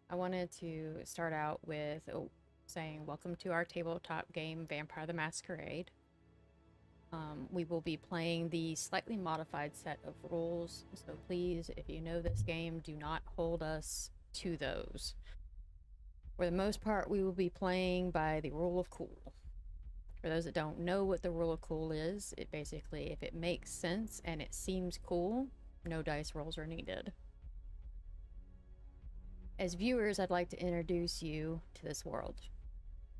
I wanted to start out with saying welcome to our tabletop game, Vampire the Masquerade. We will be playing the slightly modified set of rules, so please, if you know this game, do not hold us to those. For the most part, we will be playing by the rule of cool. For those that don't know what the rule of cool is, it basically, if it makes sense and it seems cool, no dice rolls are needed. As viewers, I'd like to introduce you to this world.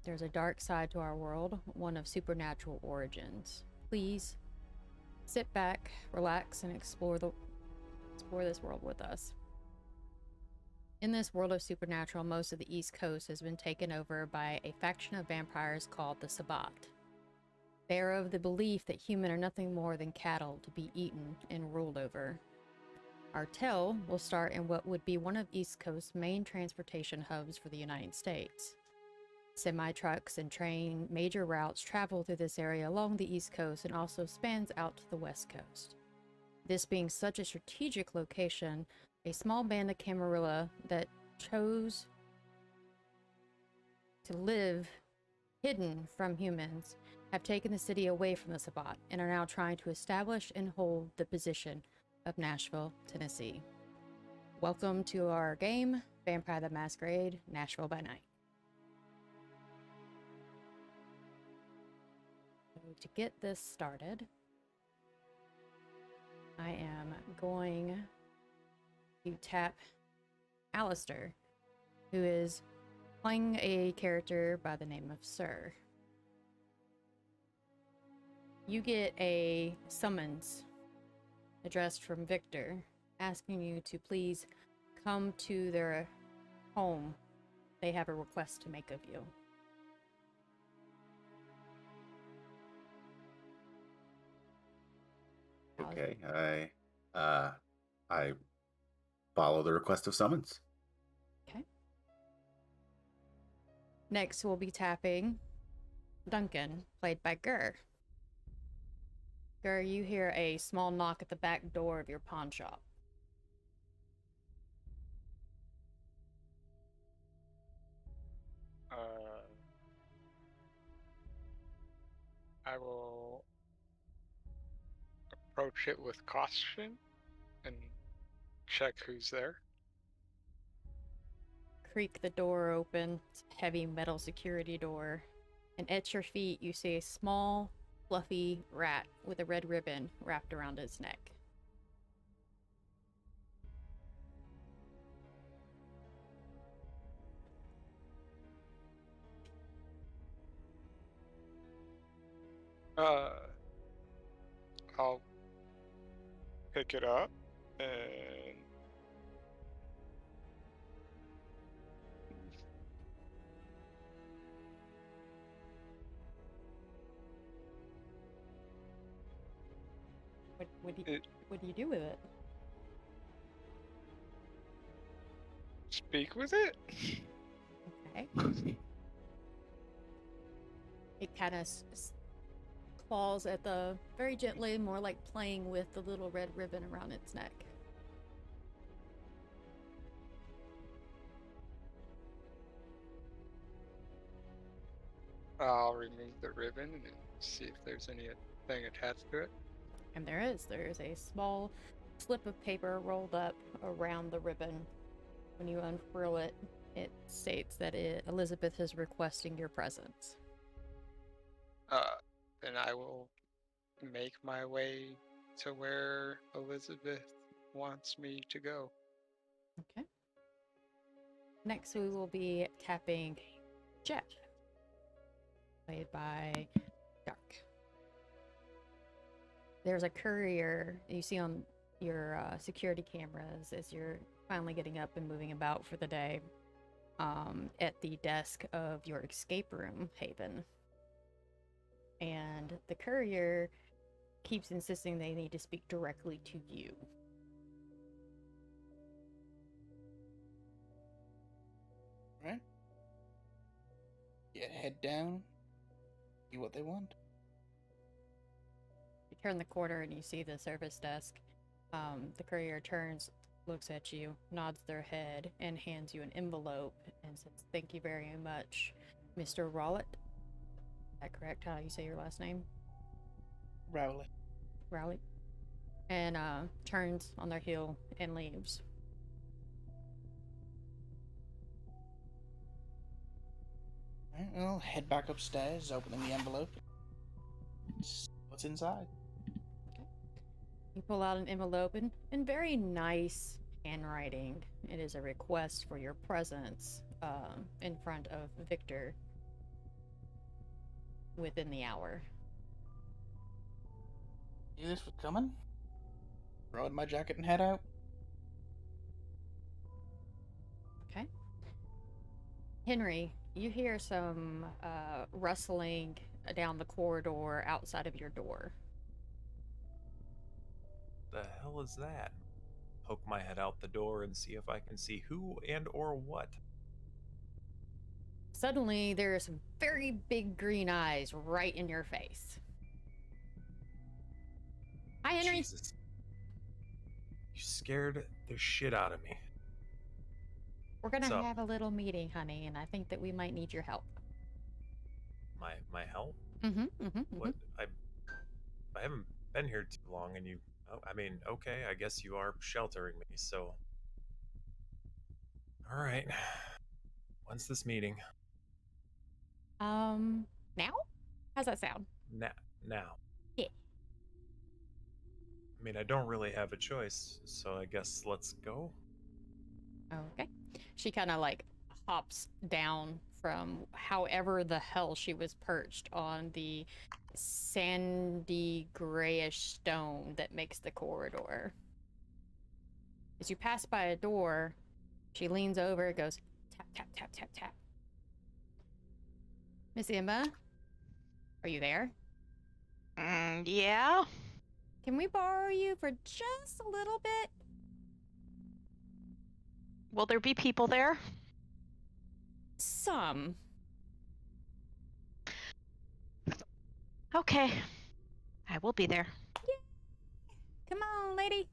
There's a dark side to our world, one of supernatural origins. Please sit back, relax, and explore this world with us. In this world of supernatural, most of the East Coast has been taken over by a faction of vampires called the Sabbat. They are of the belief that humans are nothing more than cattle to be eaten and ruled over. Our tale will start in what would be one of East Coast's main transportation hubs for the United States. Semi-trucks and train major routes travel through this area along the East Coast and also spans out to the West Coast. This being such a strategic location, a small band of Camarilla that chose to live hidden from humans have taken the city away from the Sabbat and are now trying to establish and hold the position of Nashville, Tennessee. Welcome to our game, Vampire the Masquerade, Nashville by Night. So to get this started, I am going to tap Alistair, who is playing a character by the name of Sir. You get a summons addressed from Victor, asking you to please come to their home. They have a request to make of you. Okay, I follow the request of summons. Okay. Next, we'll be tapping Duncan, played by Gur. Gur, you hear a small knock at the back door of your pawn shop. I will approach it with caution and check who's there. Creak the door open. It's a heavy metal security door. And at your feet, you see a small, fluffy rat with a red ribbon wrapped around its neck. Uh, I'll pick it up and What do you do with it? speak with it. Okay. It kind of claws at the very gently, more like playing with the little red ribbon around its neck. I'll remove the ribbon and see if there's anything attached to it. And there is a small slip of paper rolled up around the ribbon. When you unfurl it, it states that Elizabeth is requesting your presence. Then I will make my way to where Elizabeth wants me to go. Okay. Next, we will be tapping Jeff, played by Dark. There's a courier you see on your security cameras as you're finally getting up and moving about for the day at the desk of your escape room, Haven. And the courier keeps insisting they need to speak directly to you. Right? Yeah, head down. See what they want. You turn the corner and you see the service desk. The courier turns looks at you, nods their head, and hands you an envelope and says, "Thank you very much, Mr. Rowlett." Is that correct? How you say your last name? Rowley. Rowley. And turns on their heel and leaves. Alright, well, head back upstairs, opening the envelope. See what's inside? You pull out an envelope in very nice handwriting. It is a request for your presence in front of Victor within the hour. Knew this was coming. Throw in my jacket and head out. Okay. Henry, you hear some rustling down the corridor outside of your door. The hell is that? Poke my head out the door and see if I can see who and or what. Suddenly, there are some very big green eyes right in your face. Hi, Henry. Jesus. You scared the shit out of me. We're gonna What's up? have a little meeting, honey, and I think that we might need your help. My help? Mm-hmm. What? I haven't been here too long, and you. Oh, I mean, okay, I guess you are sheltering me. So. All right. When's this meeting? Now? How's that sound? Now. Yeah. I mean, I don't really have a choice, so I guess let's go. Okay. She kind of like hops down from however the hell she was perched on the sandy grayish stone that makes the corridor. As you pass by a door, she leans over, goes tap, tap, tap, tap, tap. Miss Emma, are you there? Yeah? Can we borrow you for just a little bit? Will there be people there? Some. Okay. I will be there. Come on, lady.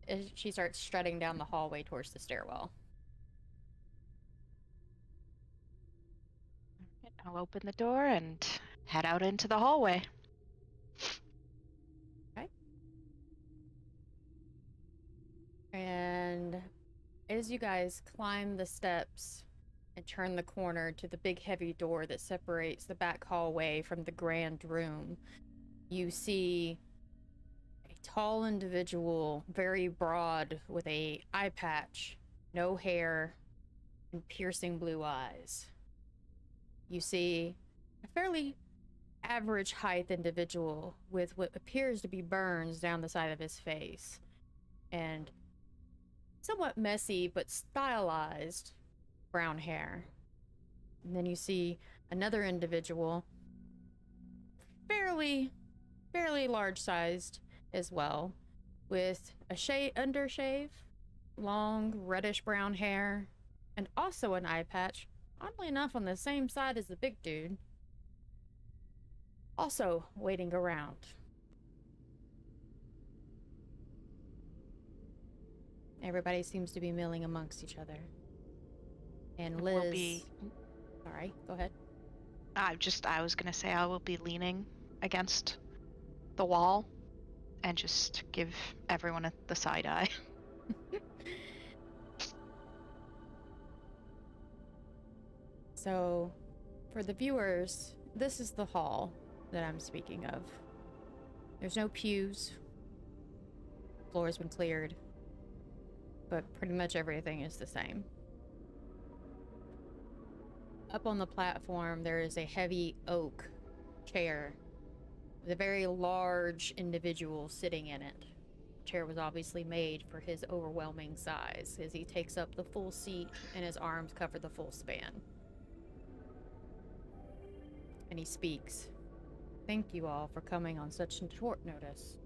As she starts strutting down the hallway towards the stairwell. I'll open the door and head out into the hallway. Okay. And as you guys climb the steps and turn the corner to the big heavy door that separates the back hallway from the grand room, you see a tall individual, very broad, with a eye patch, no hair, and piercing blue eyes. You see a fairly average height individual with what appears to be burns down the side of his face, and somewhat messy but stylized brown hair. And then you see another individual, fairly large sized as well, with a undershave, long reddish brown hair, and also an eye patch, oddly enough on the same side as the big dude, also waiting around. Everybody seems to be milling amongst each other. And Liz... Will be... Sorry, go ahead. I was gonna say I will be leaning against the wall and just give everyone the side eye. So, for the viewers, this is the hall that I'm speaking of. There's no pews. Floor's been cleared. But pretty much everything is the same. Up on the platform, there is a heavy oak chair with a very large individual sitting in it. The chair was obviously made for his overwhelming size, as he takes up the full seat and his arms cover the full span. And he speaks. Thank you all for coming on such short notice.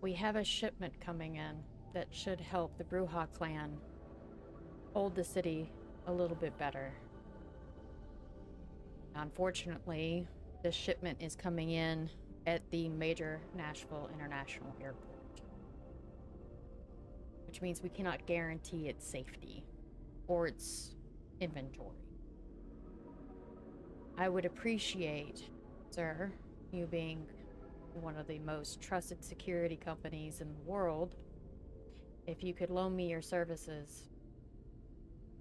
We have a shipment coming in that should help the Bruja clan hold the city a little bit better. Unfortunately, this shipment is coming in at the major Nashville International Airport. which means we cannot guarantee its safety or its inventory. I would appreciate, sir, you being one of the most trusted security companies in the world, if you could loan me your services.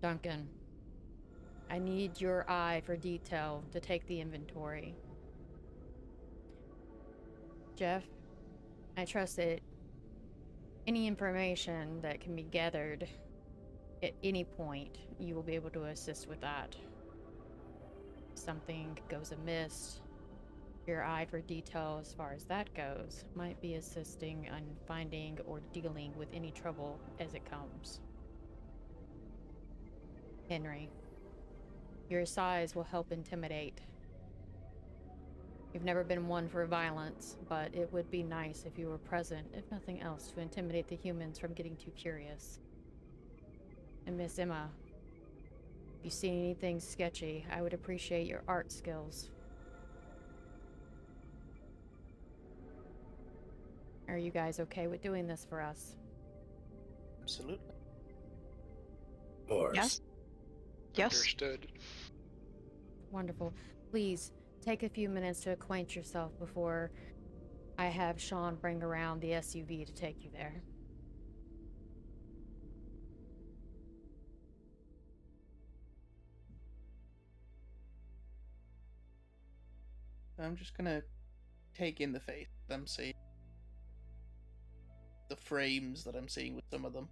Duncan, I need your eye for detail to take the inventory. Jeff, I trust that any information that can be gathered at any point, you will be able to assist with that. If something goes amiss, your eye for detail as far as that goes might be assisting in finding or dealing with any trouble as it comes. Henry, your size will help intimidate. You've never been one for violence, but it would be nice if you were present, if nothing else, to intimidate the humans from getting too curious. And Miss Emma, if you see anything sketchy, I would appreciate your art skills. Are you guys okay with doing this for us? Absolutely. Of course. Yes. Yes. Understood. Wonderful. Please, take a few minutes to acquaint yourself before I have Sean bring around the SUV to take you there. I'm just gonna take in the face I'm seeing. The frames that I'm seeing with some of them.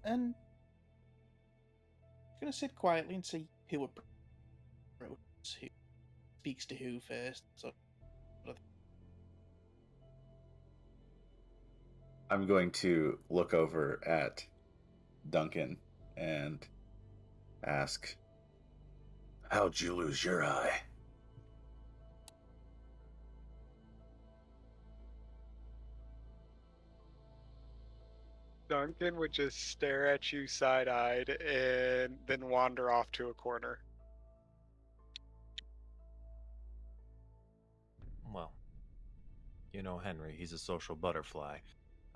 And I'm gonna sit quietly and see who approaches, who speaks to who first. So I'm going to look over at Duncan and ask, how'd you lose your eye? Duncan would just stare at you side-eyed and then wander off to a corner. Well, you know Henry, he's a social butterfly.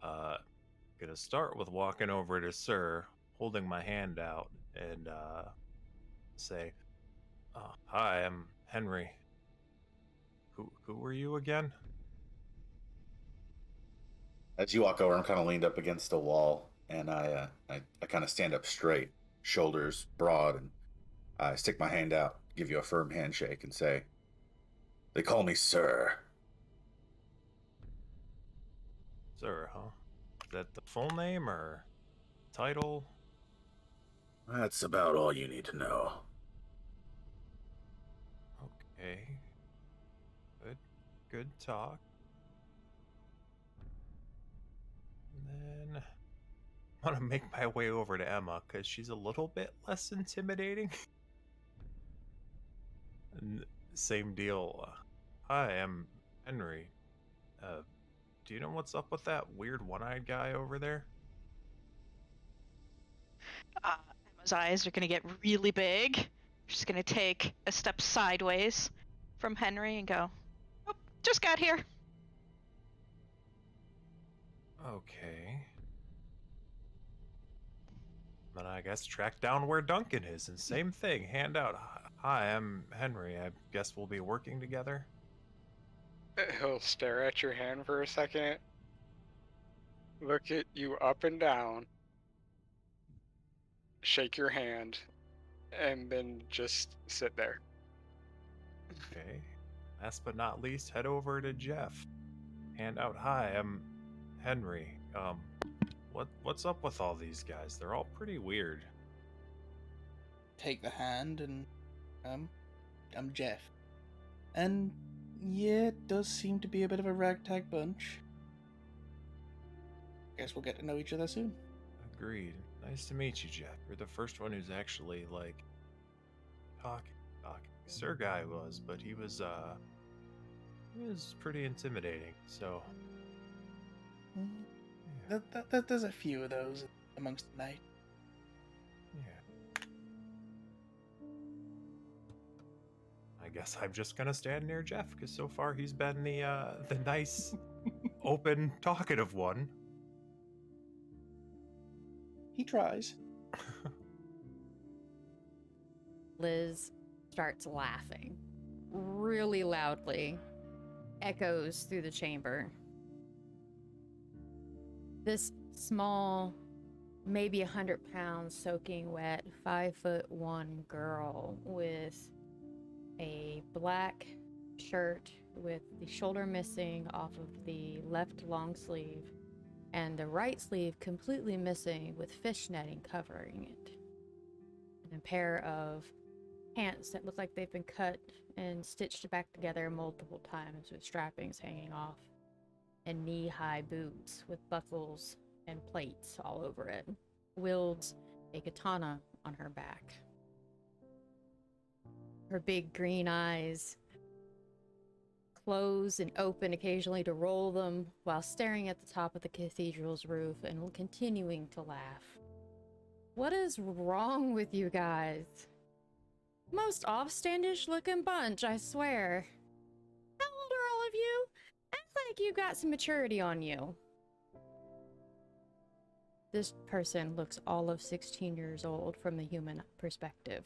Gonna start with walking over to Sir, holding my hand out, and say, "Hi, I'm Henry. Who were you again?" As you walk over, I'm kind of leaned up against the wall, and I kind of stand up straight, shoulders broad, and I stick my hand out, give you a firm handshake, and say, "They call me Sir." Sir, huh? Is that the full name or title? That's about all you need to know. Okay. Good talk. And then I want to make my way over to Emma because she's a little bit less intimidating. And same deal. Hi, I'm Henry. Do you know what's up with that weird one-eyed guy over there? Emma's eyes are gonna get really big. She's gonna take a step sideways from Henry and go, "Oh, just got here." Okay. Then I guess track down where Duncan is, and same thing, hand out. Hi, I'm Henry. I guess we'll be working together. He'll stare at your hand for a second, look at you up and down, shake your hand, and then just sit there. Okay. Last but not least, head over to Jeff. Hand out, hi, I'm Henry. What's up with all these guys? They're all pretty weird. take the hand and I'm Jeff. And yeah, it does seem to be a bit of a ragtag bunch. Guess we'll get to know each other soon. Agreed. Nice to meet you, Jeff. You're the first one who's actually, like, talking. Sir Guy was, but he was pretty intimidating, so... Yeah. There's a few of those amongst the night. Yeah. I guess I'm just gonna stand near Jeff, because so far he's been the nice open, talkative one. He tries. Liz starts laughing really loudly, echoes through the chamber. This small, maybe 100 pounds soaking wet, 5'1" girl with a black shirt with the shoulder missing off of the left long sleeve and the right sleeve completely missing with fish netting covering it. And a pair of pants that look like they've been cut and stitched back together multiple times with strappings hanging off, and knee-high boots with buckles and plates all over it, wields a katana on her back. Her big green eyes close and open occasionally to roll them while staring at the top of the cathedral's roof and continuing to laugh. What is wrong with you guys? Most offstandish looking bunch, I swear. How old are all of you? Act like you got some maturity on you. This person looks all of 16 years old from the human perspective.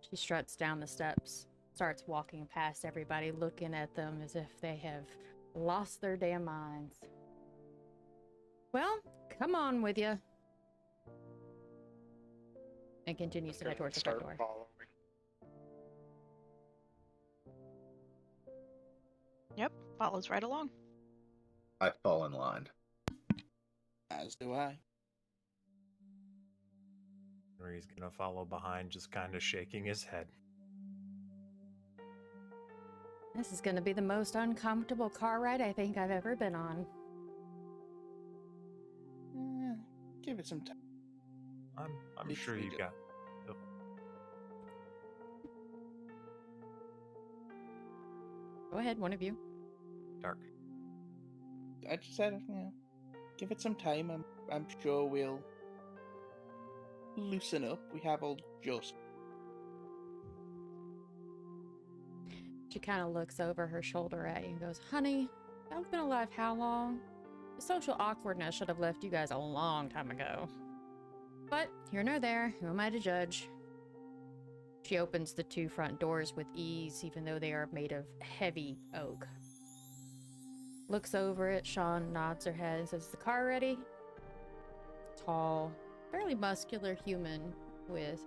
She struts down the steps, starts walking past everybody, looking at them as if they have lost their damn minds. Well, come on with you. And continues to head towards the front door. Following. Yep, follows right along. I fall in line. As do I. Henry's gonna follow behind, just kind of shaking his head. This is going to be the most uncomfortable car ride I think I've ever been on. Give it some time. I'm It's sure you freedom. got. Oh, Go ahead, one of you. dark. I just said, give it some time. I'm sure we'll loosen up. We have all just. She kind of looks over her shoulder at you and goes, honey, I've been alive how long? The social awkwardness should have left you guys a long time ago. But here nor there, who am I to judge? She opens the 2 front doors with ease, even though they are made of heavy oak. Looks over it, Sean nods her head and says, the car ready? Tall, fairly muscular human with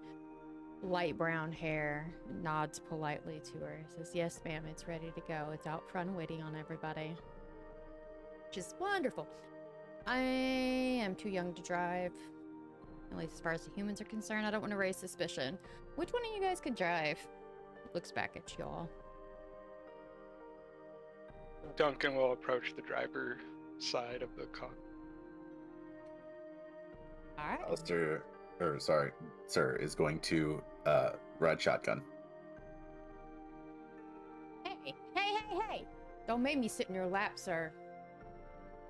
light brown hair nods politely to her. Says, yes, ma'am, it's ready to go. It's out front waiting on everybody. Which is wonderful. I am too young to drive. At least as far as the humans are concerned. I don't want to raise suspicion. Which one of you guys could drive? Looks back at y'all. Duncan will approach the driver side of the car. Alright. Sir is going to ride shotgun. Hey! Don't make me sit in your lap, sir.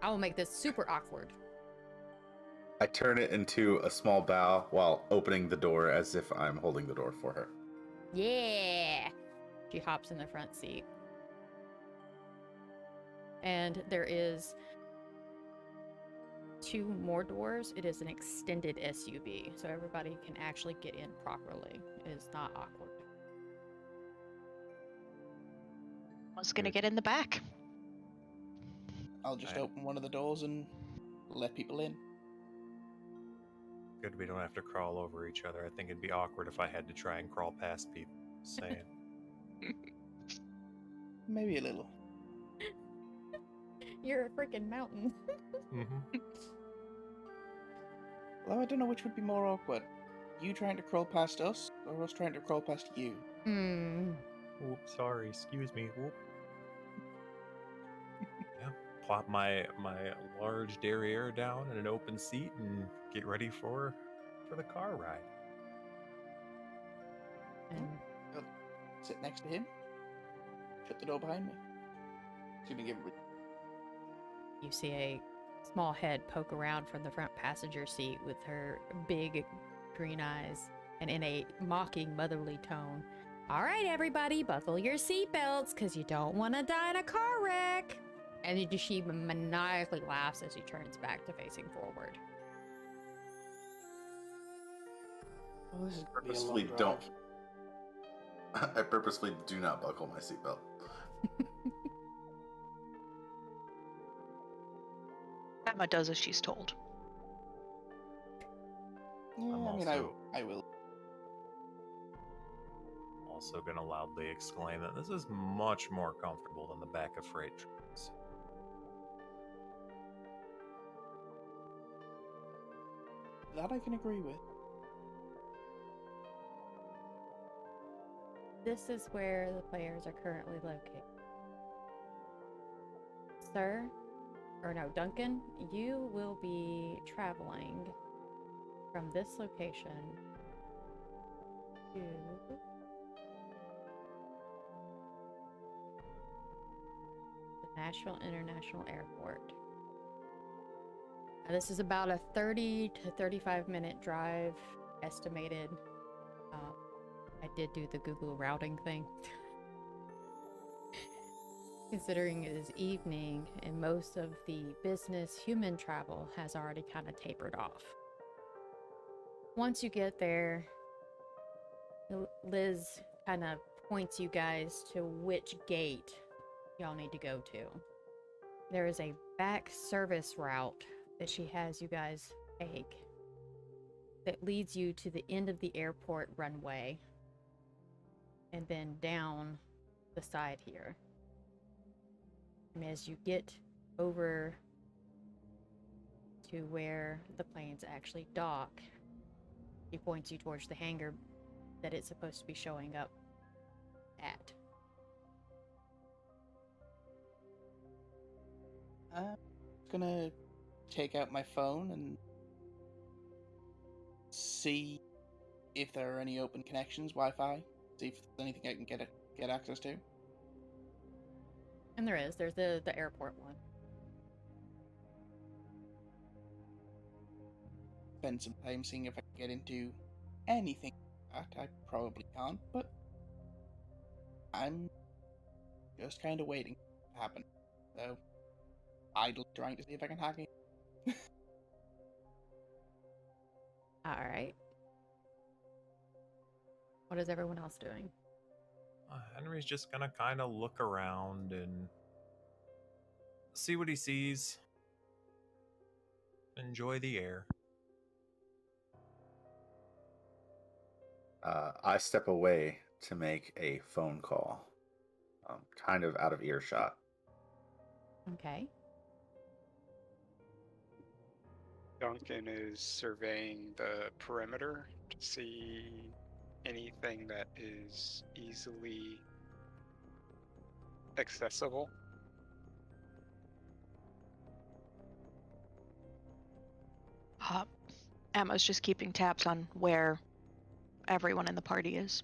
I will make this super awkward. I turn it into a small bow while opening the door as if I'm holding the door for her. Yeah! She hops in the front seat. And there is 2 more doors. It is an extended SUV, so everybody can actually get in properly. It is not awkward. Was gonna get in the back. I'll just Right. open one of the doors and let people in. Good we don't have to crawl over each other. I think it'd be awkward if I had to try and crawl past people. Just saying. Maybe a little. You're a freaking mountain. Mm-hmm. Although I don't know which would be more awkward. You trying to crawl past us, or us trying to crawl past you? Oop, sorry, excuse me. Oop. Yeah, plop my large derriere down in an open seat and get ready for the car ride. And Sit next to him. Shut the door behind me. Assuming everybody. you see a small head poke around from the front passenger seat with her big green eyes, and in a mocking motherly tone, all right, everybody, buckle your seatbelts because you don't want to die in a car wreck. And she maniacally laughs as he turns back to facing forward. Well, this is gonna be a Purposefully long drive. don't. I purposefully do not buckle my seatbelt. Emma does as she's told. Yeah, I'm I mean, also- I will. Also going to loudly exclaim that this is much more comfortable than the back of freight trains. That I can agree with. This is where the players are currently located. Sir, or no, Duncan, you will be traveling from this location to the Nashville International Airport. Now, this is about a 30 to 35-minute drive estimated. I did do the Google routing thing. Considering it is evening and most of the business human travel has already kind of tapered off. Once you get there, Liz kind of points you guys to which gate y'all need to go to. There is a back service route that she has you guys take that leads you to the end of the airport runway and then down the side here. And as you get over to where the planes actually dock, he points you towards the hangar that it's supposed to be showing up at. I'm gonna take out my phone and see if there are any open connections, Wi-Fi. See if there's anything I can get access to. And there's the airport one. Spend some time seeing if I can get into anything like that. I probably can't, but I'm just kind of waiting to happen. So, idle trying to see if I can hack it. Alright. What is everyone else doing? Henry's just going to kind of look around and see what he sees. Enjoy the air. I step away to make a phone call, kind of out of earshot. Okay. Duncan is surveying the perimeter to see anything that is easily accessible. Emma's just keeping tabs on where everyone in the party is.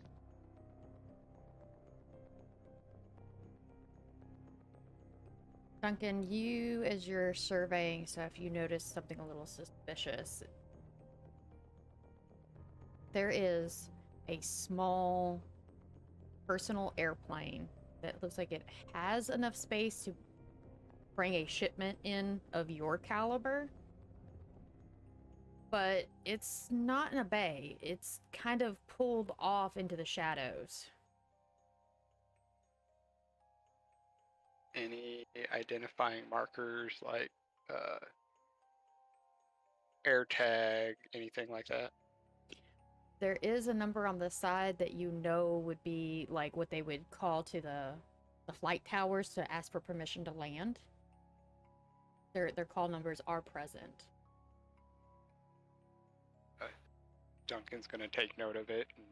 Duncan, you, as you're surveying stuff, you notice something a little suspicious. There is a small personal airplane that looks like it has enough space to bring a shipment in of your caliber, but it's not in a bay. It's kind of pulled off into the shadows. Any identifying markers like air tag, anything like that? There is a number on the side that you know would be like what they would call to the flight towers to ask for permission to land. Their call numbers are present. Duncan's going to take note of it and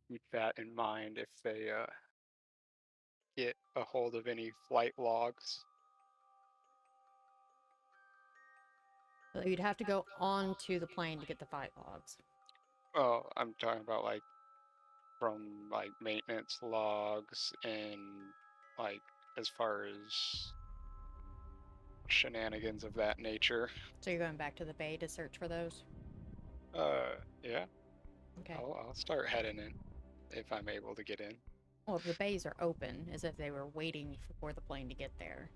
keep that in mind if they get a hold of any flight logs. So you'd have to go onto the plane to get the flight logs. Oh, I'm talking about like from like maintenance logs and like as far as shenanigans of that nature. So you're going back to the bay to search for those? Yeah. Okay. I'll start heading in if I'm able to get in. Well, the bays are open, as if they were waiting for the plane to get there.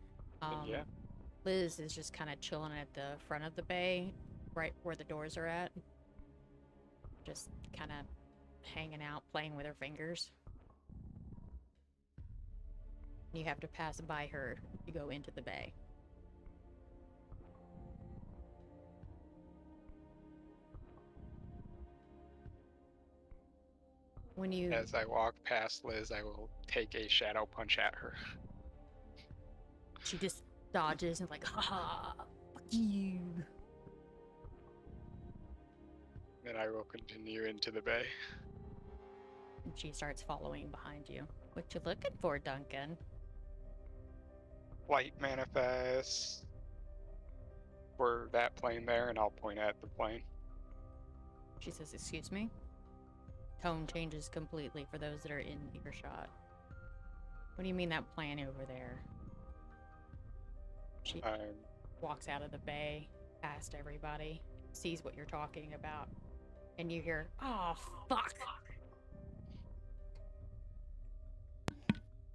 Yeah. Liz is just kind of chilling at the front of the bay, right where the doors are at. Just kind of hanging out, playing with her fingers. You have to pass by her to go into the bay. When you As I walk past Liz, I will take a shadow punch at her. she just dodges and like, haha, fuck you. Then I will continue into the bay. And she starts following behind you. What you looking for, Duncan? Light manifests for that plane there, and I'll point at the plane. She says, excuse me? Tone changes completely for those that are in earshot. What do you mean that plane over there? She walks out of the bay, past everybody, sees what you're talking about, and you hear, oh, fuck!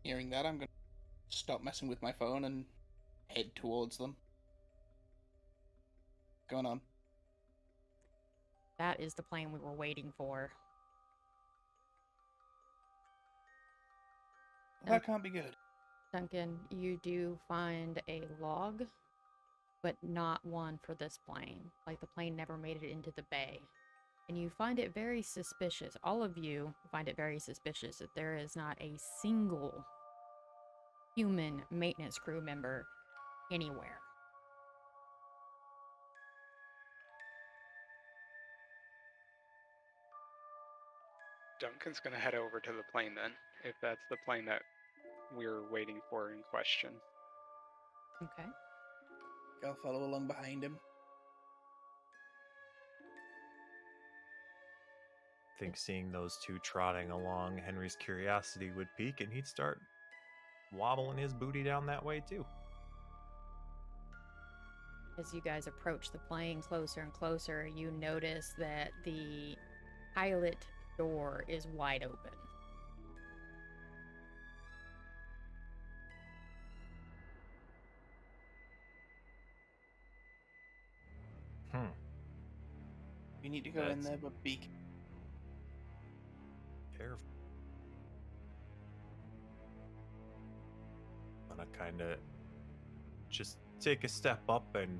Hearing that, I'm gonna stop messing with my phone and head towards them. Going on. That is the plane we were waiting for. Well, that can't be good. Duncan, you do find a log, but not one for this plane. Like, the plane never made it into the bay. And you find it very suspicious. All of you find it very suspicious that there is not a single human maintenance crew member anywhere. Duncan's gonna head over to the plane then, if that's the plane that we're waiting for in question. Okay. I'll follow along behind him. I think seeing those two trotting along, Henry's curiosity would peak and he'd start wobbling his booty down that way too. As you guys approach the plane closer and closer, you notice that the pilot door is wide open. We need to go in That's- there, but be Careful. I'm gonna kind of just take a step up and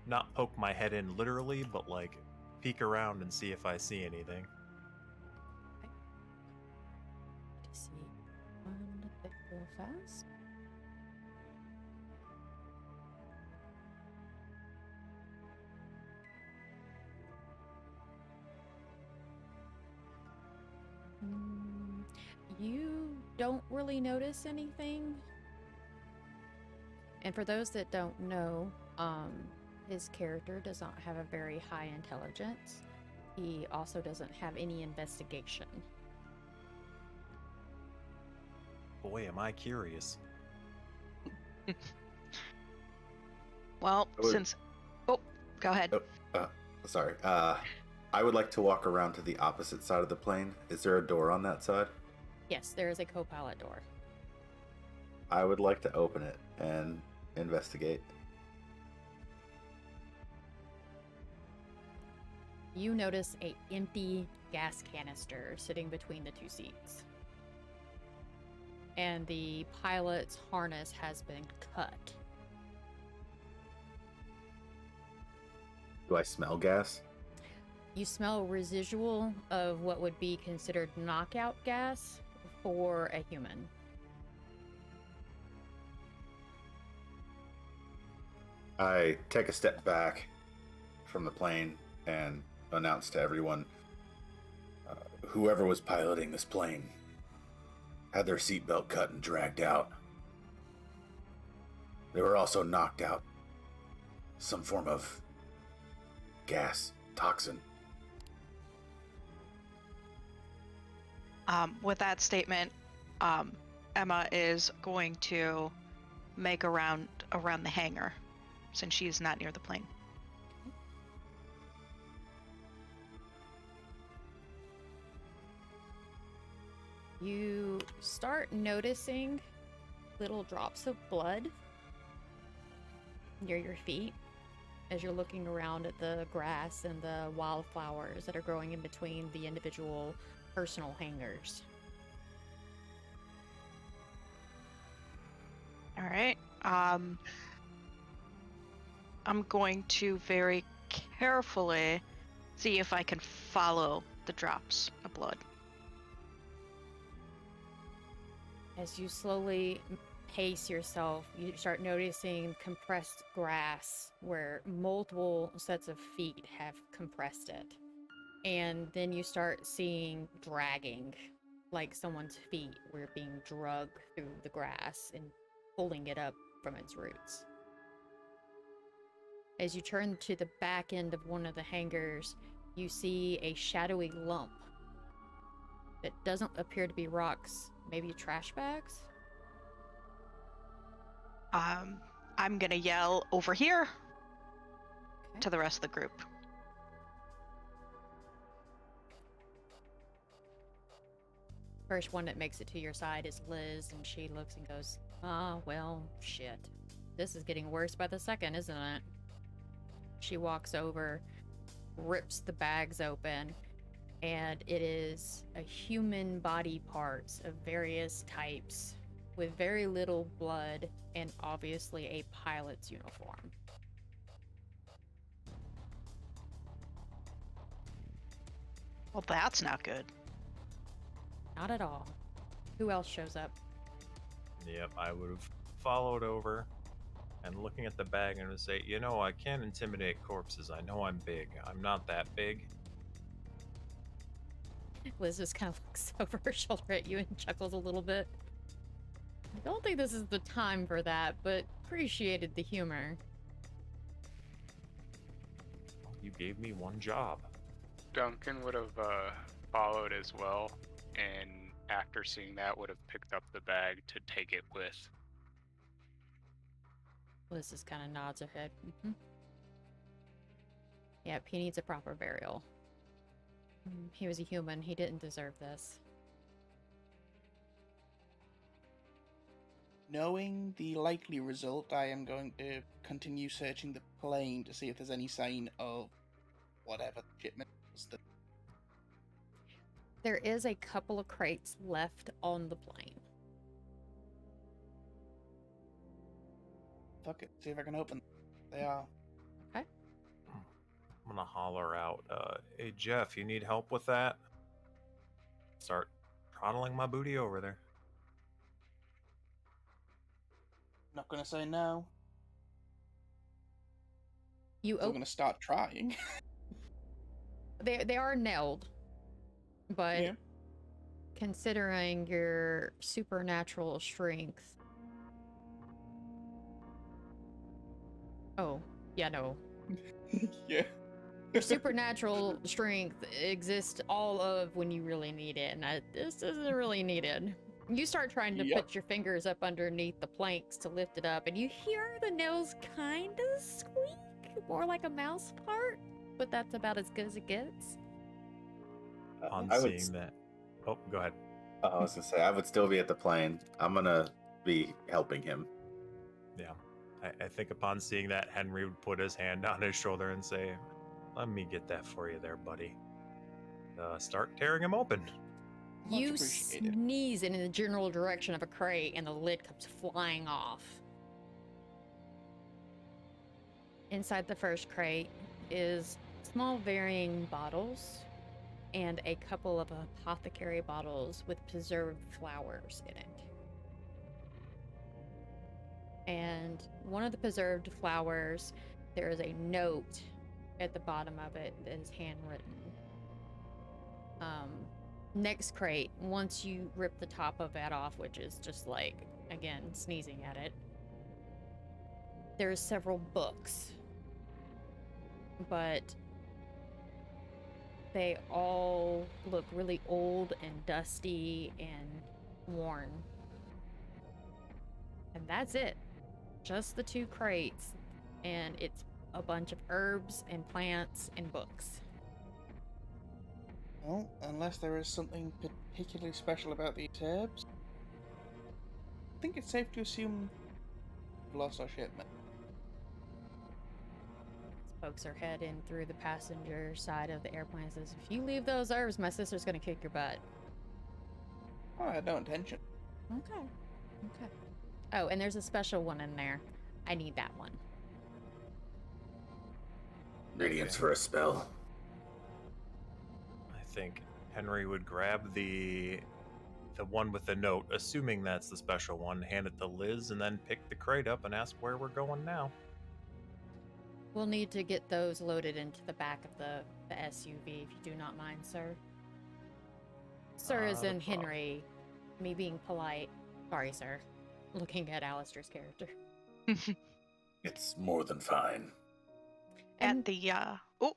not poke my head in literally, but like peek around and see if I see anything. To see one bit real fast. You don't really notice anything. And for those that don't know, his character does not have a very high intelligence. He also doesn't have any investigation. Boy, am I curious. Well, I would- since... Oh, go ahead. Sorry. I would like to walk around to the opposite side of the plane. Is there a door on that side? Yes, there is a co-pilot door. I would like to open it and investigate. You notice a empty gas canister sitting between the two seats. And the pilot's harness has been cut. Do I smell gas? You smell residual of what would be considered knockout gas for a human. I take a step back from the plane and announce to everyone, whoever was piloting this plane had their seatbelt cut and dragged out. They were also knocked out. Some form of gas, toxin. With that statement, Emma is going to make around the hangar, since she is not near the plane. You start noticing little drops of blood near your feet as you're looking around at the grass and the wildflowers that are growing in between the individual personal hangars. All right. I'm going to very carefully see if I can follow the drops of blood. As you slowly pace yourself, you start noticing compressed grass where multiple sets of feet have compressed it. And then you start seeing dragging, like someone's feet were being dragged through the grass and pulling it up from its roots. As you turn to the back end of one of the hangars, you see a shadowy lump that doesn't appear to be rocks, maybe trash bags? I'm gonna yell over here to the rest of the group. First one that makes it to your side is Liz, and she looks and goes, well, shit. This is getting worse by the second, isn't it? She walks over, rips the bags open, and it is a human body parts of various types with very little blood and obviously a pilot's uniform. Well, that's not good. Not at all. Who else shows up? Yep, I would have followed over and looking at the bag and would say, you know, I can't intimidate corpses. I know I'm big. I'm not that big. Liz just kind of looks over her shoulder at you and chuckles a little bit. I don't think this is the time for that, but appreciated the humor. You gave me one job. Duncan would have followed as well, and after seeing that, would have picked up the bag to take it with. Liz just kind of nods her head. Yep, he needs a proper burial. He was a human. He didn't deserve this. Knowing the likely result, I am going to continue searching the plane to see if there's any sign of whatever shipment was. There is a couple of crates left on the plane. Fuck it, see if I can open them. They are. Okay. I'm gonna holler out, hey Jeff, you need help with that? Start throttling my booty over there. Not gonna say no. You We're gonna start trying. They are nailed, but Yeah. considering your supernatural strength. Oh, yeah, no. Yeah. Your supernatural strength exists all of when you really need it, and this isn't really needed. You start trying to Yep. put your fingers up underneath the planks to lift it up, and you hear the nails kind of squeak, more like a mouse fart, but that's about as good as it gets. On I would, seeing that. Oh, go ahead. I was gonna say I would still be at the plane. I'm gonna be helping him. Yeah. I think upon seeing that, Henry would put his hand on his shoulder and say, let me get that for you there, buddy. Start tearing him open. Much You appreciated. sneeze in the general direction of a crate, and the lid comes flying off. Inside the first crate is small varying bottles and a couple of apothecary bottles with preserved flowers in it. And one of the preserved flowers, there is a note at the bottom of it that is handwritten. Next crate, once you rip the top of that off, which is just like, again, sneezing at it, there's several books, but they all look really old and dusty and worn. And that's it. Just the two crates, and it's a bunch of herbs and plants and books. Well, unless there is something particularly special about these herbs, I think it's safe to assume we've lost our shipment. Folks are heading through the passenger side of the airplane. Says, if you leave those herbs, my sister's gonna kick your butt. Oh, I had no intention. Okay. Okay. Oh, and there's a special one in there. I need that one. Ingredients for a spell. I think Henry would grab the one with the note, assuming that's the special one, hand it to Liz, and then pick the crate up and ask where we're going now. We'll need to get those loaded into the back of the SUV, if you do not mind, sir. Sir is Not a in problem. Henry. Me being polite. Sorry, sir. Looking at Alistair's character. It's more than fine. And At the oh,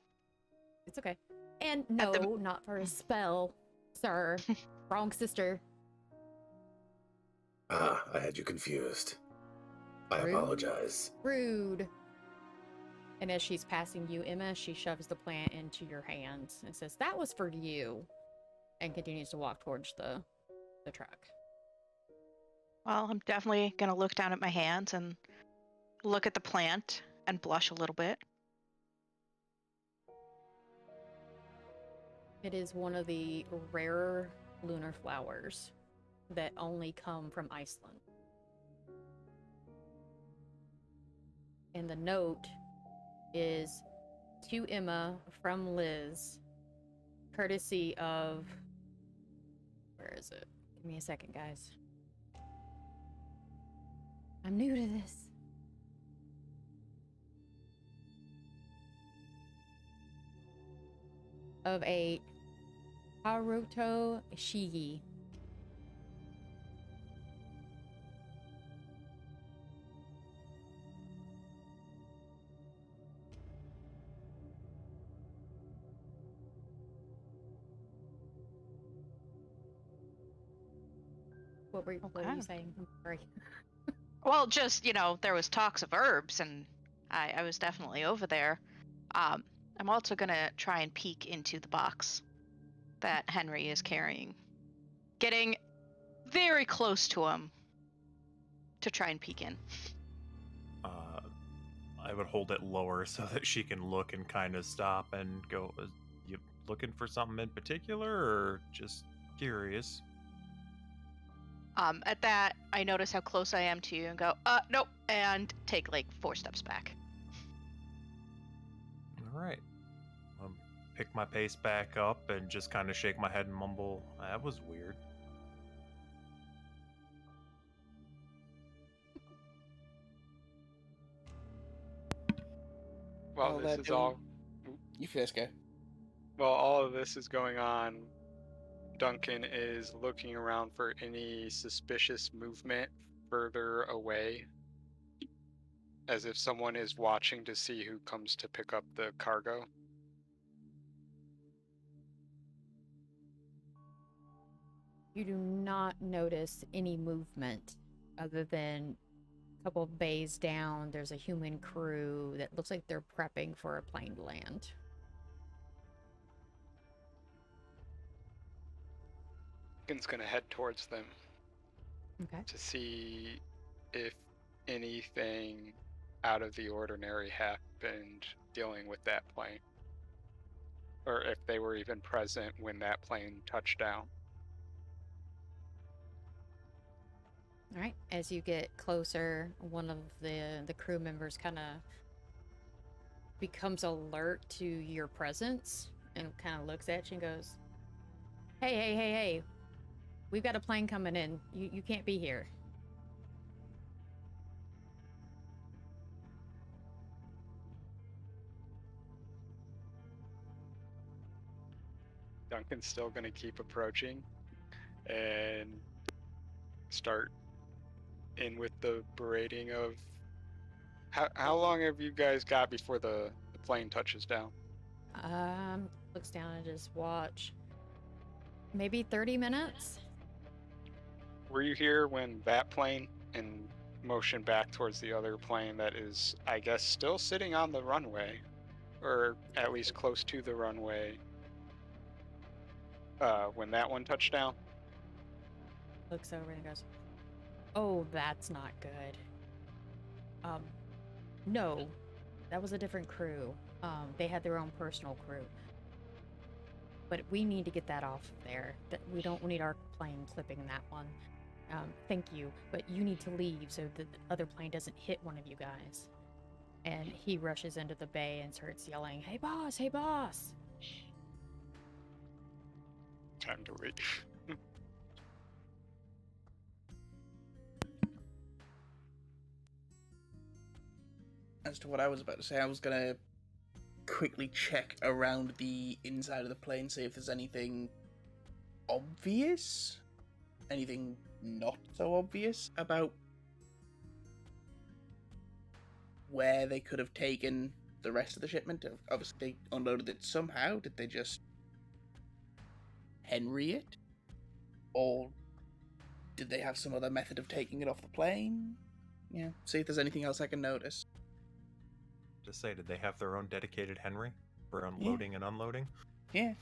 it's okay. And At no, the- not for a spell, sir. Wrong sister. Ah, I had you confused. I Rude. apologize. Rude. And as she's passing you, Emma, she shoves the plant into your hands and says, that was for you. And continues to walk towards the truck. well, I'm definitely gonna look down at my hands and look at the plant and blush a little bit. It is one of the rarer lunar flowers that only come from Iceland. And the note is to Emma from Liz, courtesy of... Where is it? Give me a second, guys. I'm new to this. Of a Haruto Shigi. What were you Okay. saying? I'm sorry. Well, just, there was talks of herbs, and I was definitely over there. I'm also gonna try and peek into the box that Henry is carrying. Getting very close to him to try and peek in. I would hold it lower so that she can look and kind of stop and go, you looking for something in particular or just curious? At that, I notice how close I am to you and go, nope, and take like 4 steps back. All right. Pick my pace back up and just kind of shake my head and mumble, that was weird. Well, Well, this that is all. You first go. Well, all of this is going on. Duncan is looking around for any suspicious movement further away, as if someone is watching to see who comes to pick up the cargo. You do not notice any movement other than a couple of bays down. There's a human crew that looks like they're prepping for a plane to land. Duncan's gonna head towards them Okay. to see if anything out of the ordinary happened dealing with that plane, or if they were even present when that plane touched down. All right. As you get closer, one of the crew members kind of becomes alert to your presence and kind of looks at you and goes, hey. We've got a plane coming in. You can't be here. Duncan's still going to keep approaching and start in with the berating of how long have you guys got before the plane touches down? Looks down at his watch. Maybe 30 minutes? Were you here when that plane and motion back towards the other plane that is, I guess, still sitting on the runway, or at least close to the runway, when that one touched down. Looks over and goes, "Oh, that's not good. No, that was a different crew. They had their own personal crew. But we need to get that off of there. That we don't need our plane clipping that one. Thank you, but you need to leave so the other plane doesn't hit one of you guys." And he rushes into the bay and starts yelling, "Hey boss, hey boss!" Time to leave. As to what I was about to say, I was gonna quickly check around the inside of the plane, see if there's anything obvious, anything not so obvious about where they could have taken the rest of the shipment. Obviously, they unloaded it somehow. Did they just Henry it? Or did they have some other method of taking it off the plane? Yeah, see if there's anything else I can notice. Just say, did they have their own dedicated Henry for unloading and unloading? Yeah.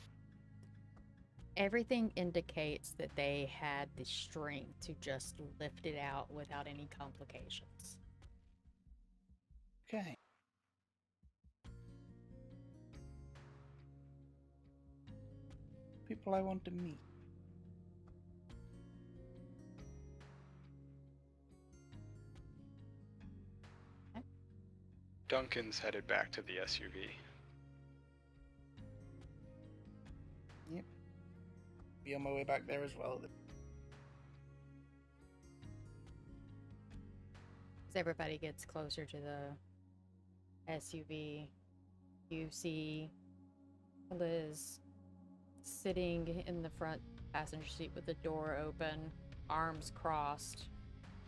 Everything indicates that they had the strength to just lift it out without any complications. Okay. People I want to meet. Duncan's headed back to the SUV. Yep. Be on my way back there as well. As everybody gets closer to the SUV, you see Liz sitting in the front passenger seat with the door open, arms crossed,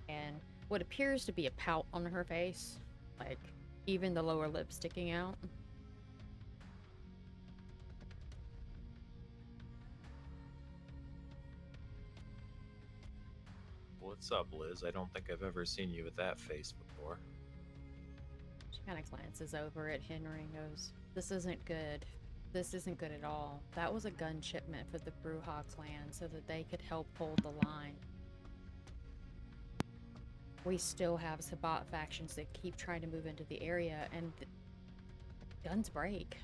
and what appears to be a pout on her face, like even the lower lip sticking out. What's up, Liz? I don't think I've ever seen you with that face before. She kind of glances over at Henry and goes, "This isn't good. This isn't good at all. That was a gun shipment for the Bruja clan so that they could help hold the line. We still have Sabbat factions that keep trying to move into the area, and guns break.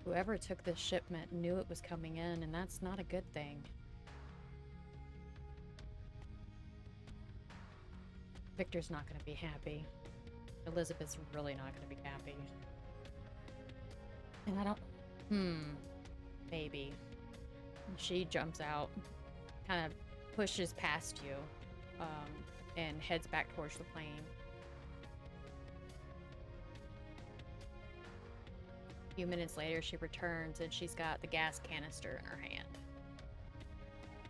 Whoever took this shipment knew it was coming in, and that's not a good thing. Victor's not going to be happy. Elizabeth's really not going to be happy. And I don't... Maybe. She jumps out, kind of pushes past you, and heads back towards the plane. A few minutes later, she returns and she's got the gas canister in her hand.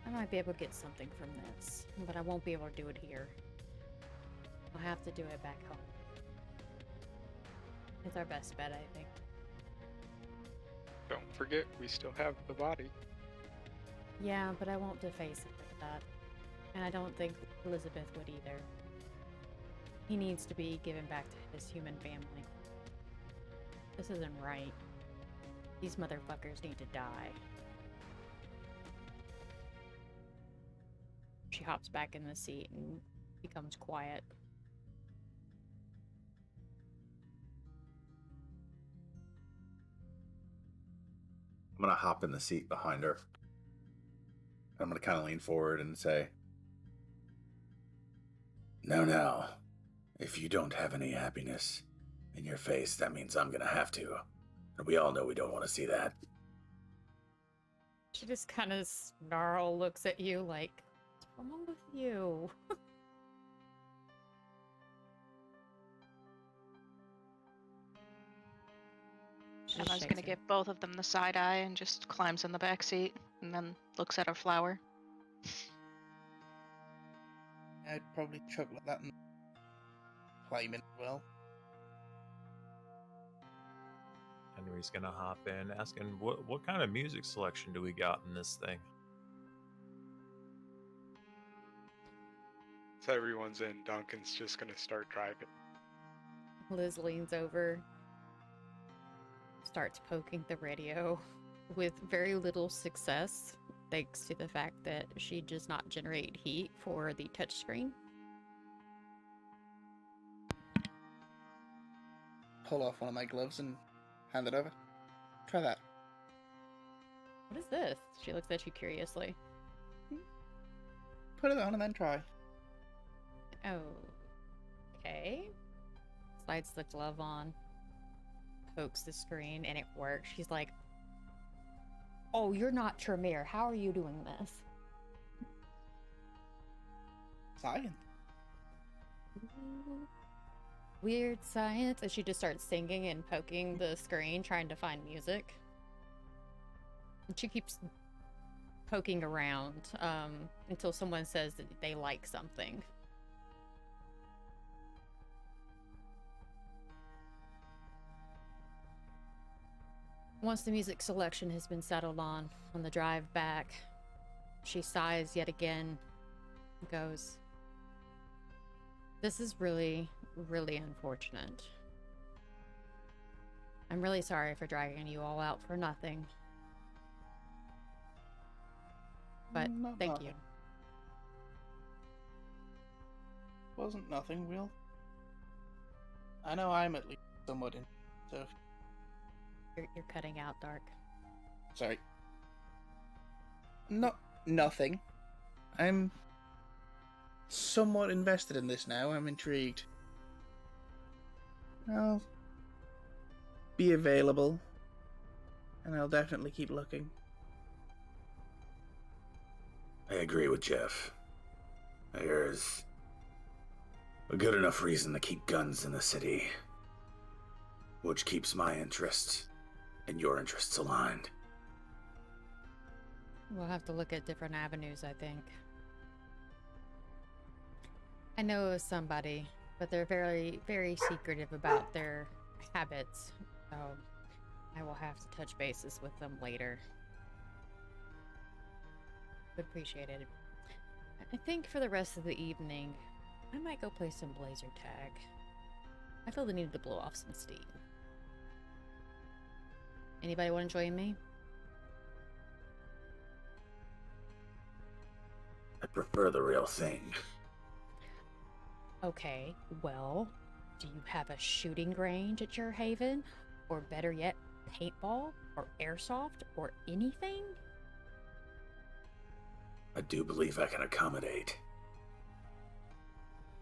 I might be able to get something from this, but I won't be able to do it here. I'll have to do it back home. It's our best bet, I think. Don't forget, we still have the body. Yeah, but I won't deface it like that. And I don't think Elizabeth would either. He needs to be given back to his human family. This isn't right. These motherfuckers need to die. She hops back in the seat and becomes quiet. I'm going to hop in the seat behind her. I'm going to kind of lean forward and say, No. If you don't have any happiness in your face, that means I'm going to have to. And we all know we don't want to see that. She just kind of snarl looks at you like, what's wrong with you? Emma's gonna give both of them the side eye and just climbs in the back seat and then looks at her flower. I'd probably chuck like that and climb in as well. Henry's gonna hop in, asking what kind of music selection do we got in this thing? So everyone's in. Duncan's just gonna start driving. Liz leans over, starts poking the radio with very little success, thanks to the fact that she does not generate heat for the touchscreen. Pull off one of my gloves and hand it over. Try that. What is this? She looks at you curiously. Put it on and then try. Oh, okay. Slides the glove on, pokes the screen, and it works. She's like, "Oh, you're not Tremere. How are you doing this?" Science. Weird science. And she just starts singing and poking the screen, trying to find music. And she keeps poking around until someone says that they like something. Once the music selection has been settled on the drive back, she sighs yet again and goes, "This is really, really unfortunate. I'm really sorry for dragging you all out for nothing. But Not thank nothing. you." Wasn't nothing, Will. I know I'm at least somewhat in. So, You're cutting out, Dark. sorry. Not nothing. I'm somewhat invested in this now. I'm intrigued. I'll be available, and I'll definitely keep looking. I agree with Jeff. There's a good enough reason to keep guns in the city, which keeps my interests and your interests aligned. We'll have to look at different avenues, I think. I know of somebody, but they're very, very secretive about their habits, so I will have to touch bases with them later. Would appreciate it. I think for the rest of the evening, I might go play some blazer tag. I feel the need to blow off some steam. Anybody want to join me? I prefer the real thing. Okay, well, do you have a shooting range at your haven? Or better yet, paintball? Or airsoft? Or anything? I do believe I can accommodate.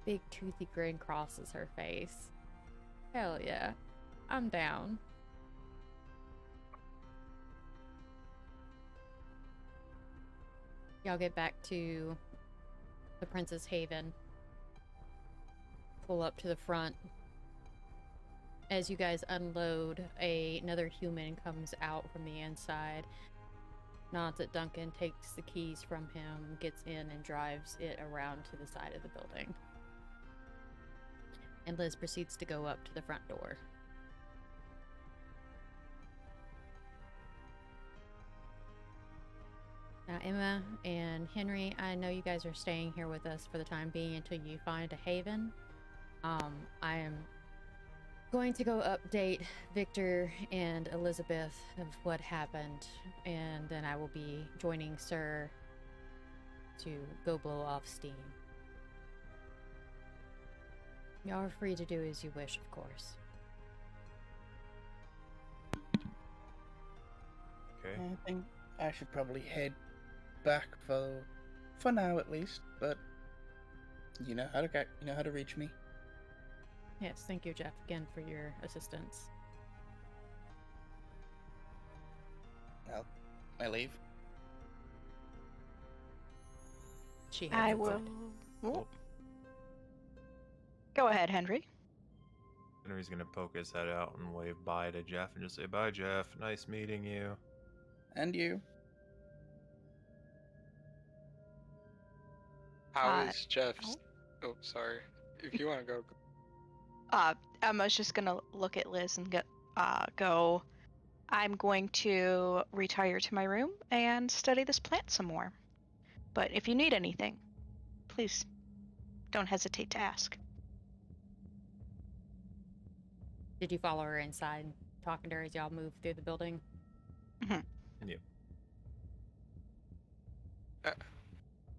Big toothy grin crosses her face. Hell yeah, I'm down. Y'all get back to the Princess Haven. Pull up to the front. As you guys unload, another human comes out from the inside, nods at Duncan, takes the keys from him, gets in and drives it around to the side of the building. And Liz proceeds to go up to the front door. Now, Emma and Henry, I know you guys are staying here with us for the time being until you find a haven. I am going to go update Victor and Elizabeth of what happened, and then I will be joining Sir to go blow off steam. Y'all are free to do as you wish, of course. Okay. I think I should probably head back for now at least. But you know how to reach me. Yes, thank you, Jeff, again for your assistance. Well, I leave. She I heads will. outside. Oh, Go ahead, Henry. Henry's gonna poke his head out and wave bye to Jeff and just say, "Bye, Jeff. Nice meeting you." And you. How Uh, is Jeff's? Oh, sorry. If you want to go. Emma's just gonna look at Liz and go, "I'm going to retire to my room and study this plant some more. But if you need anything, please don't hesitate to ask." Did you follow her inside? talking to her as y'all move through the building. Yep.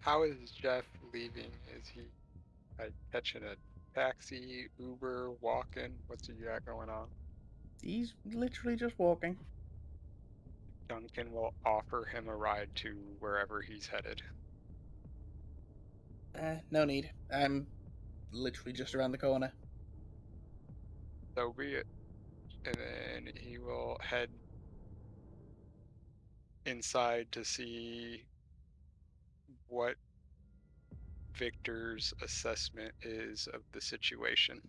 How is Jeff leaving? Is he like catching a taxi, Uber, walking? What's he got going on? He's literally just walking. Duncan will offer him a ride to wherever he's headed. No need. I'm literally just around the corner. So be it. And then he will head inside to see what Victor's assessment is of the situation.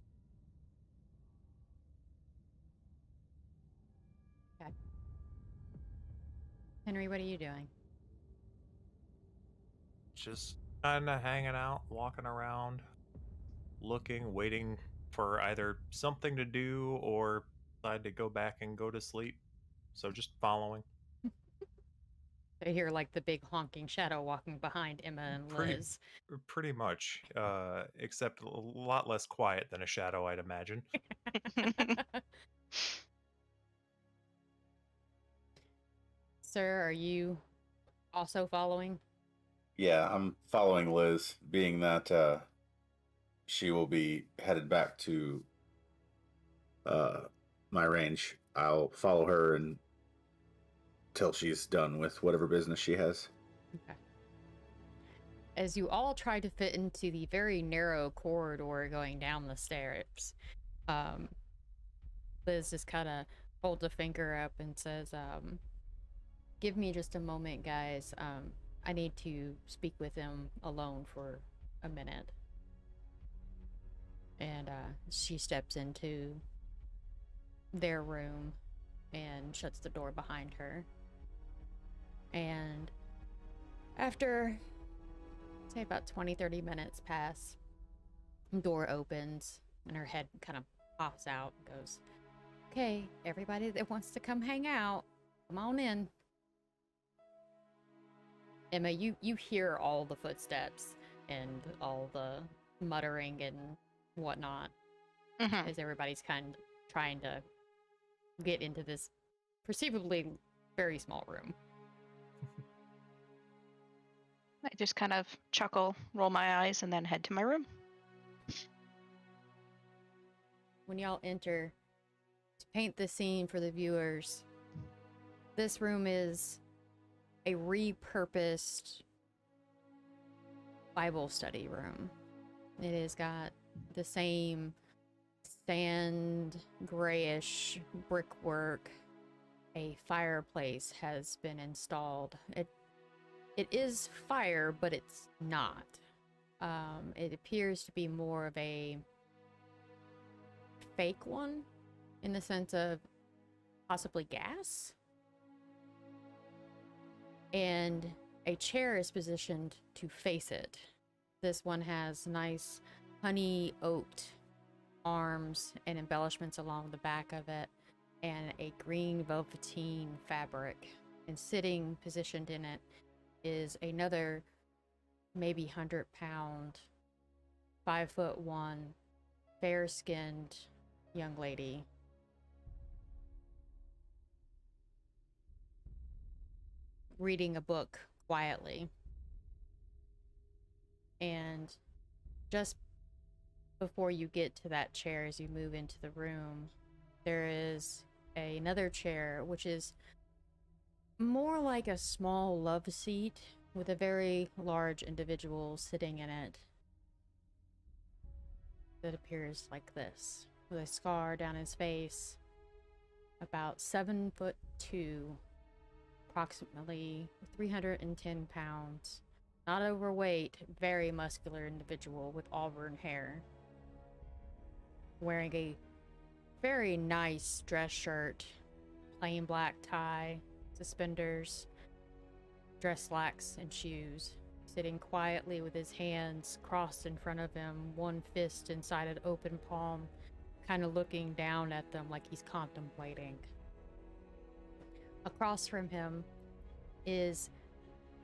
Henry, what are you doing? Just kind of hanging out, walking around, looking, waiting for either something to do or decide to go back and go to sleep. So just following. I hear like the big honking shadow walking behind Emma and Pretty- Liz. Pretty much, except a lot less quiet than a shadow, I'd imagine. Sir, are you also following? Yeah, I'm following Liz, being that she will be headed back to my range. I'll follow her until she's done with whatever business she has. Okay. As you all try to fit into the very narrow corridor going down the stairs, Liz just kind of holds a finger up and says, give me just a moment, guys. I need to speak with him alone for a minute. And she steps into their room and shuts the door behind her. And after, say, about 20-30 minutes pass, door opens and her head kind of pops out and goes, okay, everybody that wants to come hang out, come on in. Emma, you hear all the footsteps and all the muttering and whatnot as everybody's kind of trying to get into this perceivably very small room. I just kind of chuckle, roll my eyes, and then head to my room. When y'all enter, to paint the scene for the viewers, this room is a repurposed Bible study room. It has got the same sand, grayish brickwork. A fireplace has been installed. It is fire, but it's not. It appears to be more of a fake one, in the sense of possibly gas. And a chair is positioned to face it. This one has nice honey oaked arms and embellishments along the back of it, and a green velveteen fabric. And sitting positioned in it is another maybe 100-pound, 5'1", fair-skinned young lady. Reading a book quietly. And just before you get to that chair, as you move into the room, there is another chair, which is more like a small love seat with a very large individual sitting in it that appears like this, with a scar down his face, about 7'2", approximately 310 pounds, not overweight, very muscular individual with auburn hair, wearing a very nice dress shirt, plain black tie, suspenders, dress slacks, and shoes, sitting quietly with his hands crossed in front of him, one fist inside an open palm, kind of looking down at them like he's contemplating. Across from him is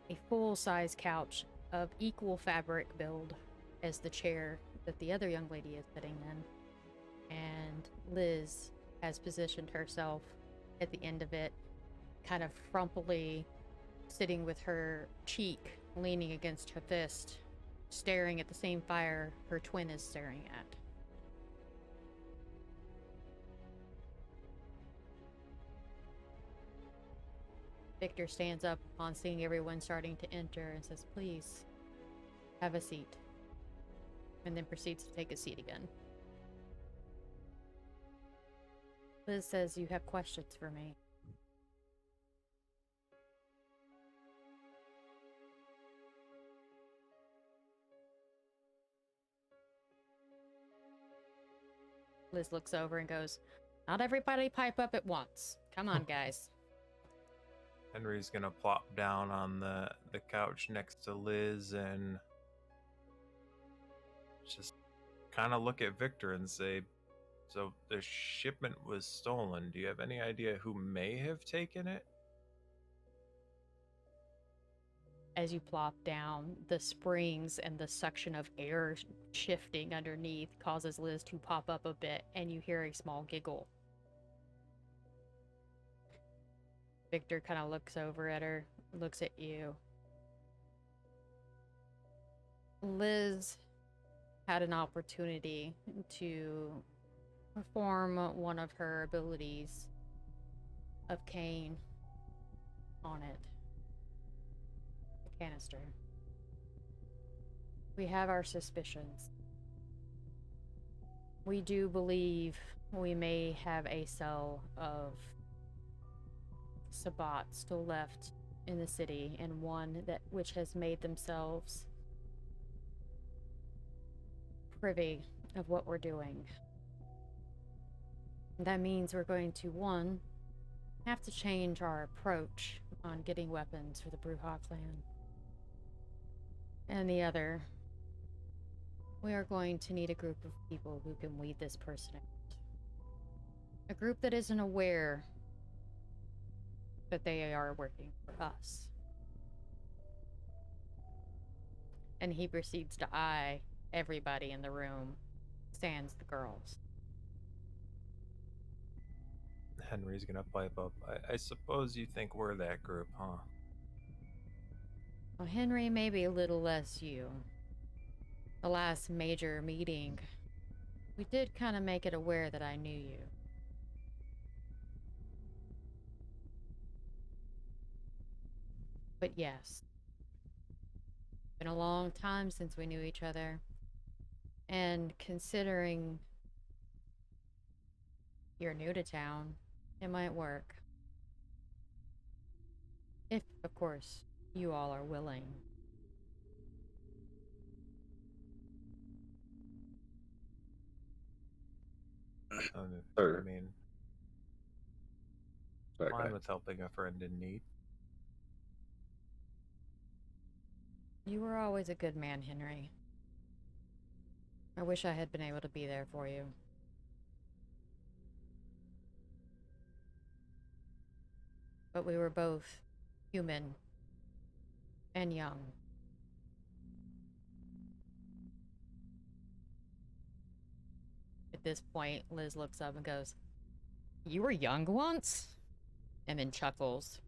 a full-size couch of equal fabric build as the chair that the other young lady is sitting in. And Liz, has positioned herself at the end of it, kind of frumpily sitting with her cheek leaning against her fist, staring at the same fire her twin is staring at. Victor stands up on seeing everyone starting to enter and says, "Please, have a seat," and then proceeds to take a seat again. Liz says, "You have questions for me." Liz looks over and goes, "Not everybody pipe up at once. Come on, guys." Henry's gonna plop down on the couch next to Liz and just kind of look at Victor and say, "So the shipment was stolen. Do you have any idea who may have taken it?" As you plop down, the springs and the suction of air shifting underneath causes Liz to pop up a bit, and you hear a small giggle. Victor kind of looks over at her, looks at you. Liz had an opportunity to perform one of her abilities of Cain on it. The canister. We have our suspicions. We do believe we may have a cell of Sabbat still left in the city, and one that which has made themselves privy of what we're doing. That means we're going to, one, have to change our approach on getting weapons for the Bruja clan. And the other, we are going to need a group of people who can weed this person out. A group that isn't aware that they are working for us. And he proceeds to eye everybody in the room, sans the girls. Henry's gonna pipe up. I suppose you think we're that group, huh? Well, Henry, maybe a little less you. The last major meeting, we did kind of make it aware that I knew you. But yes, been a long time since we knew each other. And considering you're new to town, it might work. If, of course, you all are willing. I Sir. mean, Sorry, go fine ahead. with helping a friend in need. You were always a good man, Henry. I wish I had been able to be there for you. But we were both human and young. At this point, Liz looks up and goes, "You were young once?" And then chuckles.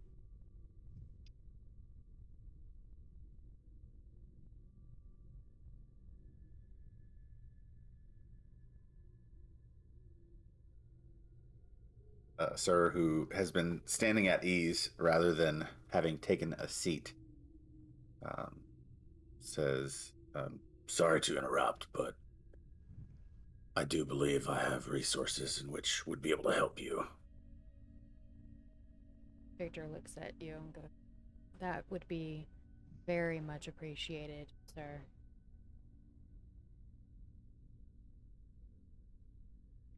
Sir, who has been standing at ease rather than having taken a seat, says, "Sorry to interrupt, but I do believe I have resources in which would be able to help you." Victor looks at you and goes, "That would be very much appreciated, sir."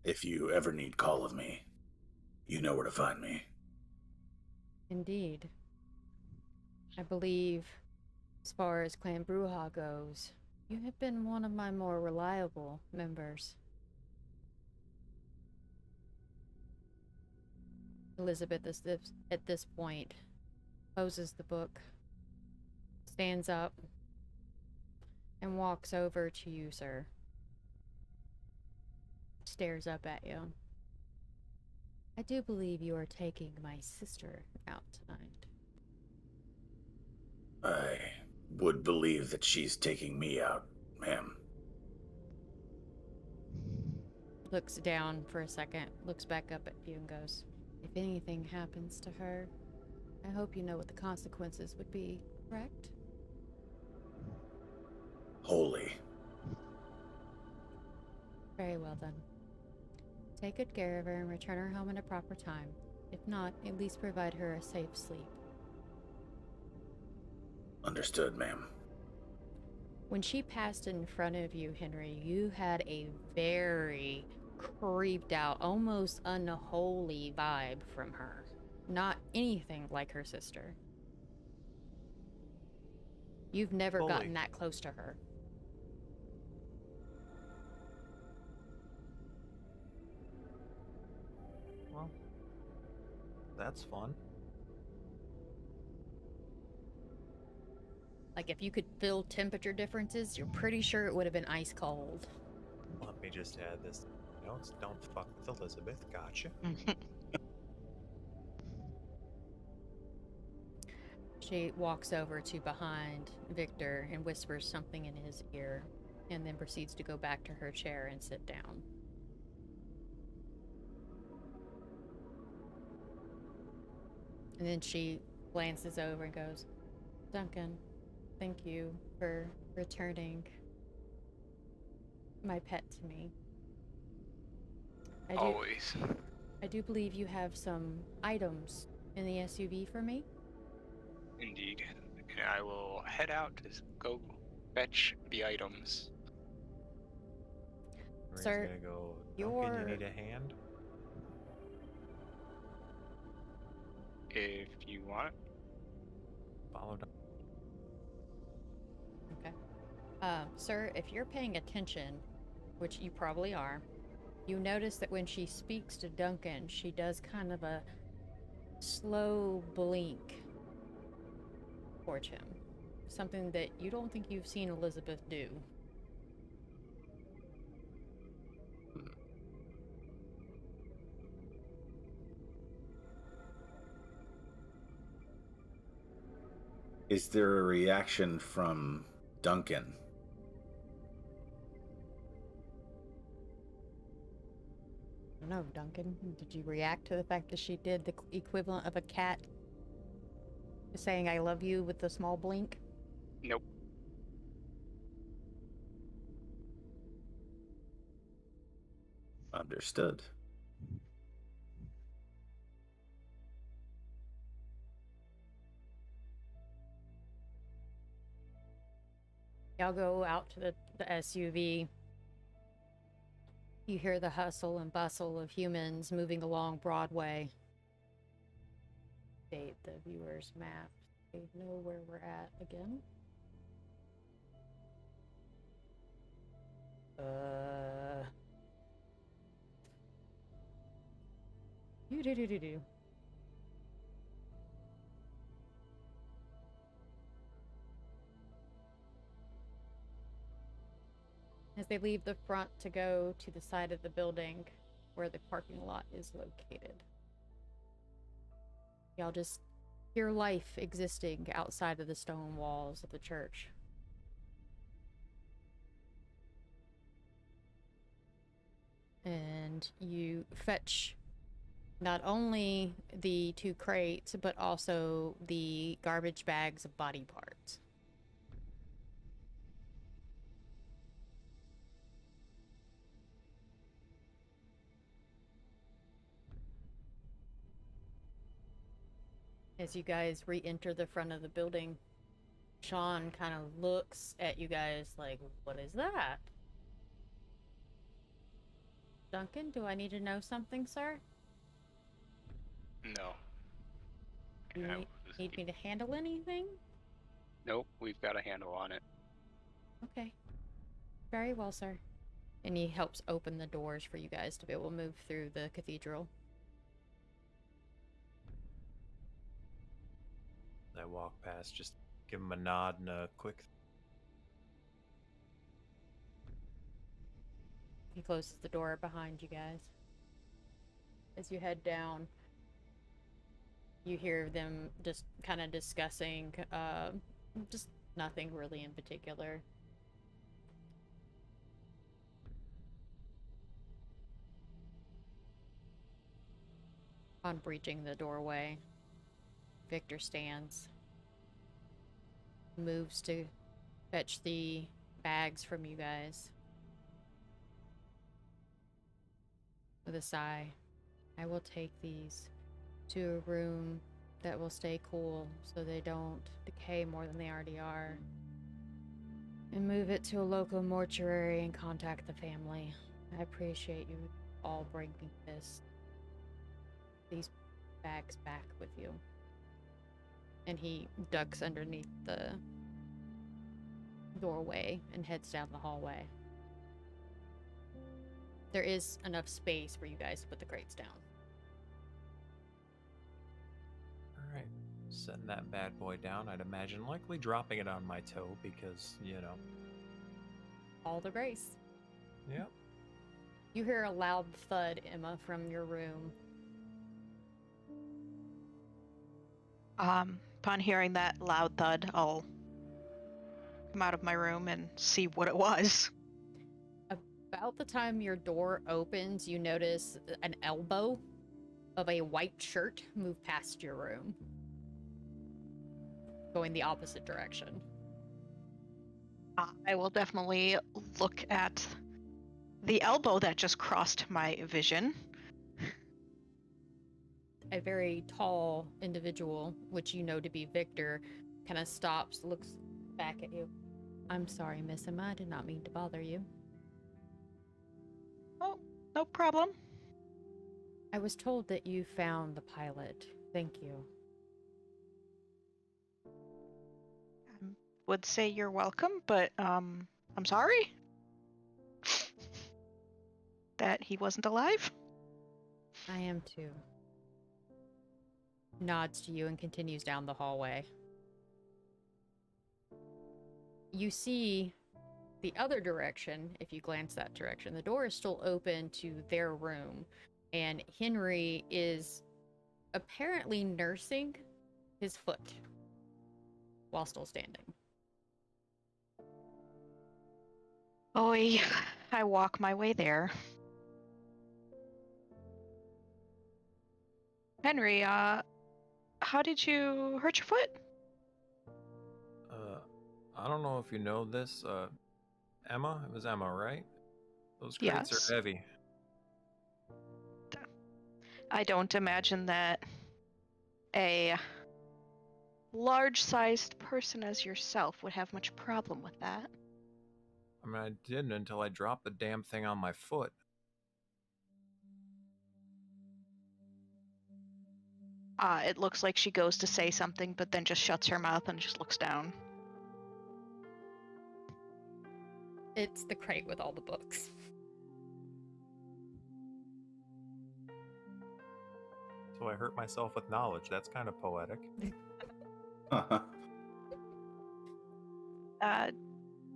If you ever need call of me, you know where to find me. Indeed. I believe, as far as Clan Bruja goes, you have been one of my more reliable members. Elizabeth, at this point, closes the book, stands up, and walks over to you, sir. Stares up at you. I do believe you are taking my sister out tonight. I would believe that she's taking me out, ma'am. Looks down for a second, looks back up at you and goes, if anything happens to her, I hope you know what the consequences would be, correct? Holy. Very well then. Take good care of her and return her home at a proper time. If not, at least provide her a safe sleep. Understood, ma'am. When she passed in front of you, Henry, you had a very creeped out, almost unholy vibe from her. Not anything like her sister. You've never Fully. gotten that close to her. Well, that's fun. Like, if you could feel temperature differences, you're pretty sure it would have been ice cold. Let me just add this. Notes, don't fuck with Elizabeth. Gotcha. She walks over to behind Victor and whispers something in his ear, and then proceeds to go back to her chair and sit down. And then she glances over and goes, Duncan, thank you for returning my pet to me. Always. I do believe you have some items in the SUV for me. Indeed. And I will head out to go fetch the items. Marie's Sir, gonna go. Duncan, your- you need a hand? If you want. Follow Duncan. Okay. Sir, if you're paying attention, which you probably are, you notice that when she speaks to Duncan, she does kind of a slow blink towards him. Something that you don't think you've seen Elizabeth do. Is there a reaction from Duncan? I don't know, Duncan. Did you react to the fact that she did the equivalent of a cat saying I love you with a small blink? Nope. Understood. Y'all go out to the SUV. You hear the hustle and bustle of humans moving along Broadway. Update the viewer's map. They know where we're at again. Do. As they leave the front to go to the side of the building where the parking lot is located. Y'all just hear life existing outside of the stone walls of the church. And you fetch not only the 2 crates, but also the garbage bags of body parts. As you guys re-enter the front of the building, Sean kind of looks at you guys like, what is that? Duncan, do I need to know something, sir? No. Do you Yeah, need me to handle anything? Nope, we've got a handle on it. Okay. Very well, sir. And he helps open the doors for you guys to be able to move through the cathedral. I walk past, just give him a nod and a quick. He closes the door behind you guys. as you head down, you hear them just kind of discussing just nothing really in particular. On breaching the doorway, Victor stands, moves to fetch the bags from you guys. With a sigh, I will take these to a room that will stay cool so they don't decay more than they already are, and move it to a local mortuary and contact the family. I appreciate you all bringing these bags back with you. And he ducks underneath the doorway and heads down the hallway. There is enough space for you guys to put the crates down. Alright. Setting that bad boy down, I'd imagine likely dropping it on my toe because, you know. All the grace. Yep. You hear a loud thud, Emma, from your room. Upon hearing that loud thud, I'll come out of my room and see what it was. About the time your door opens, you notice an elbow of a white shirt move past your room, going the opposite direction. I will definitely look at the elbow that just crossed my vision. A very tall individual, which you know to be Victor, kind of stops, looks back at you. I'm sorry, Miss Emma, I did not mean to bother you. Oh, no problem. I was told that you found the pilot. Thank you. I would say you're welcome, but I'm sorry that he wasn't alive. I am too. Nods to you and continues down the hallway. You see the other direction, if you glance that direction. The door is still open to their room, and Henry is apparently nursing his foot while still standing. Oi, I walk my way there. Henry, how did you hurt your foot? I don't know if you know this, Emma? It was Emma, right? Those crates Yes. are heavy. I don't imagine that a large-sized person as yourself would have much problem with that. I mean, I didn't until I dropped the damn thing on my foot. It looks like she goes to say something, but then just shuts her mouth and just looks down. It's the crate with all the books. So I hurt myself with knowledge. That's kind of poetic.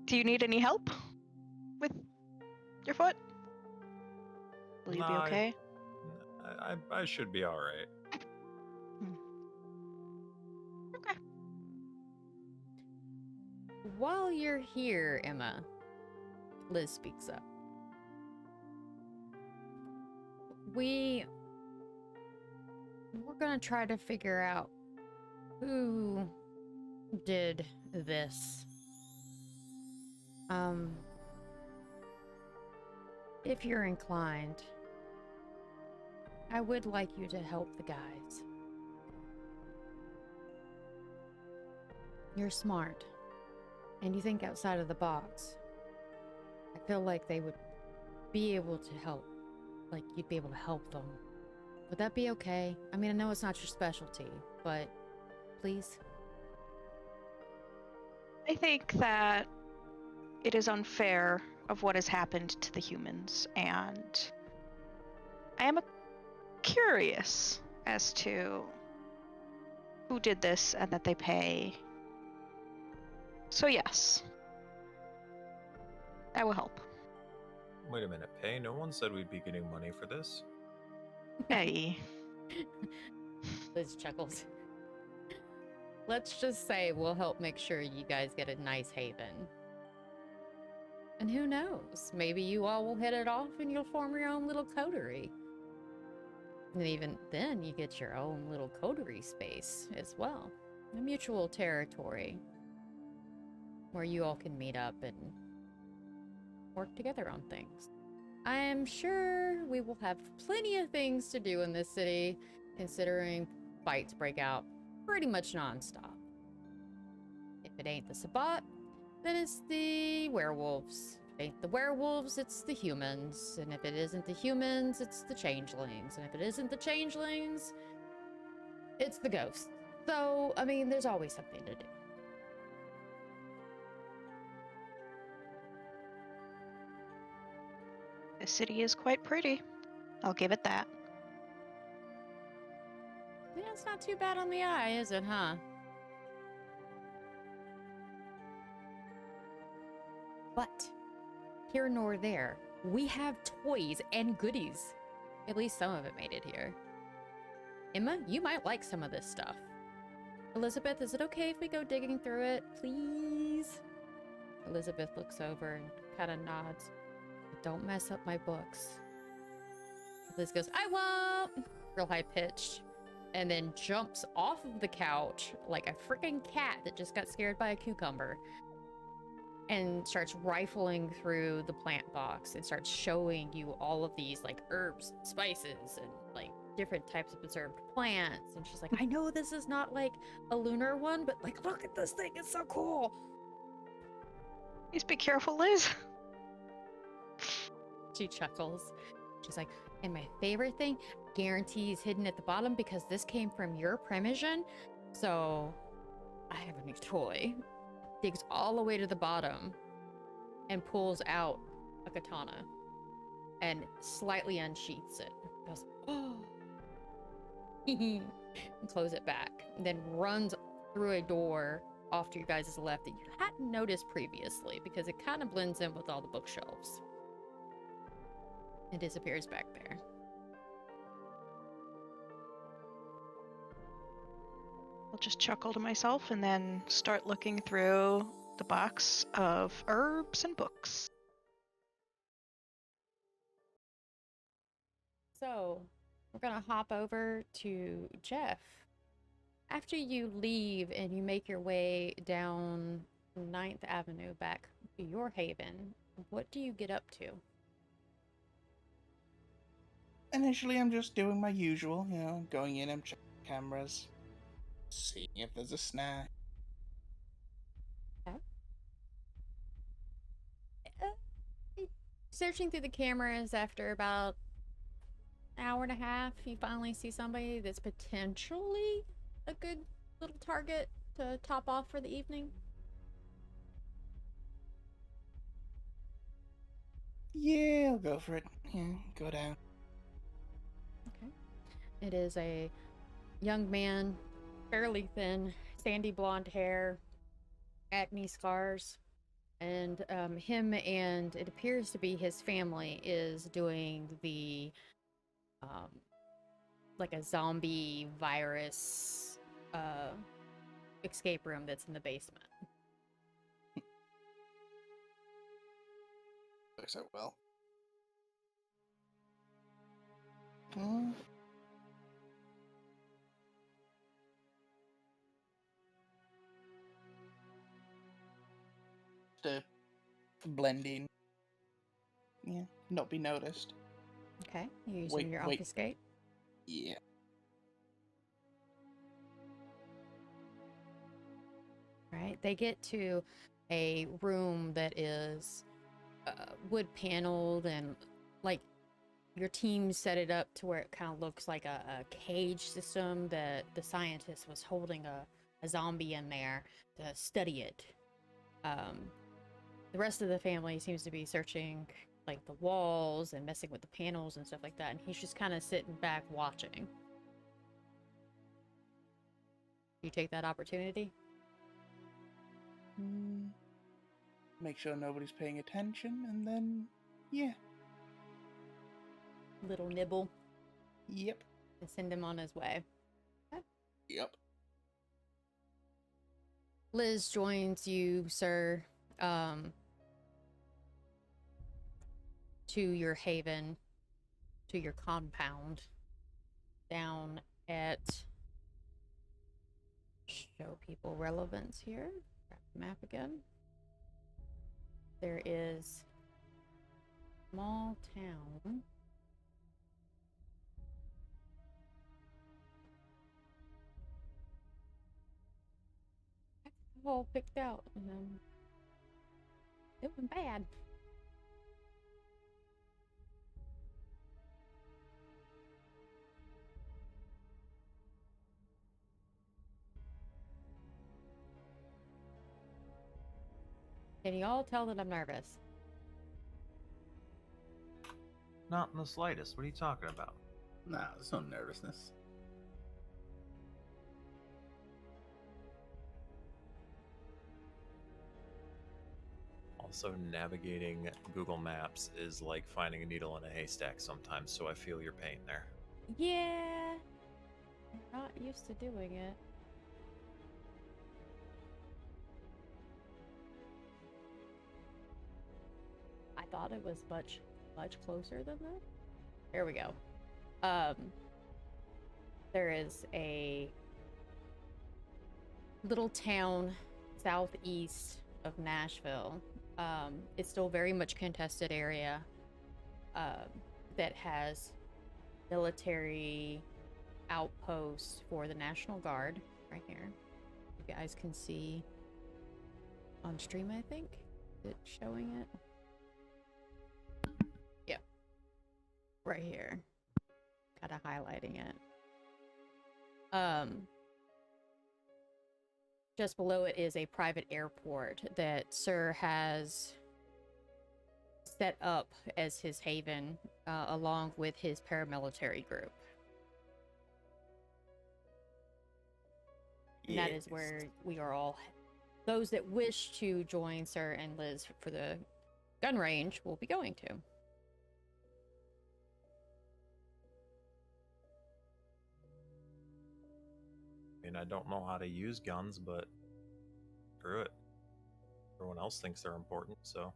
Do you need any help with your foot? Will you be Nah, okay? I should be alright. Okay. While you're here, Emma, Liz speaks up. We're gonna try to figure out who did this. If you're inclined, I would like you to help the guys. You're smart, and you think outside of the box. I feel like they would be able to help. Like, you'd be able to help them. Would that be okay? I mean, I know it's not your specialty, but please? I think that it is unfair of what has happened to the humans, and I am curious as to who did this and that they pay. So yes, I will help. Wait a minute, pay? No one said we'd be getting money for this. Hey. Liz chuckles. Let's just say we'll help make sure you guys get a nice haven. And who knows? Maybe you all will hit it off and you'll form your own little coterie. And even then, you get your own little coterie space as well. A mutual territory where you all can meet up and work together on things. I am sure we will have plenty of things to do in this city, considering fights break out pretty much nonstop. If it ain't the Sabbat, then it's the werewolves. If it ain't the werewolves, it's the humans. And if it isn't the humans, it's the changelings. And if it isn't the changelings, it's the ghosts. So, I mean, there's always something to do. The city is quite pretty. I'll give it that. Yeah, it's not too bad on the eye, is it, huh? But here nor there, we have toys and goodies. At least some of it made it here. Emma, you might like some of this stuff. Elizabeth, is it okay if we go digging through it, please? Elizabeth looks over and kind of nods. Don't mess up my books. Liz goes, I won't! Real high pitched. And then jumps off of the couch like a freaking cat that just got scared by a cucumber. And starts rifling through the plant box and starts showing you all of these like herbs, spices, and like different types of preserved plants. And she's like, I know this is not like a lunar one, but like, look at this thing, it's so cool. Please be careful, Liz. She chuckles. She's like, and my favorite thing, guarantees hidden at the bottom because this came from your premonition. So I have a new toy. Digs all the way to the bottom and pulls out a katana and slightly unsheaths it. Goes, oh, and close it back. And then runs through a door off to your guys' left that you hadn't noticed previously because it kind of blends in with all the bookshelves. It disappears back there. I'll just chuckle to myself and then start looking through the box of herbs and books. So, we're gonna hop over to Jeff. After you leave and you make your way down 9th Avenue back to your haven, what do you get up to? Initially, I'm just doing my usual, going in, I'm checking cameras, seeing if there's a snack. Okay. Searching through the cameras after about an hour and a half, you finally see somebody that's potentially a good little target to top off for the evening. Yeah, I'll go for it. Yeah, go down. Okay. It is a young man, fairly thin, sandy blonde hair, acne scars, and him and it appears to be his family is doing the like a zombie virus escape room that's in the basement. Looks out well. Hmm. To blend in. Yeah, not be noticed. Okay, you're using Wait, your wait. obfuscate. Yeah. Right, they get to a room that is wood paneled and like your team set it up to where it kind of looks like a cage system that the scientist was holding a zombie in there to study it. The rest of the family seems to be searching like the walls and messing with the panels and stuff like that, and he's just kind of sitting back watching. You take that opportunity? Make sure nobody's paying attention, and then, yeah. Little nibble. Yep. and send him on his way. Yep. Liz joins you, sir, to your haven, to your compound, down at. Show people relevance here. Grab the map again. There is a small town. All picked out, and then it went bad. Can you all tell that I'm nervous? Not in the slightest. What are you talking about? Nah, there's no nervousness. Also, navigating Google Maps is like finding a needle in a haystack sometimes, so I feel your pain there. Yeah. I'm not used to doing it. I thought it was much closer than that. There we go. There is a little town southeast of Nashville. It's still very much contested area. That has military outposts for the National Guard right here. You guys can see on stream, I think. Is it showing it? Yep. Right here. Kind of highlighting it. Just below it is a private airport that Sir has set up as his haven, along with his paramilitary group. And that is where we are all. Those that wish to join Sir and Liz for the gun range will be going to. I mean, I don't know how to use guns, but screw it. Everyone else thinks they're important, so.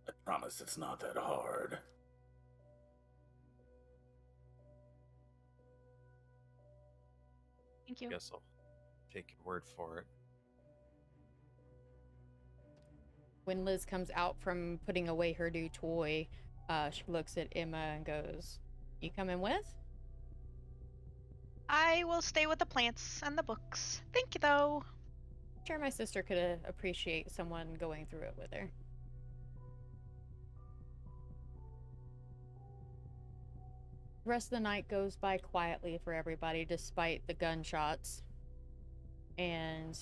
I promise it's not that hard. Thank you. Guess I'll take your word for it. When Liz comes out from putting away her new toy, she looks at Emma and goes, "You coming with?" I will stay with the plants and the books. Thank you, though. Sure, my sister could appreciate someone going through it with her. The rest of the night goes by quietly for everybody, despite the gunshots. And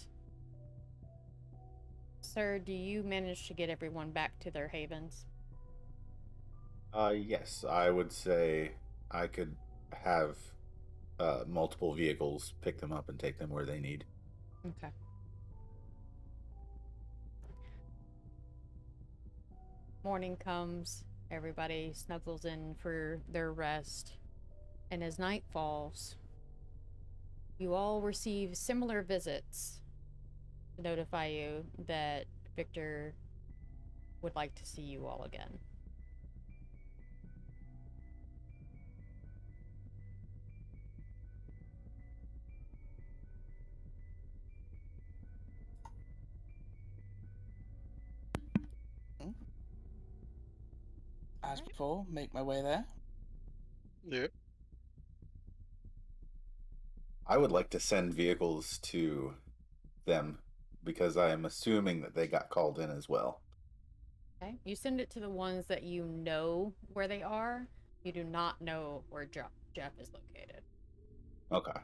Sir, do you manage to get everyone back to their havens? Yes, I would say I could have multiple vehicles pick them up and take them where they need. Okay. Morning comes, everybody snuggles in for their rest, and as night falls, you all receive similar visits to notify you that Victor would like to see you all again. As Alright. before, make my way there. Yep. I would like to send vehicles to them because I am assuming that they got called in as well. Okay. You send it to the ones that you know where they are. You do not know where Jeff is located. Okay.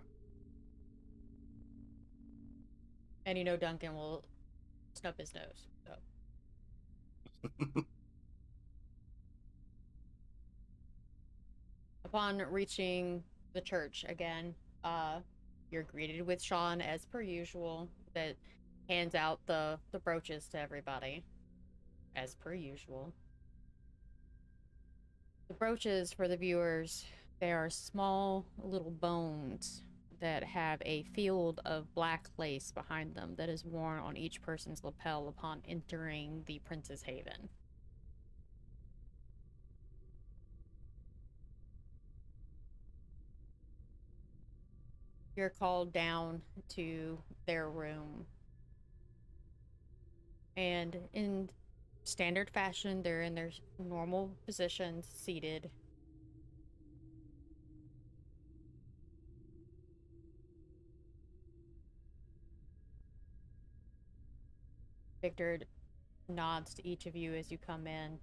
And you know Duncan will snub his nose. So upon reaching the church again, you're greeted with Sean as per usual, that hands out the brooches to everybody as per usual. The brooches, for the viewers, they are small little bones that have a field of black lace behind them that is worn on each person's lapel upon entering the Prince's Haven. You're called down to their room. And in standard fashion, they're in their normal positions, seated. Victor nods to each of you as you come in.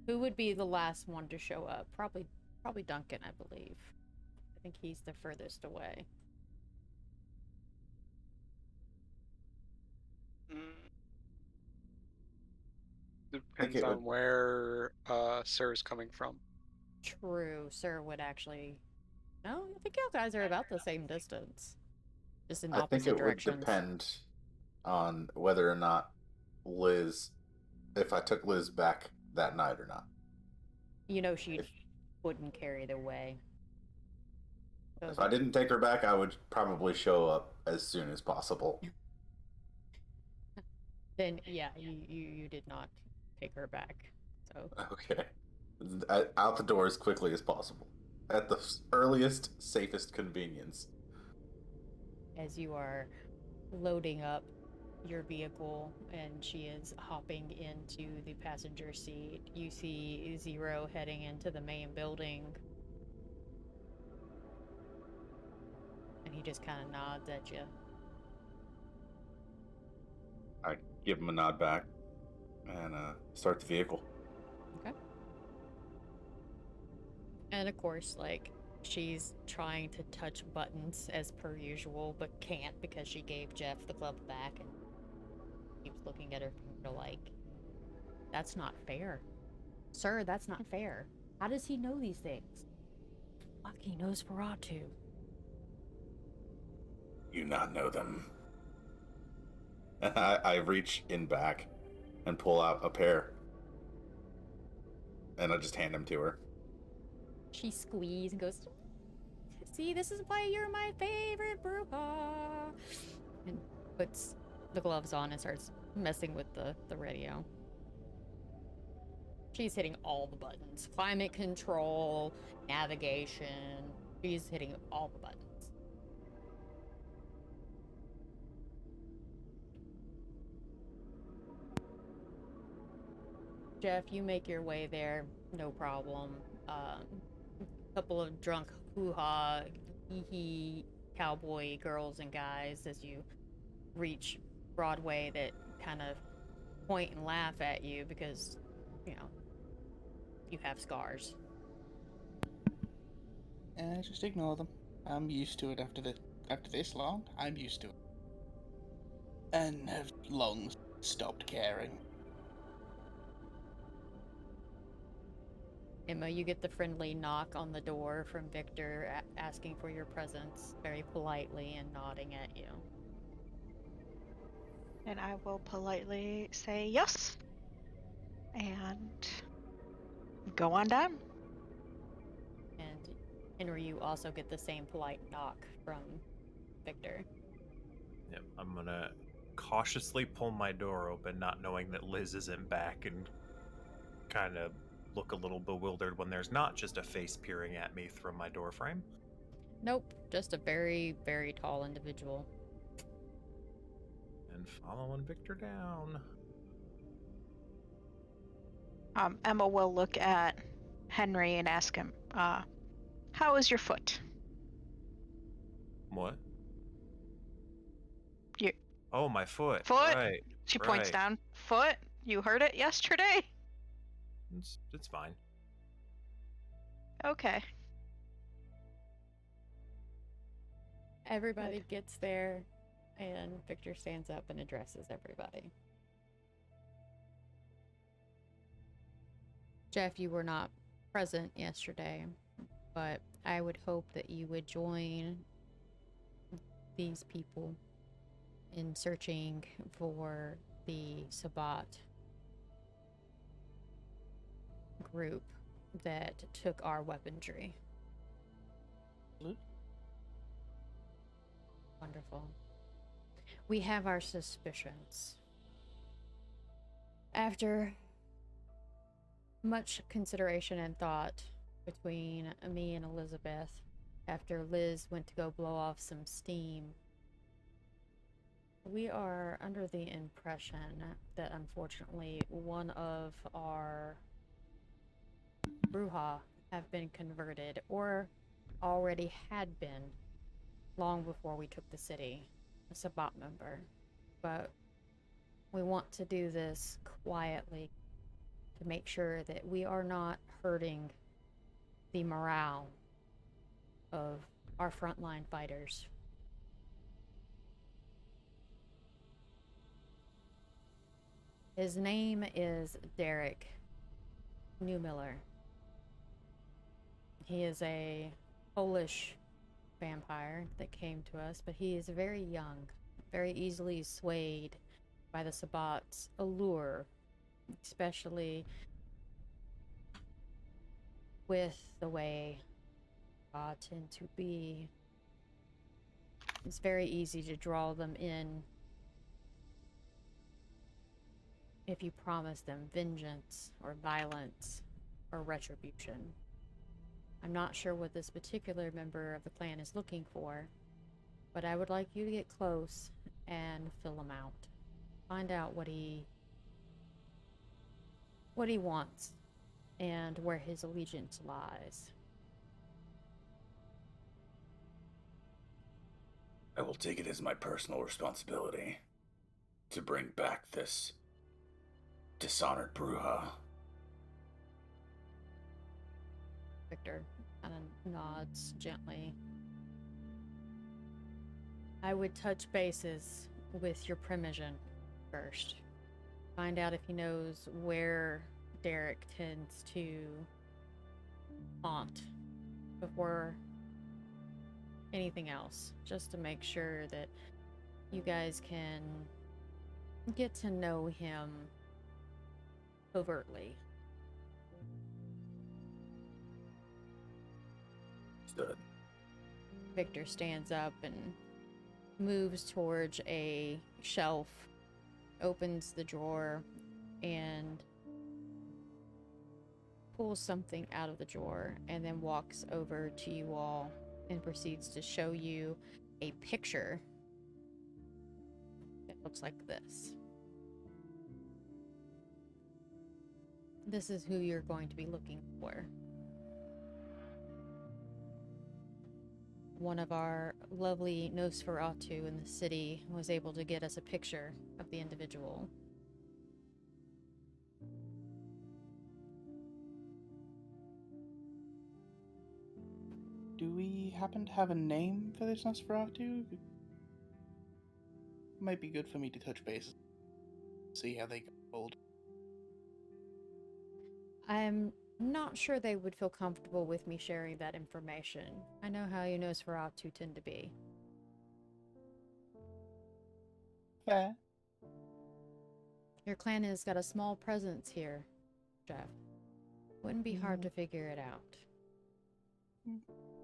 Who would be the last one to show up? Probably Duncan, I believe. I think he's the furthest away. Depends on where Sir's coming from. True, Sir would actually... No, I think you guys are about the same distance. Just in I think opposite it would directions. depend on whether or not Liz, if I took Liz back that night or not. You know she wouldn't care either way. So If I didn't take her back, I would probably show up as soon as possible. Then, yeah, you did not take her back. So Okay. Out the door as quickly as possible. At the earliest, safest convenience. as you are loading up your vehicle and she is hopping into the passenger seat, you see Zero heading into the main building. And he just kind of nods at you. I give him a nod back and start the vehicle. Okay. And of course, like, she's trying to touch buttons as per usual, but can't because she gave Jeff the club back and keeps looking at her finger like, that's not fair. Sir, that's not fair. How does he know these things? Fuck, he knows Ferratu. You not know them. And I reach in back and pull out a pair. And I just hand them to her. She squeezes and goes, see, this is why you're my favorite Bruja. And puts the gloves on and starts messing with the radio. She's hitting all the buttons. Climate control, navigation. She's hitting all the buttons. Jeff, you make your way there, no problem. Couple of drunk hoo-ha, hee-hee cowboy girls and guys as you reach Broadway that kind of point and laugh at you because, you know, you have scars. Just ignore them. I'm used to it after this long. I'm used to it. And have long stopped caring. Emma, you get the friendly knock on the door from Victor asking for your presence very politely and nodding at you. And I will politely say yes. And go on down. And Henry, you also get the same polite knock from Victor. Yep, I'm gonna cautiously pull my door open, not knowing that Liz isn't back, and kind of look a little bewildered when there's not just a face peering at me through my door frame. Nope, just a very, very tall individual. And following Victor down. Emma will look at Henry and ask him, how is your foot? What? Your my foot. foot? Right. She points right. down. Foot? You heard it yesterday? It's fine. Okay. Everybody gets there, and Victor stands up and addresses everybody. Jeff, you were not present yesterday, but I would hope that you would join these people in searching for the Sabbat group that took our weaponry. Absolutely. Wonderful. We have our suspicions. After much consideration and thought between me and Elizabeth, after Liz went to go blow off some steam, we are under the impression that unfortunately one of our Bruja have been converted, or already had been, long before we took the city, a Sabbat member. But we want to do this quietly to make sure that we are not hurting the morale of our frontline fighters. His name is Derek Newmiller. He is a Polish vampire that came to us, but he is very young, very easily swayed by the Sabbat's allure, especially with the way tend to be. It's very easy to draw them in if you promise them vengeance or violence or retribution. I'm not sure what this particular member of the clan is looking for, but I would like you to get close and fill him out. Find out what he wants and where his allegiance lies. I will take it as my personal responsibility to bring back this dishonored Bruja. Victor kind of nods gently. I would touch bases with your Primogen first. Find out if he knows where Derek tends to haunt before anything else, just to make sure that you guys can get to know him overtly. Stood. Victor stands up and moves towards a shelf, opens the drawer, and pulls something out of the drawer, and then walks over to you all and proceeds to show you a picture that looks like this. This is who you're going to be looking for. One of our lovely Nosferatu in the city was able to get us a picture of the individual. Do we happen to have a name for this Nosferatu? Might be good for me to touch base, see how they got old. I'm not sure they would feel comfortable with me sharing that information. I know how you Nosferatu tend to be. Fair. Your clan has got a small presence here, Jeff. Wouldn't be hard to figure it out.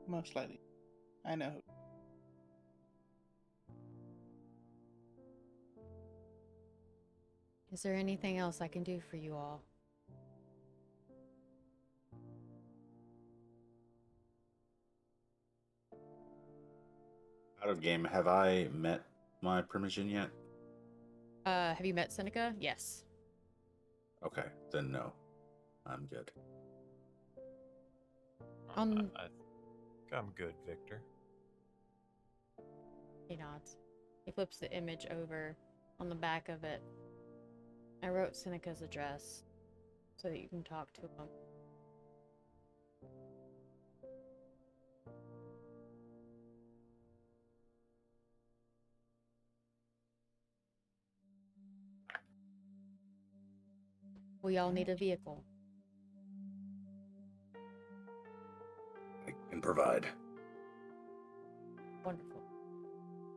Most likely. I know. Is there anything else I can do for you all? Out of game, have I met my Primogen yet? Have you met Seneca? Yes. Okay, then no. I'm good. I Um, think I'm good, Victor. He nods. He flips the image over. On the back of it, I wrote Seneca's address so that you can talk to him. We all need a vehicle. I can provide. Wonderful.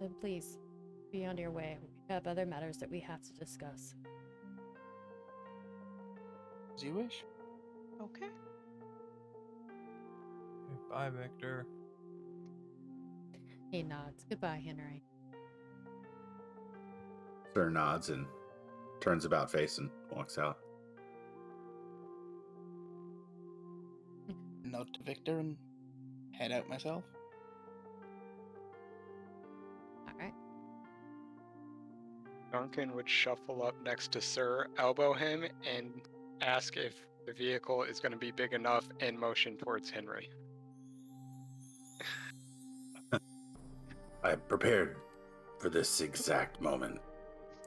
Then please, be on your way. We have other matters that we have to discuss. As you wish. Okay. Bye, Victor. He nods. Goodbye, Henry. Sir nods and turns about face and walks out. Nod to Victor and head out myself. All right. Duncan would shuffle up next to Sir, elbow him, and ask if the vehicle is going to be big enough and motion towards Henry. I prepared for this exact moment,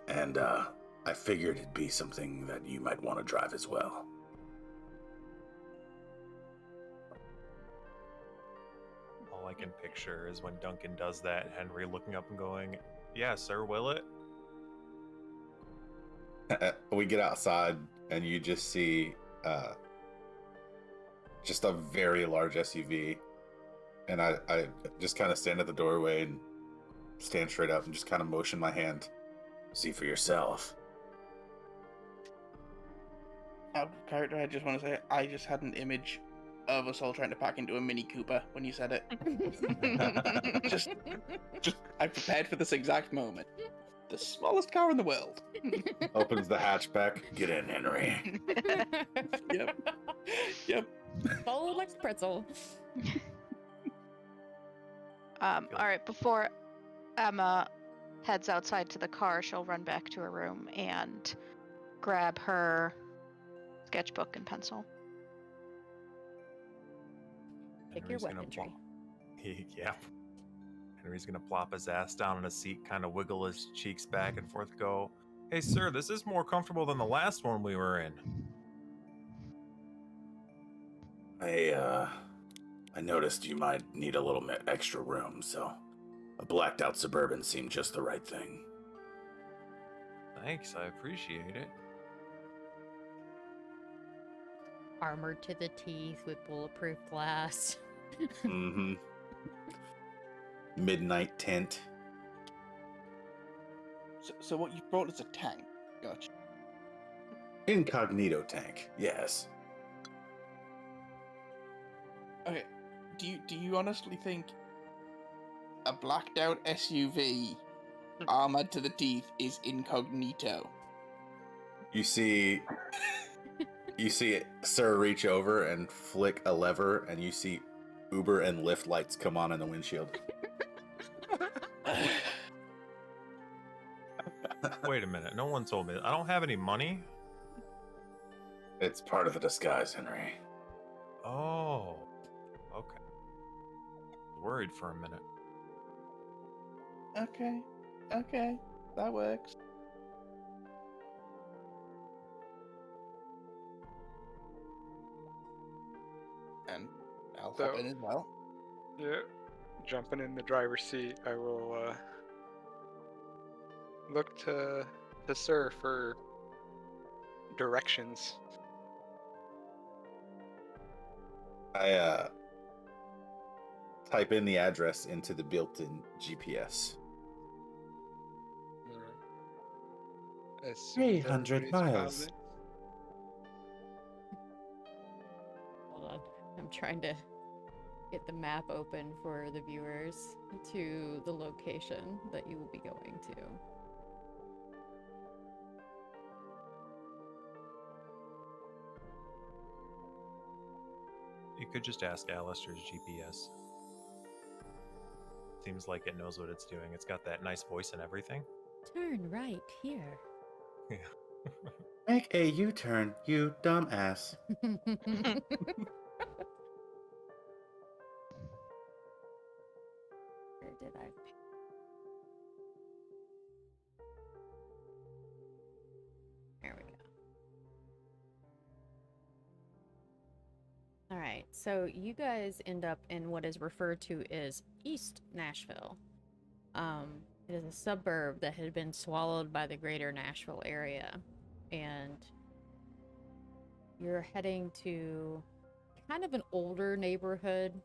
and I figured it'd be something that you might want to drive as well. All I can picture is when Duncan does that, Henry looking up and going, "Yeah, sir, will it?" We get outside, and you just see just a very large SUV, and I just kind of stand at the doorway and stand straight up and just kind of motion my hand. See for yourself. Out of character, I just want to say I just had an image of us all trying to pack into a Mini Cooper when you said it. Just I prepared for this exact moment. The smallest car in the world. Opens the hatchback. Get in, Henry. Yep. Fold like a pretzel. All right, before Emma heads outside to the car, she'll run back to her room and grab her sketchbook and pencil. Pick your Henry's gonna weaponry. Yep. Henry's gonna plop his ass down in a seat, kind of wiggle his cheeks back and forth, go, "Hey, sir, this is more comfortable than the last one we were in." I noticed you might need a little bit extra room, so a blacked out Suburban seemed just the right thing. Thanks, I appreciate it. Armored to the teeth with bulletproof glass. Mm-hmm. Midnight tint. So what you brought is a tank. Gotcha. Incognito tank, yes. Okay. Do you honestly think a blacked out SUV armored to the teeth is incognito? You see Sir reach over and flick a lever, and you see Uber and Lyft lights come on in the windshield. Wait a minute, no one told me. I don't have any money? It's part of the disguise, Henry. Oh, okay. Worried for a minute. Okay, that works. And I'll hop So- in as well. Yeah, jumping in the driver's seat, I will look to Sir for directions. I type in the address into the built-in GPS. As soon as 300 everybody's miles. positive. Hold on. I'm trying to get the map open for the viewers to the location that you will be going to. You could just ask Alistair's GPS. Seems like it knows what it's doing. It's got that nice voice and everything. Turn right here. Yeah. Make a U-turn, you dumbass. Where did I pick? There we go. All right, so you guys end up in what is referred to as East Nashville. It is a suburb that had been swallowed by the greater Nashville area, and you're heading to kind of an older neighborhood.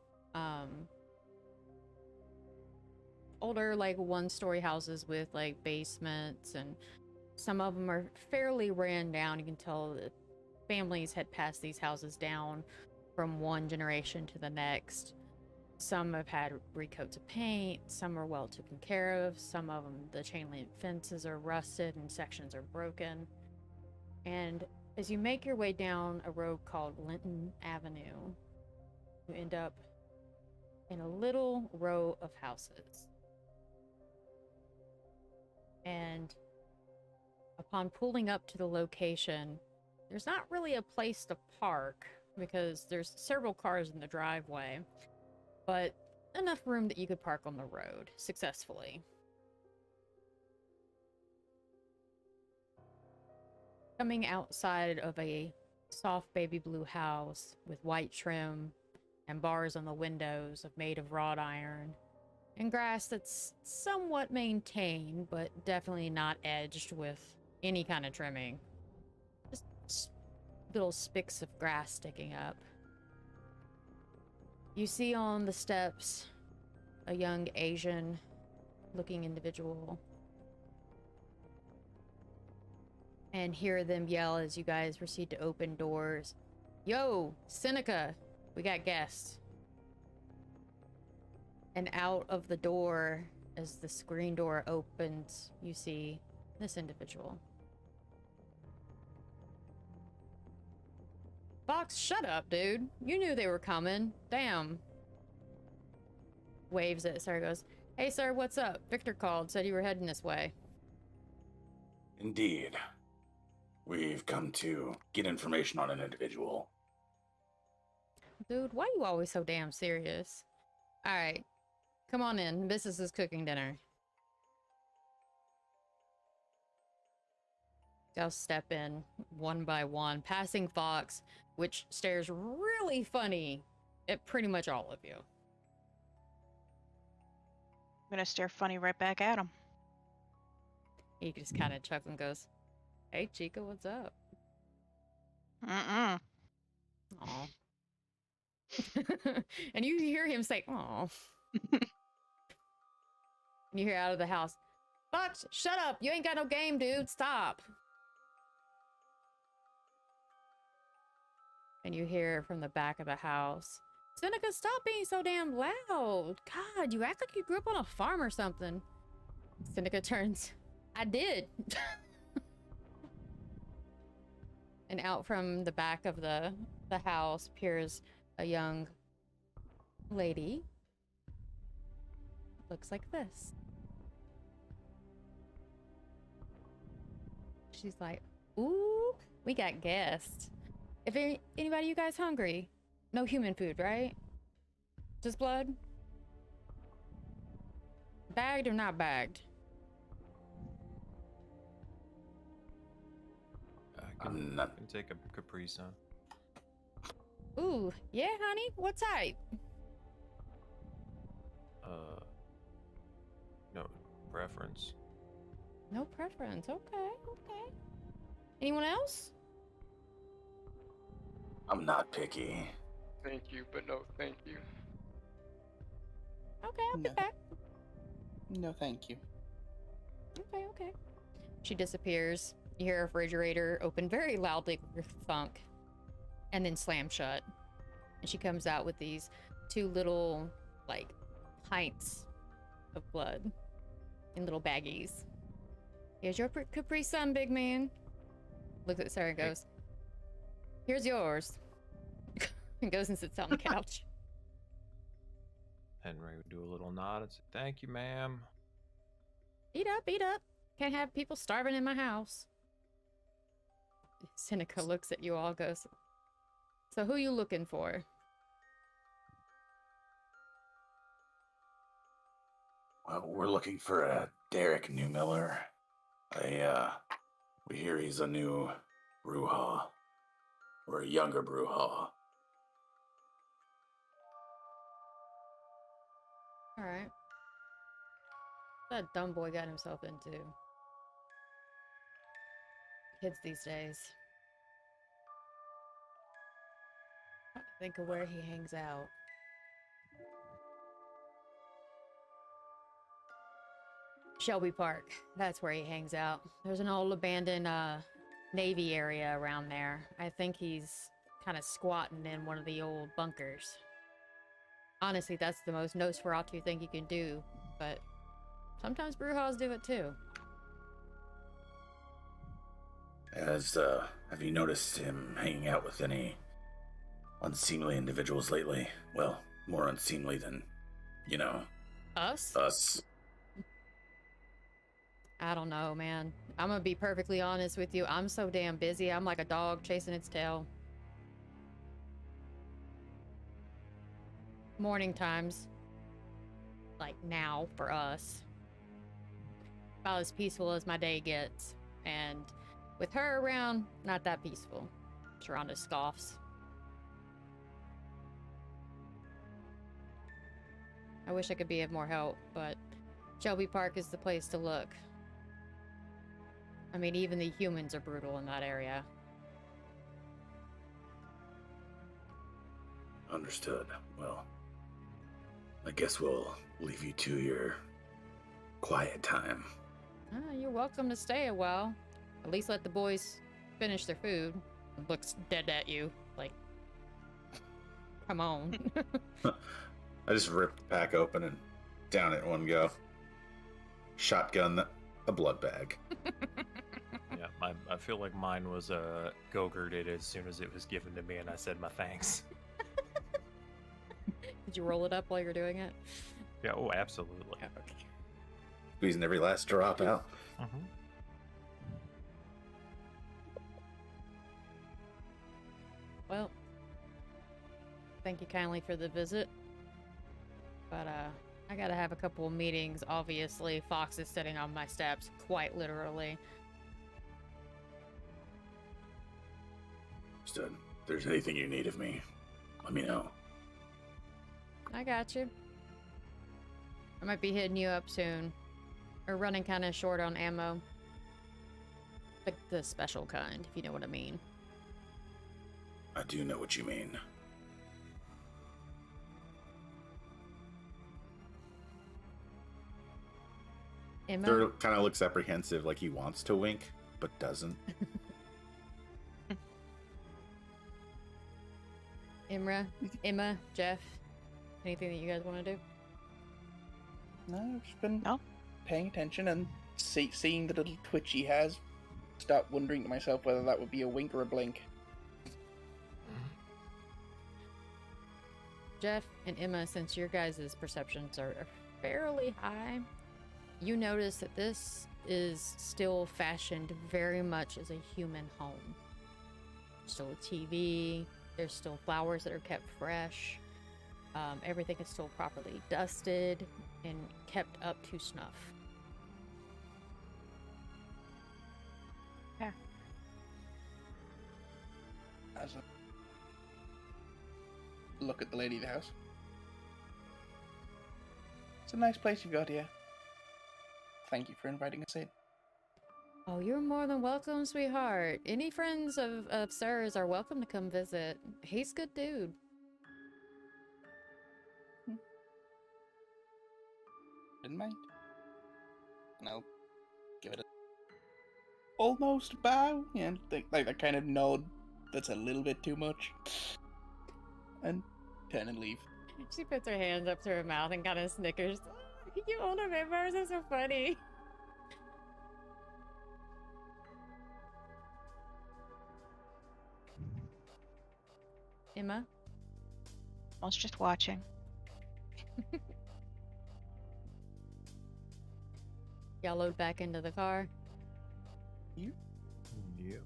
Older, like, one-story houses with like basements, and some of them are fairly ran down. You can tell that families had passed these houses down from one generation to the next. Some have had recoats of paint, some are well taken care of, some of them, the chain link fences are rusted and sections are broken. And as you make your way down a road called Linton Avenue, you end up in a little row of houses. And upon pulling up to the location, there's not really a place to park because there's several cars in the driveway, but enough room that you could park on the road successfully. Coming outside of a soft baby blue house with white trim and bars on the windows made of wrought iron, and grass that's somewhat maintained, but definitely not edged with any kind of trimming. Just little spicks of grass sticking up. You see on the steps a young Asian-looking individual, and hear them yell as you guys proceed to open doors. Yo, Seneca, we got guests. And out of the door, as the screen door opens, you see this individual. Fox, shut up, dude. You knew they were coming. Damn. Waves at Sarah, goes, hey, sir, what's up? Victor called, said you were heading this way. Indeed. We've come to get information on an individual. Dude, why you always so damn serious? Alright. Come on in. Missus is cooking dinner. I'll step in one by one, passing Fox, which stares really funny at pretty much all of you. I'm gonna stare funny right back at him. He just kind of chuckles and goes, hey, Chica, what's up? Mm-mm. Aw. And you hear him say, aw. And you hear out of the house, Fox, shut up. You ain't got no game, dude. Stop. And you hear from the back of the house, Seneca, stop being so damn loud. God, you act like you grew up on a farm or something. Seneca turns, I did. And out from the back of the house appears a young lady. Looks like this. She's like, ooh, we got guests. If anybody, you guys hungry? No human food, right? Just blood? Bagged or not bagged? I can take a Capri Sun. Ooh, yeah, honey. What type? No preference. No preference. Okay, okay. Anyone else? I'm not picky. Thank you, but no thank you. Okay, I'll get No. back. No, thank you. Okay, okay. She disappears. You hear a refrigerator open very loudly with thunk and then slam shut. And she comes out with these two little, like, pints of blood in little baggies. Here's your Capri Sun, big man. Looks at Sarah and goes, here's yours. And goes and sits on the couch. Henry would do a little nod and say, thank you, ma'am. Eat up, eat up. Can't have people starving in my house. Seneca looks at you all, goes, so who you looking for? Well, we're looking for a Derek Newmiller. We hear he's a new Bruja. Or a younger Bruja. Alright. That dumb boy got himself into. Kids these days. Think of where he hangs out. Shelby Park. That's where he hangs out. There's an old abandoned Navy area around there. I think he's kind of squatting in one of the old bunkers. Honestly, that's the most Nosferatu thing you can do, but sometimes Brujahs do it too. Have you noticed him hanging out with any unseemly individuals lately? Well, more unseemly than, Us? us. I don't know, man. I'm gonna be perfectly honest with you. I'm so damn busy. I'm like a dog chasing its tail. Morning times, like now for us, about as peaceful as my day gets. And with her around, not that peaceful. Sharonda scoffs. I wish I could be of more help, but Shelby Park is the place to look. I mean, even the humans are brutal in that area. Understood. Well, I guess we'll leave you to your quiet time. You're welcome to stay a while. At least let the boys finish their food. Looks dead at you. Like, come on. I just ripped the pack open and down it in one go. Shotgun a blood bag. Yeah, I feel like mine was go-gurted as soon as it was given to me, and I said my thanks. Did you roll it up while you're doing it? Yeah, oh, absolutely. Yeah, okay. Squeezing every last drop out. Mm-hmm. Well, thank you kindly for the visit. But, I gotta have a couple of meetings, obviously. Fox is sitting on my steps, quite literally. Understood. If there's anything you need of me, let me know. I got you. I might be hitting you up soon. We're running kind of short on ammo. Like the special kind, if you know what I mean. I do know what you mean. Emma? Thur kind of looks apprehensive, like he wants to wink, but doesn't. Emma, Jeff, anything that you guys want to do? No, I've just been No. paying attention and seeing the little twitch he has. Start wondering to myself whether that would be a wink or a blink. Jeff and Emma, since your guys' perceptions are fairly high, you notice that this is still fashioned very much as a human home. Still a TV, there's still flowers that are kept fresh, everything is still properly dusted and kept up to snuff. Yeah. As I look at the lady of the house. It's a nice place you've got here. Thank you for inviting us in. Oh, you're more than welcome, sweetheart. Any friends of Sir's are welcome to come visit. He's a good dude. Didn't mind. And I'll give it a almost bow, and like that kind of nod that's a little bit too much, and turn and leave. She puts her hands up to her mouth and kind of snickers. You older members are so funny. Emma? I was just watching. Y'all load back into the car. Yeah.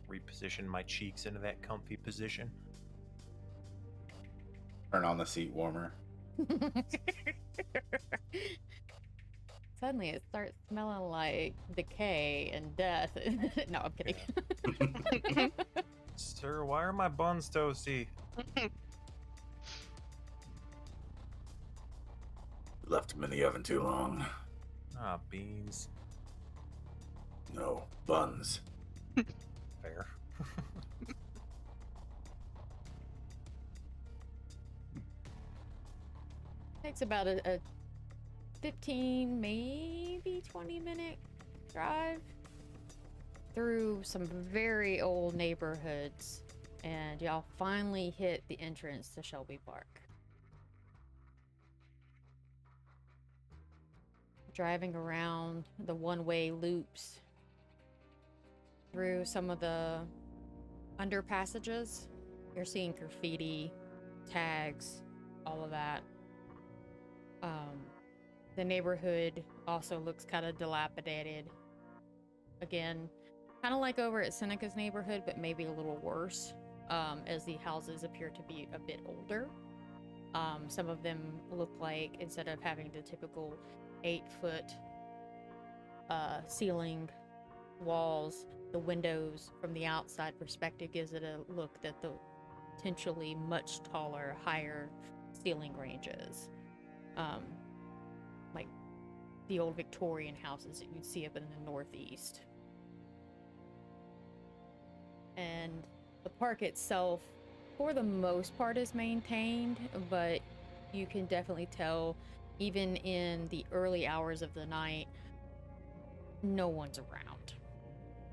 Reposition my cheeks into that comfy position. Turn on the seat warmer. Suddenly it starts smelling like decay and death. No, I'm kidding. Sir, why are my buns toasty? Left them in the oven too long. Ah, beans. No, buns. Fair. Takes about a 15, maybe 20-minute drive through some very old neighborhoods. and y'all finally hit the entrance to Shelby Park. Driving around the one-way loops through some of the underpassages, you're seeing graffiti, tags, all of that. The neighborhood also looks kind of dilapidated. Again, kind of like over at Seneca's neighborhood, but maybe a little worse, as the houses appear to be a bit older. Some of them look like, instead of having the typical 8-foot ceiling walls, the windows from the outside perspective gives it a look that the potentially much taller, higher ceiling ranges. Like the old Victorian houses that you'd see up in the Northeast. And the park itself, for the most part, is maintained, but you can definitely tell, even in the early hours of the night, no one's around.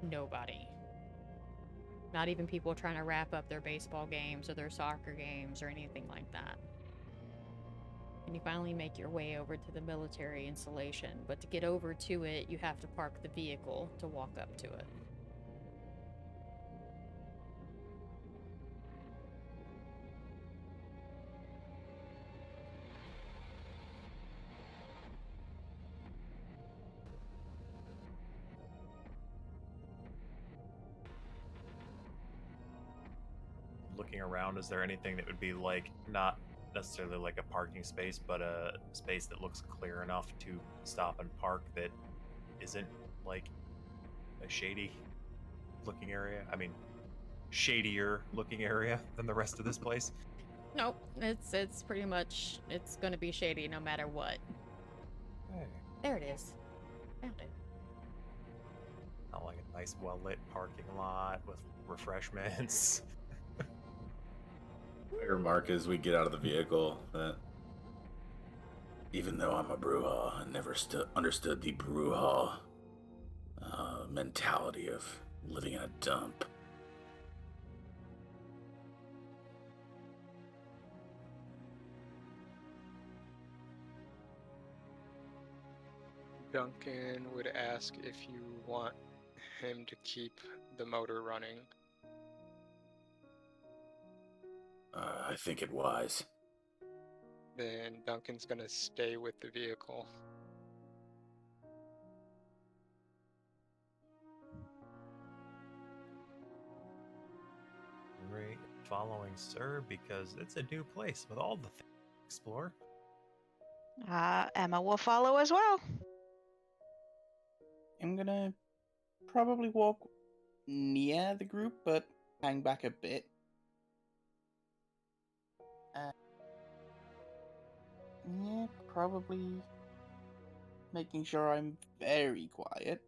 Nobody. Not even people trying to wrap up their baseball games or their soccer games or anything like that. And you finally make your way over to the military installation, but to get over to it, you have to park the vehicle to walk up to it. Looking around, is there anything that would be like not necessarily like a parking space, but a space that looks clear enough to stop and park that isn't like a shady looking area? I mean, shadier looking area than the rest of this place? Nope, it's pretty much, it's gonna be shady no matter what. Hey, There it is. Found it. not like a nice, well-lit parking lot with refreshments. I remark as we get out of the vehicle that even though I'm a Bruja, I never understood the Bruja mentality of living in a dump. Duncan would ask if you want him to keep the motor running. I think it wise. Then Duncan's gonna stay with the vehicle. Henry following Sir because it's a new place with all the things to explore. Emma will follow as well. I'm gonna probably walk near the group, but hang back a bit. Yeah, probably making sure I'm very quiet.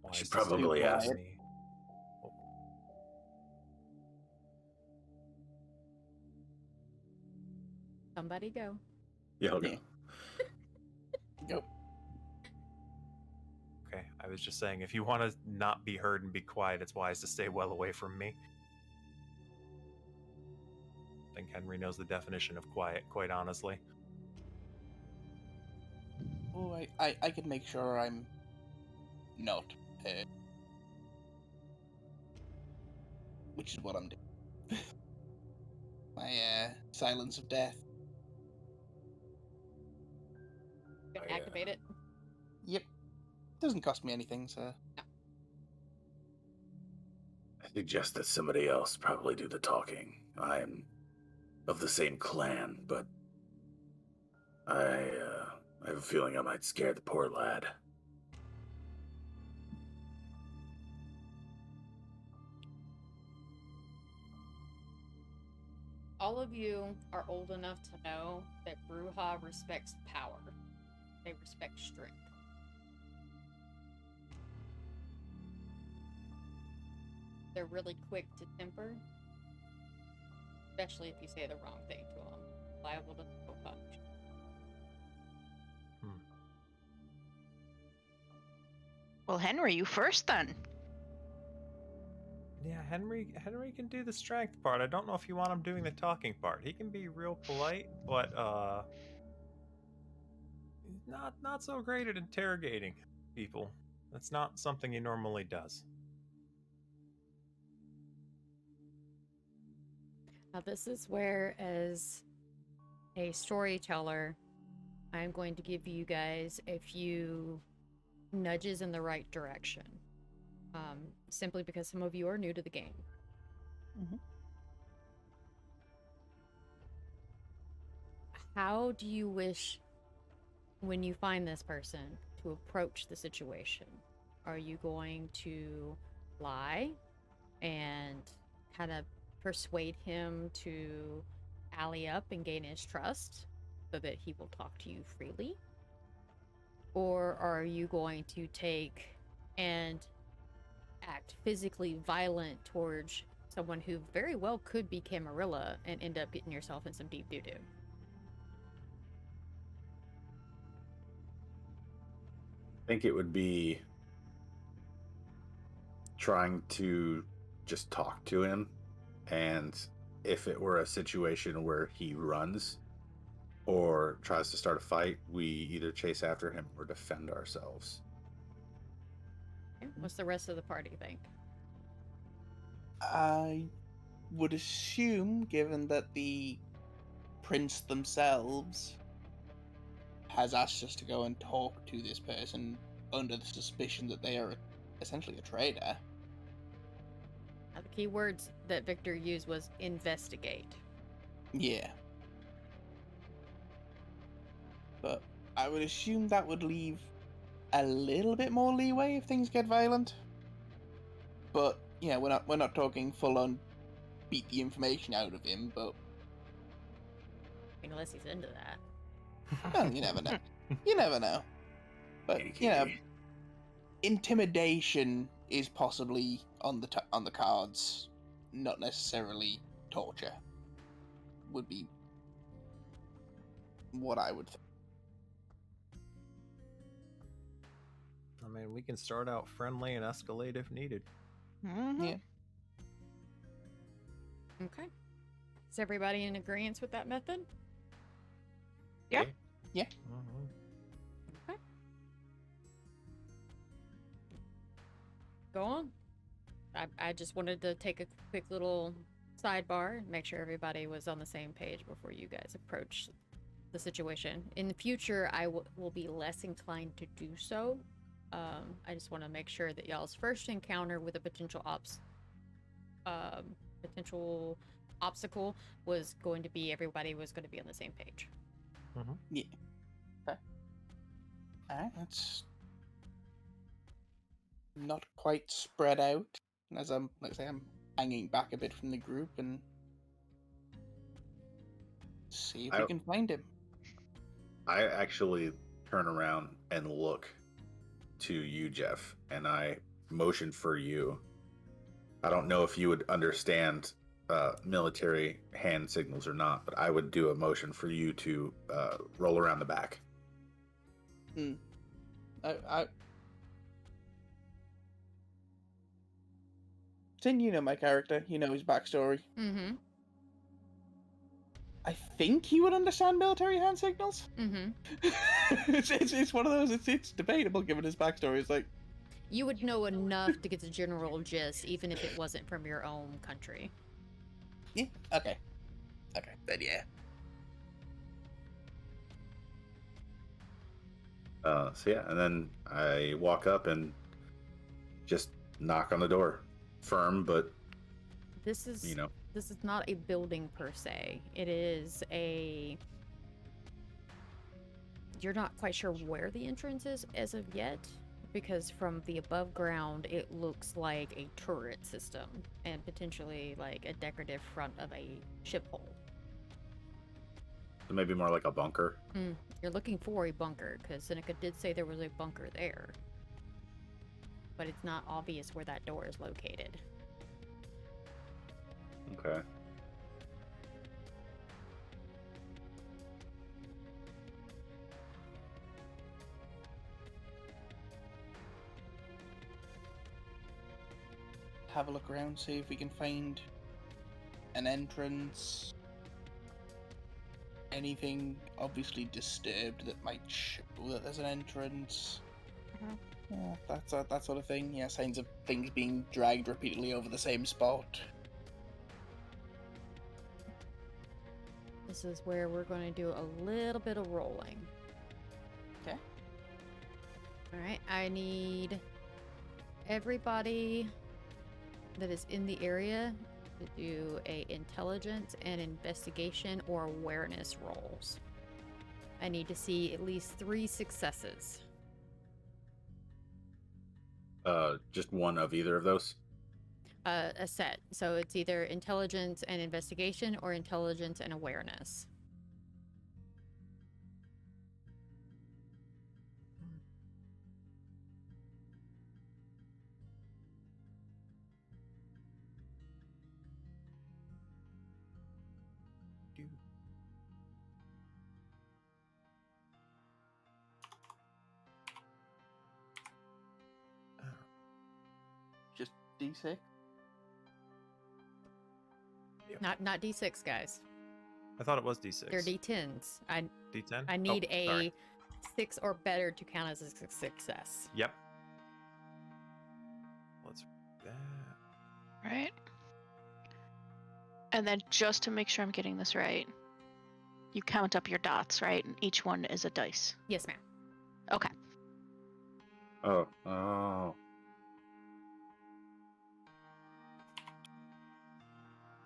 Why Should is this probably new ask. to me? Somebody go. Yeah, I'll go. Yeah. Yep. Okay, I was just saying, if you want to not be heard and be quiet, it's wise to stay well away from me. I think Henry knows the definition of quiet, quite honestly. Oh, I can make sure I'm not heard. Which is what I'm doing. My silence of death. You can Oh, yeah. activate it. Yep. Doesn't cost me anything, so. I suggest that somebody else probably do the talking. I am of the same clan, but I have a feeling I might scare the poor lad. All of you are old enough to know that Bruja respects power. They respect strength. They're really quick to temper, especially if you say the wrong thing to them. Liable to throw a punch. Well, Henry, you first then. Yeah, Henry can do the strength part. I don't know if you want him doing the talking part. He can be real polite, but he's not so great at interrogating people. That's not something he normally does. Now, this is where, as a storyteller, I'm going to give you guys a few nudges in the right direction. Simply because some of you are new to the game. Mhm. How do you wish, when you find this person, to approach the situation? Are you going to lie and kind of persuade him to ally up and gain his trust so that he will talk to you freely? Or are you going to take and act physically violent towards someone who very well could be Camarilla and end up getting yourself in some deep doo-doo? I think it would be trying to just talk to him, and if it were a situation where he runs or tries to start a fight, we either chase after him or defend ourselves. Okay, what's the rest of the party think? I would assume, given that the prince themselves has asked us to go and talk to this person under the suspicion that they are essentially a traitor. Now, the key words that Victor used was investigate. Yeah. But I would assume that would leave a little bit more leeway if things get violent. But yeah, we're not talking full on beat the information out of him, but I mean, unless he's into that. well, you never know. You never know. But you know, intimidation is possibly on the cards, not necessarily torture. Would be what I would think. I mean, we can start out friendly and escalate if needed. Mhm. Yeah. Okay. Is everybody in agreement with that method? Yeah. Yeah. Mhm. Okay. Go on. I just wanted to take a quick little sidebar and make sure everybody was on the same page before you guys approach the situation. In the future, I will be less inclined to do so. I just want to make sure that y'all's first encounter with a potential obstacle was going to be everybody was going to be on the same page. Yeah. Okay. Alright, that's not quite spread out. As I'm, like I say, I'm hanging back a bit from the group and see if we can find him. I actually turn around and look to you, Jeff, and I motion for you. I don't know if you would understand military hand signals or not, but I would do a motion for you to roll around the back. Sin, you know my character, you know his backstory. Mm-hmm. I think he would understand military hand signals. Mm-hmm. It's one of those. It's debatable given his backstory. It's like You would know enough to get the general gist, even if it wasn't from your own country. yeah, okay, then yeah. So yeah, and then I walk up and just knock on the door, firm, but This is you know, this is not a building per se. It is a. You're not quite sure where the entrance is as of yet, because from the above ground it looks like a turret system and potentially like a decorative front of a ship hull. maybe more like a bunker. You're looking for a bunker because Seneca did say there was a bunker there, but it's not obvious where that door is located. Okay. have a look around, see if we can find an entrance. Anything obviously disturbed that might show that there's an entrance. Mhm. Yeah, that sort of thing. Yeah, signs of things being dragged repeatedly over the same spot. This is where we're going to do a little bit of rolling. Okay. All right, I need everybody that is in the area to do a intelligence and investigation or awareness rolls. I need to see at least 3 successes. Just one of either of those. A set. So it's either intelligence and investigation or intelligence and awareness. Just D6. Not D6, guys. I thought it was D6. They're D10s. D10? I need Oh, sorry. a 6 or better to count as a success. Yep. Let's read that. Right. And then just to make sure I'm getting this right, you count up your dots, right? And each one is a dice. Yes, ma'am. Okay. Oh.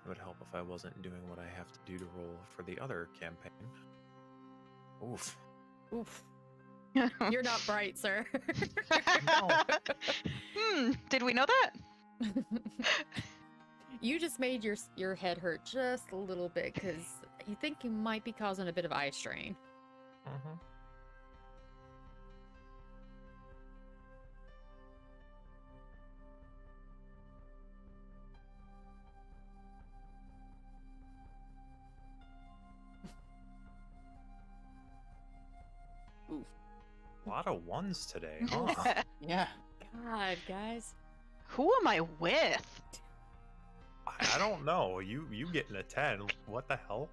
It would help if I wasn't doing what I have to do to roll for the other campaign. Oof. Oof. You're not bright, sir. Did we know that? You just made your head hurt just a little bit because you think you might be causing a bit of eye strain. Mm-hmm. Oof. A lot of ones today, huh? Yeah. God, guys. Who am I with? I don't know. You getting a 10. What the hell?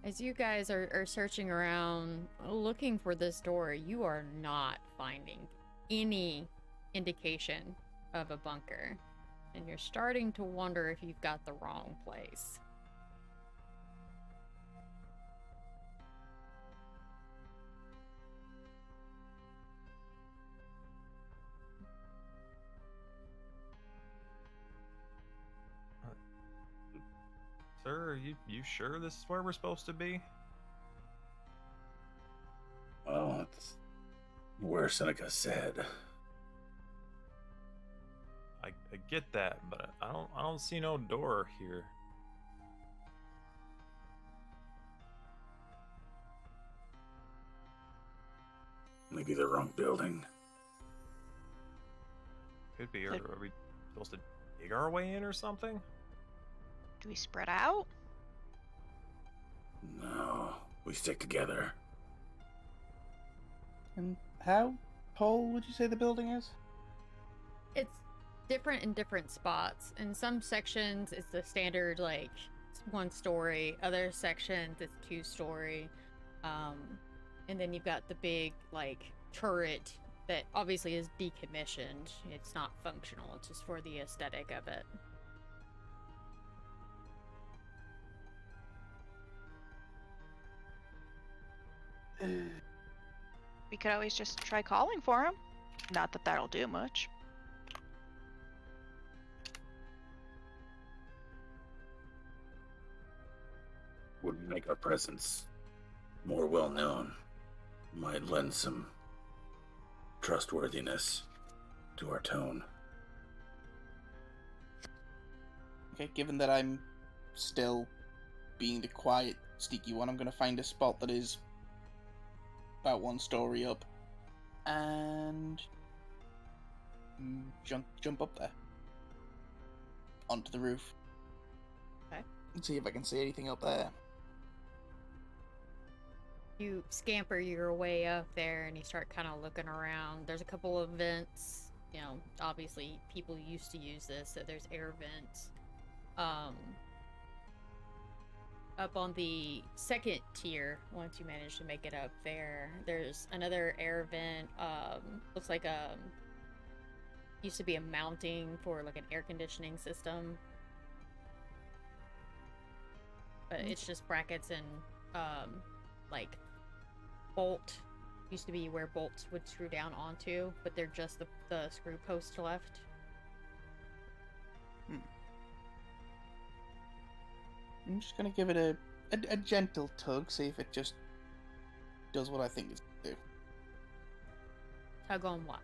As you guys are searching around looking for this door, you are not finding any indication of a bunker. And you're starting to wonder if you've got the wrong place. Sir, are you sure this is where we're supposed to be? Well, it's where Seneca said. I get that, but I don't see no door here. Maybe the wrong building. Could be. Or are we supposed to dig our way in or something? Do we spread out? No, we stick together. And how tall would you say the building is? It's different in different spots. In some sections, it's the standard, like, 1 story. Other sections, it's 2 story. And then you've got the big, like, turret that obviously is decommissioned. It's not functional. It's just for the aesthetic of it. We could always just try calling for him. Not that that'll do much. Would make our presence more well known. Might lend some trustworthiness to our tone. Okay, given that I'm still being the quiet, sneaky one, I'm going to find a spot that is about 1 story up and jump up there onto the roof. Okay. And see if I can see anything up there. You scamper your way up there and you start kind of looking around. There's a couple of vents. You know, obviously people used to use this, so there's air vents. Up on the second tier, once you manage to make it up there, there's another air vent. Looks like used to be a mounting for like an air conditioning system, but it's just brackets and like bolt. Used to be where bolts would screw down onto, but they're just the screw post left. I'm just gonna give it a gentle tug, see if it just does what I think it's gonna do. Tug on what?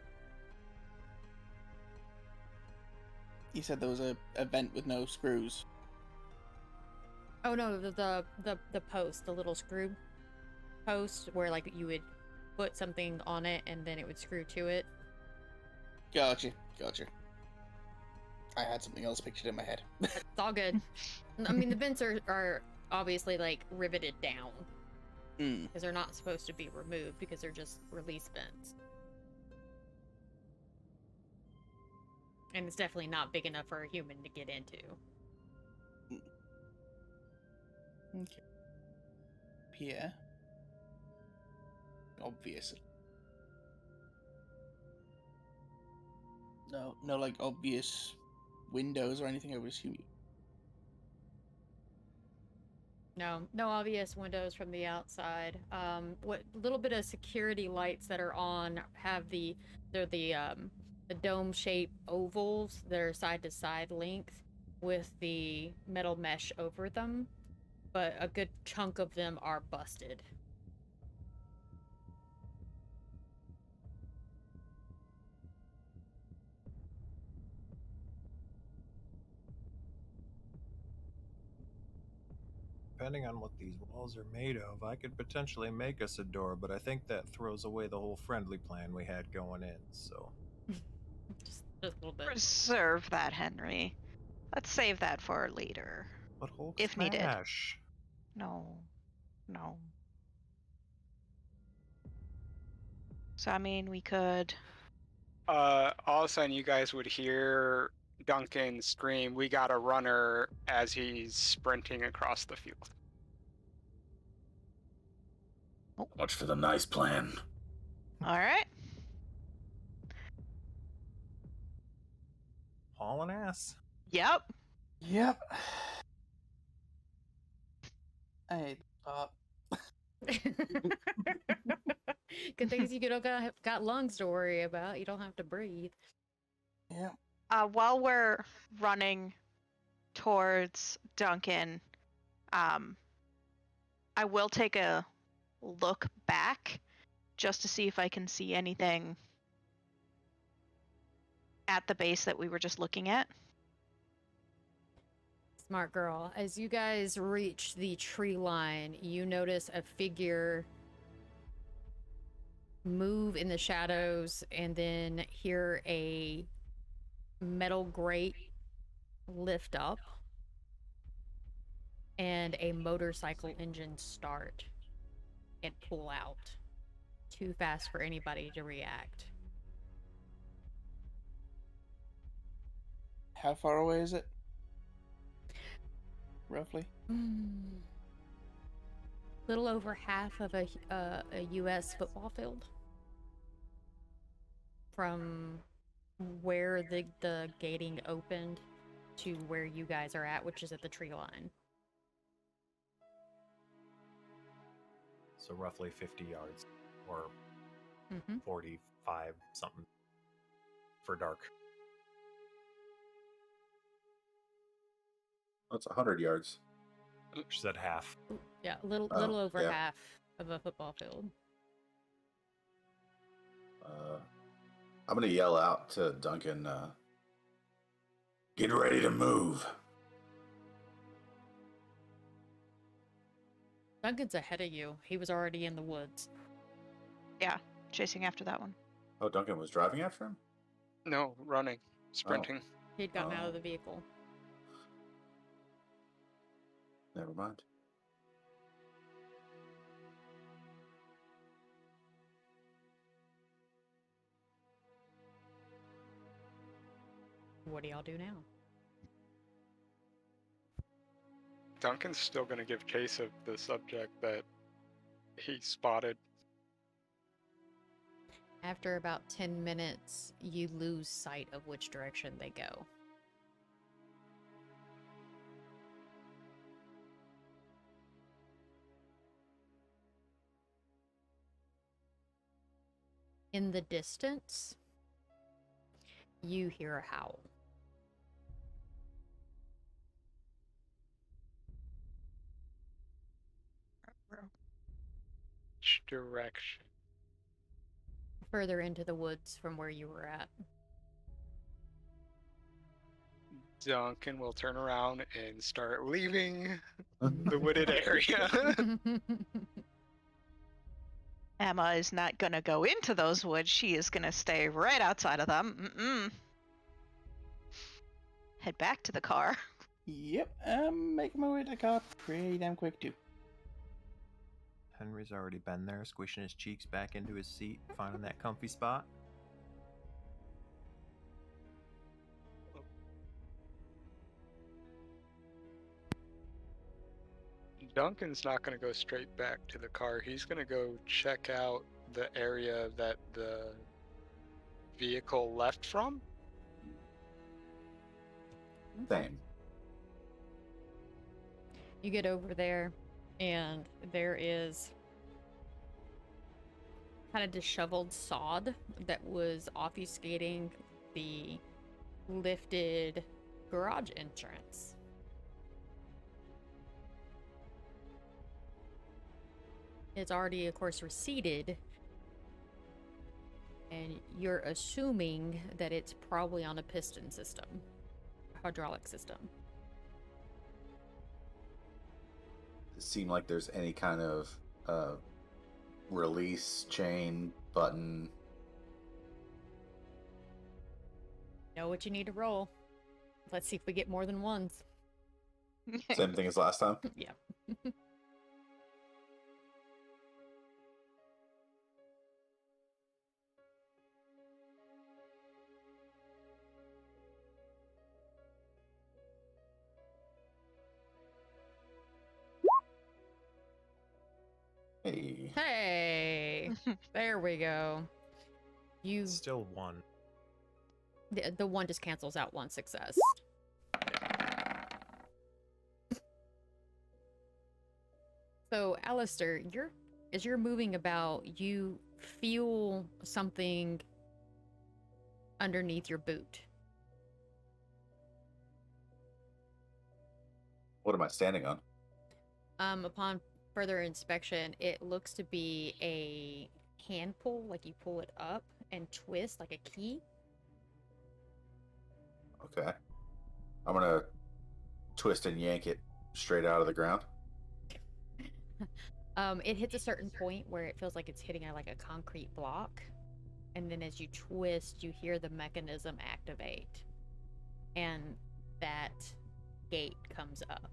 You said there was a vent with no screws. Oh no, the post, the little screw post where like you would put something on it and then it would screw to it. Gotcha. I had something else pictured in my head. It's all good. I mean, the vents are obviously like riveted down because they're not supposed to be removed because they're just release vents. And it's definitely not big enough for a human to get into. Okay. Pierre. Obviously. No, like obvious windows or anything, I would assume. No obvious windows from the outside. What little bit of security lights that are on have the dome-shaped ovals that are side to side length with the metal mesh over them, but a good chunk of them are busted. Depending on what these walls are made of, I could potentially make us a door, but I think that throws away the whole friendly plan we had going in, so. just a little bit. Reserve that, Henry. Let's save that for later. But Hulk If needed. smash. No. So, I mean, we could... All of a sudden, you guys would hear Duncan scream, "We got a runner," as he's sprinting across the field. Much for the nice plan. All right. Hauling ass. Yep. I hate that. Good things you got lungs to worry about. You don't have to breathe. Yeah. While we're running towards Duncan, I will take a look back just to see if I can see anything at the base that we were just looking at. Smart girl. As you guys reach the tree line, you notice a figure move in the shadows and then hear a metal grate lift up and a motorcycle engine start and pull out. Too fast for anybody to react. How far away is it? Roughly? Little over half of a U.S. football field from where the gating opened to where you guys are at, which is at the tree line. So roughly 50 yards or 45 something for dark. That's 100 yards. She said half. Yeah, a little over half of a football field. I'm going to yell out to Duncan, get ready to move. Duncan's ahead of you. He was already in the woods. Yeah, chasing after that one. Oh, Duncan was driving after him? No, running, sprinting. He'd gotten out of the vehicle. Never mind. What do y'all do now? Duncan's still going to give chase of the subject that he spotted. After about 10 minutes, you lose sight of which direction they go. In the distance, you hear a howl. Which direction? Further into the woods from where you were at. Duncan will turn around and start leaving the wooded area. Emma is not going to go into those woods. She is going to stay right outside of them. Head back to the car. Yep, I'm making my way to the car pretty damn quick too. Henry's already been there, squishing his cheeks back into his seat, finding that comfy spot. Duncan's not going to go straight back to the car. He's going to go check out the area that the vehicle left from. Same. You get over there, and there is kind of disheveled sod that was obfuscating the lifted garage entrance. It's already, of course, receded, and you're assuming that it's probably on a piston system, hydraulic system. Does it seem like there's any kind of release chain button? Know what you need to roll. Let's see if we get more than ones. Same thing as last time? Yeah. Hey. Hey, there we go. You Still one. the one just cancels out one success. So, Alistair, as you're moving about, you feel something underneath your boot. What am I standing on? Upon further inspection, it looks to be a hand pull, like you pull it up and twist like a key. Okay. I'm gonna twist and yank it straight out of the ground. It hits a certain point where it feels like it's hitting like a concrete block, and then as you twist, you hear the mechanism activate, and that gate comes up.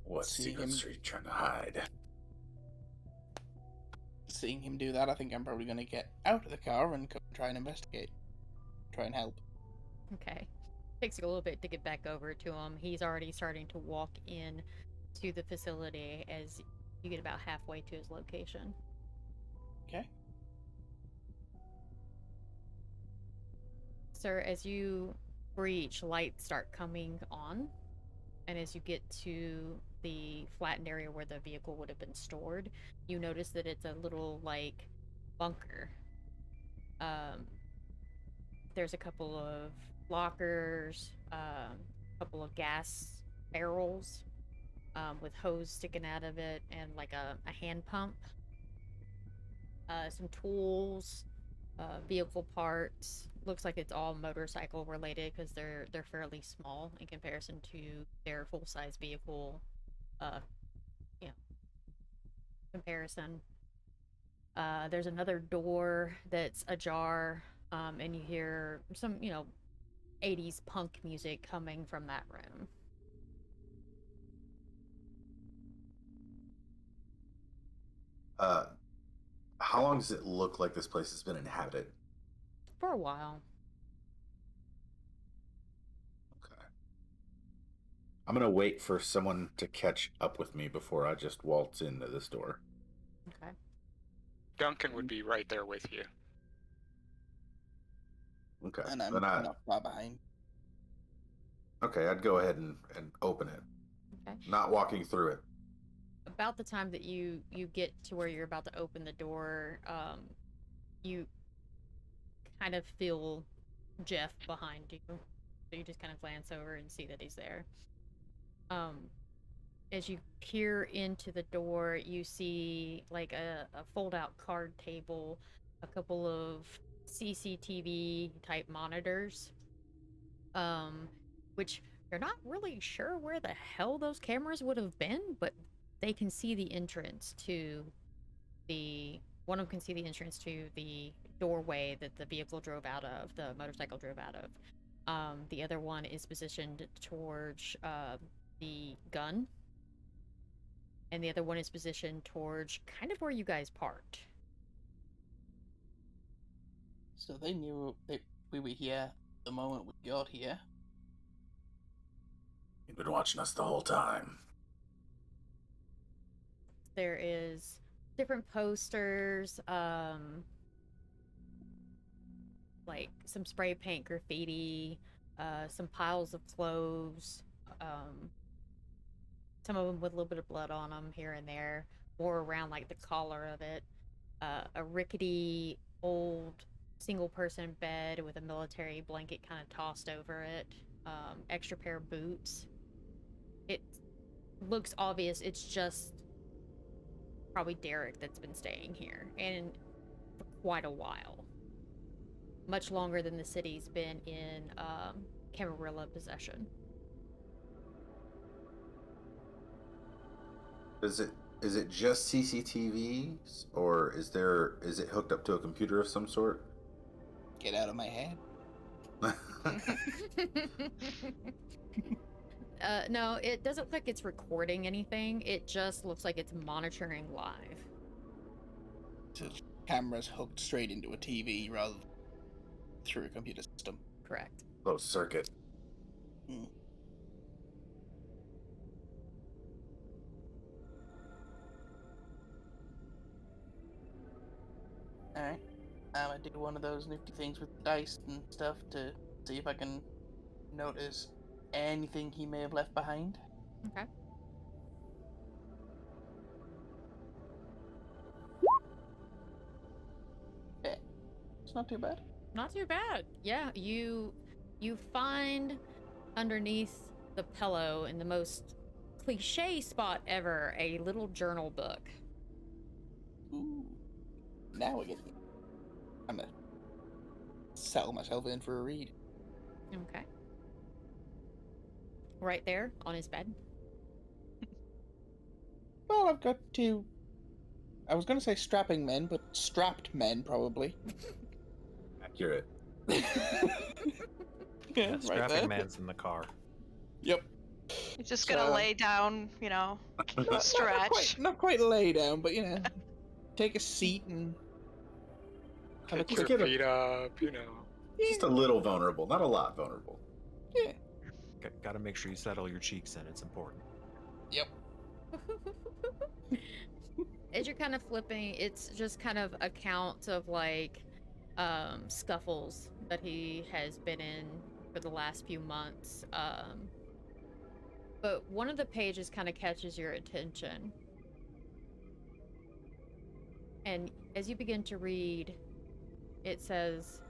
What See secrets him. are you trying to hide? Seeing him do that, I think I'm probably going to get out of the car and come try and investigate. Try and help. Okay. Takes you a little bit to get back over to him. He's already starting to walk in to the facility as you get about halfway to his location. Okay. Sir, as you breach, lights start coming on, and as you get to the flattened area where the vehicle would have been stored, you notice that it's a little, like, bunker. There's a couple of lockers, a couple of gas barrels with hose sticking out of it, and like a hand pump, some tools, vehicle parts. Looks like it's all motorcycle related because they're fairly small in comparison to their full size vehicle. Comparison. There's another door that's ajar, and you hear some 80s punk music coming from that room. How long does it look like this place has been inhabited? For a while. Okay. I'm gonna wait for someone to catch up with me before I just waltz into this door. Okay. Duncan would be right there with you. Okay. And I'm Then not far behind. okay, I'd go ahead and open it. Okay. Not walking through it. About the time that you get to where you're about to open the door, you kind of feel Jeff behind you. So you just kind of glance over and see that he's there. As you peer into the door, you see like a fold-out card table, a couple of CCTV type monitors, which you're not really sure where the hell those cameras would have been, but they can see the entrance to one of them can see the entrance to the doorway that the vehicle drove out of, the motorcycle drove out of. The other one is positioned towards the gun, and the other one is positioned towards kind of where you guys parked. So they knew that we were here the moment we got here. You've been watching us the whole time. There is different posters, like some spray paint graffiti, some piles of clothes, some of them with a little bit of blood on them here and there, more around like the collar of it, a rickety old single person bed with a military blanket kind of tossed over it, extra pair of boots. It looks obvious it's just probably Derek that's been staying here, and for quite a while. Much longer than the city's been in Camarilla possession. Is it just CCTVs, or is it hooked up to a computer of some sort? Get out of my head. No, it doesn't look like it's recording anything. It just looks like it's monitoring live. So the camera's hooked straight into a TV rather than through a computer system. Correct. Closed circuit. Hmm. Alright. I'm gonna do one of those nifty things with dice and stuff to see if I can notice anything he may have left behind. Okay. Yeah. It's not too bad. Not too bad. Yeah, you find underneath the pillow in the most cliche spot ever a little journal book. Ooh. Now we're getting. I'm gonna settle myself in for a read. Okay. Right there on his bed. Well, I've got two. I was gonna say strapping men, but strapped men probably. Accurate. Yeah, right Strapping there. man's in the car. Yep. You're just gonna So- lay down, Not stretch. not quite lay down, but take a seat and have a Kick your Get a- feet up, Just a little vulnerable, not a lot vulnerable. Yeah. Got to make sure you settle your cheeks in. It's important. Yep. As you're kind of flipping, it's just kind of accounts of like scuffles that he has been in for the last few months. But one of the pages kind of catches your attention. And as you begin to read, it says,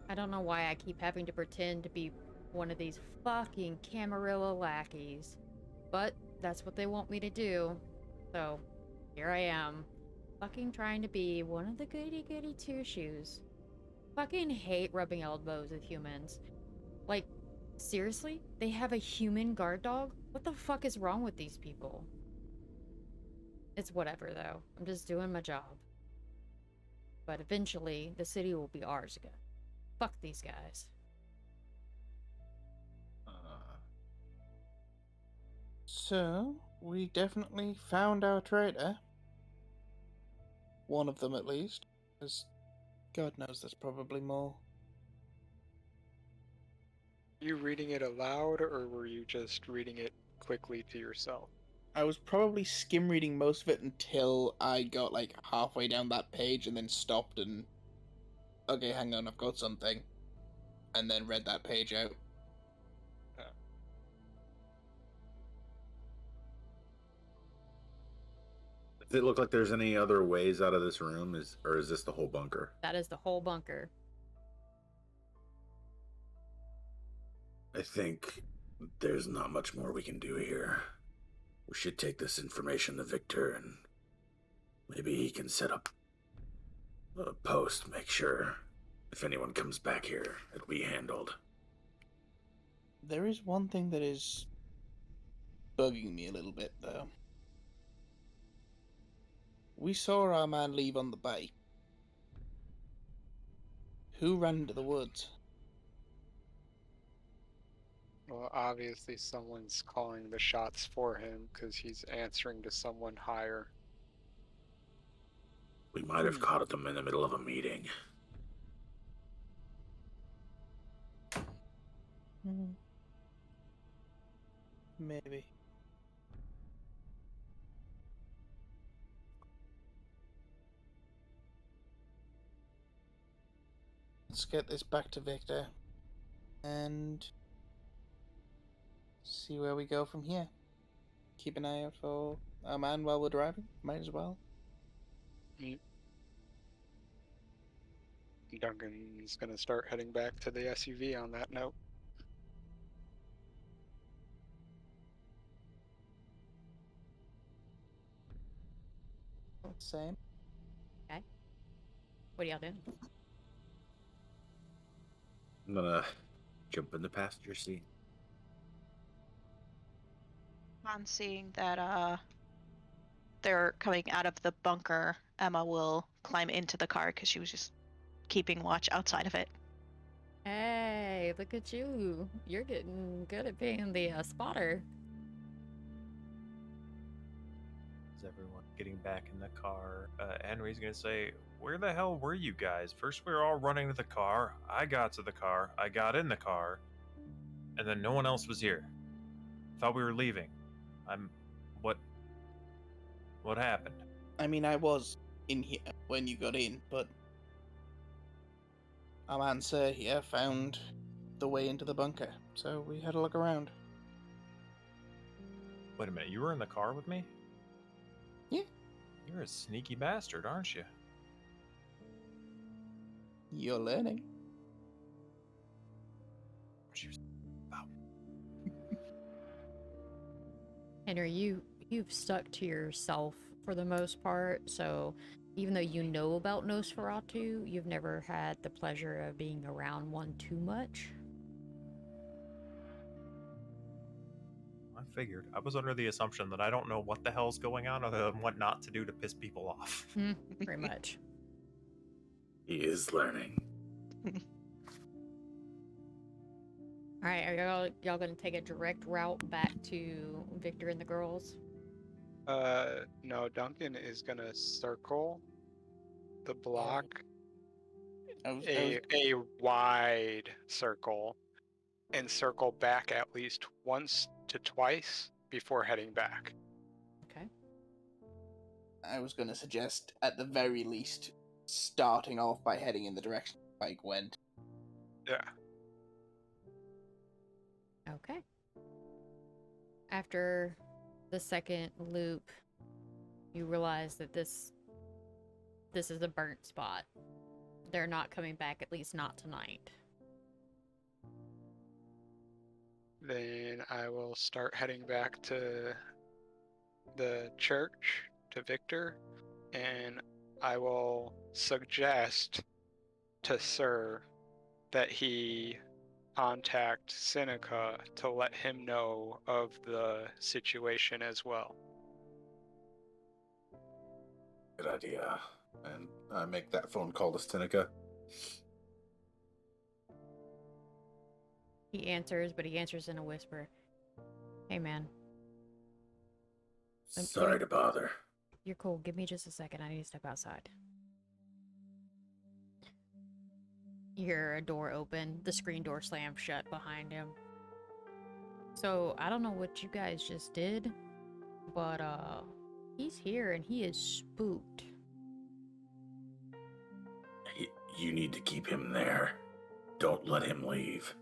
I don't know why I keep having to pretend to be one of these fucking Camarilla lackeys, but that's what they want me to do. So, here I am, fucking trying to be one of the goody-goody two-shoes. Fucking hate rubbing elbows with humans. Like, seriously? They have a human guard dog? What the fuck is wrong with these people? It's whatever, though. I'm just doing my job. But eventually, the city will be ours again. Fuck these guys. So we definitely found our traitor. one of them at least, because God knows there's probably more. You reading it aloud, or were you just reading it quickly to yourself? I was probably skim reading most of it until I got like halfway down that page and then stopped and, okay, hang on, I've got something, and then read that page out. Does it look like there's any other ways out of this room? Or is this the whole bunker? That is the whole bunker. I think there's not much more we can do here. We should take this information to Victor, and maybe he can set up a post, make sure if anyone comes back here, it'll be handled. There is one thing that is bugging me a little bit, though. We saw our man leave on the bay. Who ran into the woods? Well, obviously someone's calling the shots for him because he's answering to someone higher. We might have caught them in the middle of a meeting. Maybe. Let's get this back to Victor and see where we go from here. Keep an eye out for our man while we're driving. Might as well. Duncan's gonna start heading back to the SUV on that note. Same. What are y'all doing? I'm gonna jump in the passenger seat. On seeing that they're coming out of the bunker, Emma will climb into the car because she was just keeping watch outside of it. Hey, look at you. You're getting good at being the spotter. Is everyone getting back in the car? Henry's gonna say, "Where the hell were you guys? First we were all running to the car. I got to the car. I got in the car, and then no one else was here. Thought we were leaving. What happened?" I mean, I was in here when you got in, but our man Sir here found the way into the bunker, so we had a look around. Wait a minute, you were in the car with me? Yeah. You're a sneaky bastard, aren't you? You're learning. What you about? Henry, you've stuck to yourself for the most part, so even though you know about Nosferatu, you've never had the pleasure of being around one too much. I figured. I was under the assumption that I don't know what the hell's going on other than what not to do to piss people off. Pretty much. He is learning. All right, are y'all gonna take a direct route back to Victor and the girls? No, Duncan is gonna circle the block, a wide circle, and circle back at least once to twice before heading back. Okay. I was going to suggest, at the very least, starting off by heading in the direction Spike went. Yeah. Okay. After the second loop, you realize that this is a burnt spot. They're not coming back, at least not tonight. Then I will start heading back to the church, to Victor, and I will suggest to Sir that he contact Seneca to let him know of the situation as well. Good idea. And I make that phone call to Seneca. He answers, but he answers in a whisper. Hey, man. Sorry to bother. You're cool. Give me just a second. I need to step outside. You hear a door open, the screen door slam shut behind him. So, I don't know what you guys just did, but, he's here and he is spooked. You need to keep him there. Don't let him leave.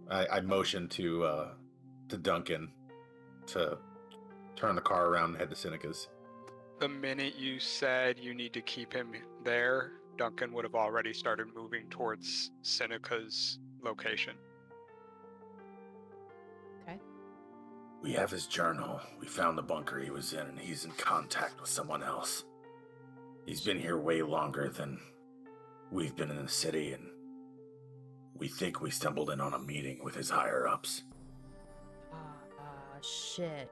I motion to Duncan to turn the car around and head to Seneca's. The minute you said you need to keep him there, Duncan would have already started moving towards Seneca's location. Okay. We have his journal. We found the bunker he was in, and he's in contact with someone else. He's been here way longer than we've been in the city, and we think we stumbled in on a meeting with his higher-ups. Shit.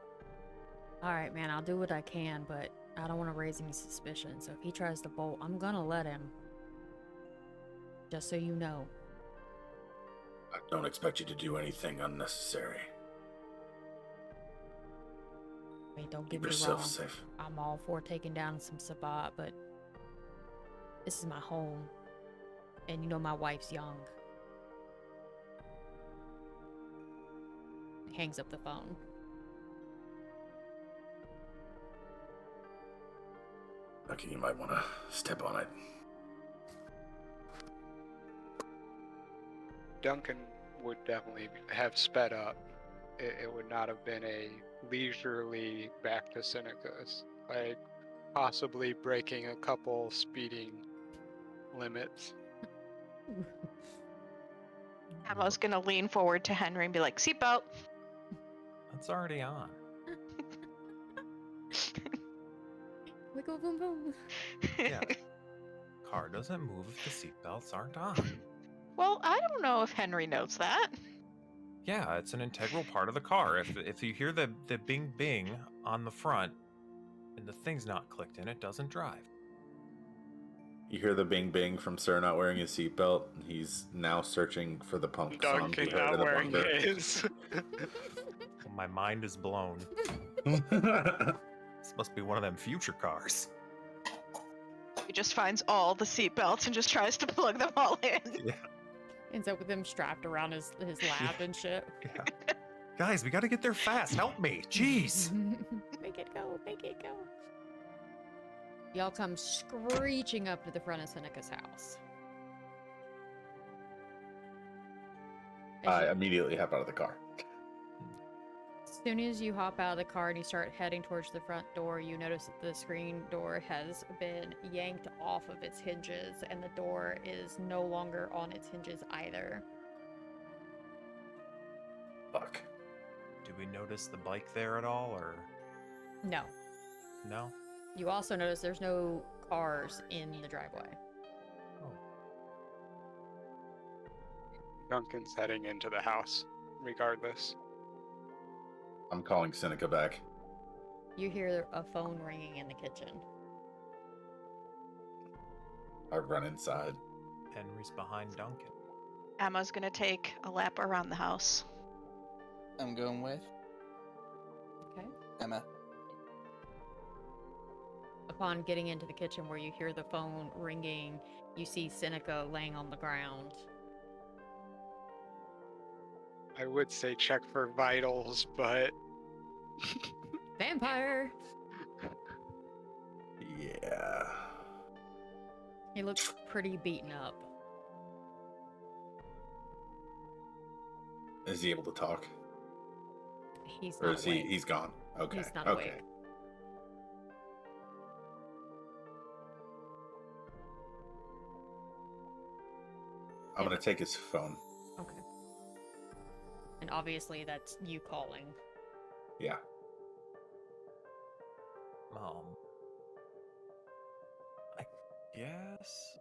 Alright, man, I'll do what I can, but I don't want to raise any suspicion, so if he tries to bolt, I'm gonna let him. Just so you know. I don't expect you to do anything unnecessary. Wait, don't Keep get me yourself wrong. safe. I'm all for taking down some Sabbat, but this is my home. And you know my wife's young. He hangs up the phone. Okay, you might want to step on it. Duncan would definitely have sped up. It would not have been a leisurely back to Seneca's, like possibly breaking a couple speeding limits. Emma's gonna lean forward to Henry and be like, seatbelt. That's already on. Wiggle boom boom. Yeah. Car doesn't move if the seatbelts aren't on. Well, I don't know if Henry knows that. Yeah, it's an integral part of the car. If you hear the bing bing on the front and the thing's not clicked in, it doesn't drive. You hear the bing bing from Sir not wearing his seatbelt. He's now searching for the punk song he Duncan heard not in a wearing bunker. his. Well, my mind is blown. This must be one of them future cars. He just finds all the seatbelts and just tries to plug them all in. Yeah. Ends up with him strapped around his lap and shit. Yeah. Guys, we gotta get there fast. Help me. Jeez. Make it go, make it go. Y'all come screeching up to the front of Seneca's house. I immediately hop out of the car. As soon as you hop out of the car and you start heading towards the front door, you notice that the screen door has been yanked off of its hinges and the door is no longer on its hinges either. Fuck. Do we notice the bike there at all, or No. no? You also notice there's no cars in the driveway. Oh. Duncan's heading into the house, regardless. I'm calling Seneca back. You hear a phone ringing in the kitchen. I run inside. Henry's behind Duncan. Emma's gonna take a lap around the house. I'm going with Okay. Emma. Upon getting into the kitchen where you hear the phone ringing, you see Seneca laying on the ground. I would say check for vitals, but Vampire! Yeah. He looks pretty beaten up. Is he able to talk? He's Or not is he? awake. He's gone. Okay. He's not okay. awake. I'm gonna take his phone. Okay. And obviously that's you calling. Yeah. I guess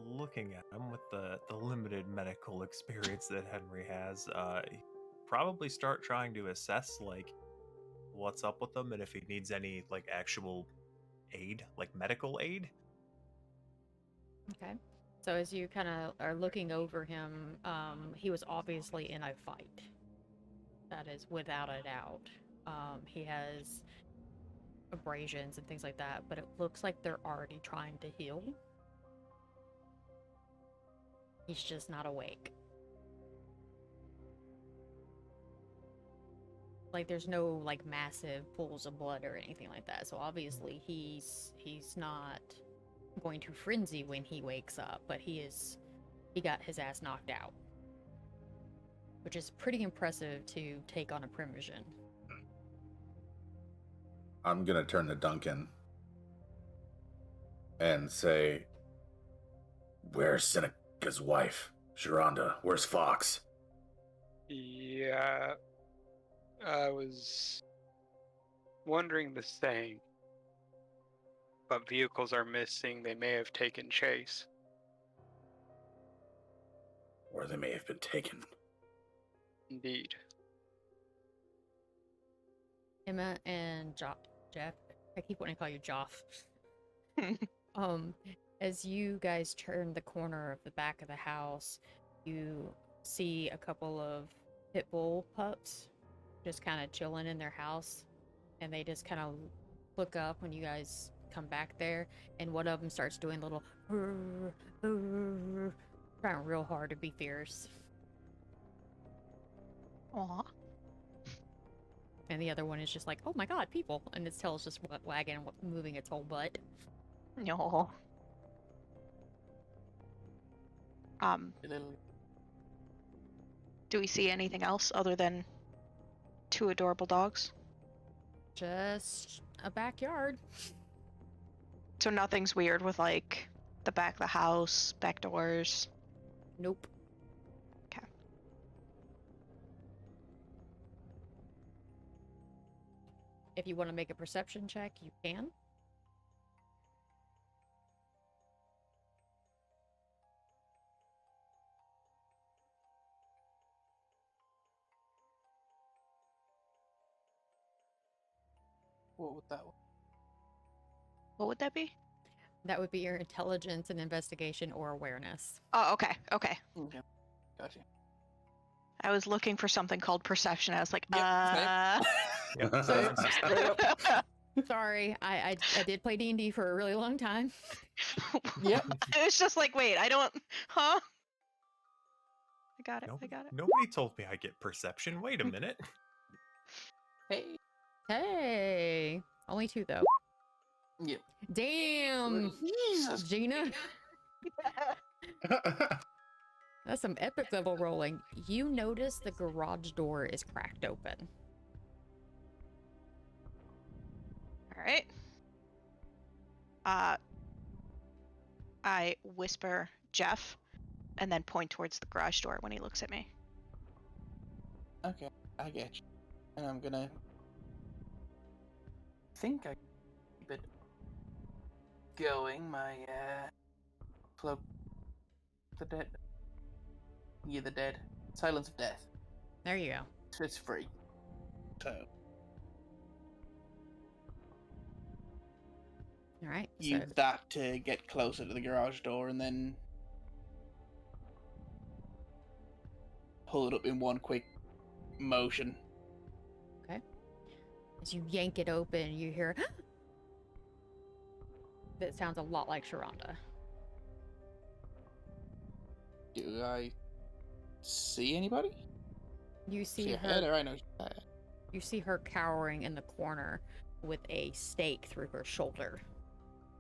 looking at him with the limited medical experience that Henry has, probably start trying to assess like what's up with him and if he needs any like actual aid, like medical aid. Okay. So as you kind of are looking over him, he was obviously in a fight. That is without a doubt. He has abrasions and things like that, but it looks like they're already trying to heal. He's just not awake. Like there's no like massive pools of blood or anything like that. So obviously he's not going to frenzy when he wakes up, but he got his ass knocked out. Which is pretty impressive to take on a primogen. I'm gonna turn to Duncan and say, "Where's Seneca's wife, Sharonda? Where's Fox?" Yeah, I was wondering the same. But vehicles are missing. They may have taken chase. Or they may have been taken. Indeed. Emma and Jeff, I keep wanting to call you Joff. As you guys turn the corner of the back of the house, you see a couple of pit bull pups just kind of chilling in their house, and they just kind of look up when you guys come back there, and one of them starts doing little trying real hard to be fierce, Aw. and the other one is just like, oh my god, people, and its tail's just wagging, moving its whole butt. No. Do we see anything else other than two adorable dogs? Just a backyard. So nothing's weird with like the back of the house, back doors. Nope. Okay. If you want to make a perception check, you can. What would that? What would that be? That would be your intelligence and investigation or awareness. Oh, okay, okay. Okay. Gotcha. I was looking for something called perception. I was like, Sorry, I did play D&D for a really long time. Yep. It was just like, wait, I don't, huh? I got it, No, I got it. nobody told me I get perception. Wait a minute. Hey. Hey, only 2 though. Yep. Damn, Jesus. Gina, that's some epic level rolling. You notice the garage door is cracked open. All right. I whisper Jeff and then point towards the garage door when he looks at me. Okay, I get you. And I'm gonna think I keep it going. My cloak, the dead. Yeah, the dead. Silence of death. There you go. It's free. So All right. use So that to get closer to the garage door, and then pull it up in one quick motion. as you yank it open, you hear that sounds a lot like Sharonda. Do I see anybody? You see See a head, her. or I know. You see her cowering in the corner with a stake through her shoulder.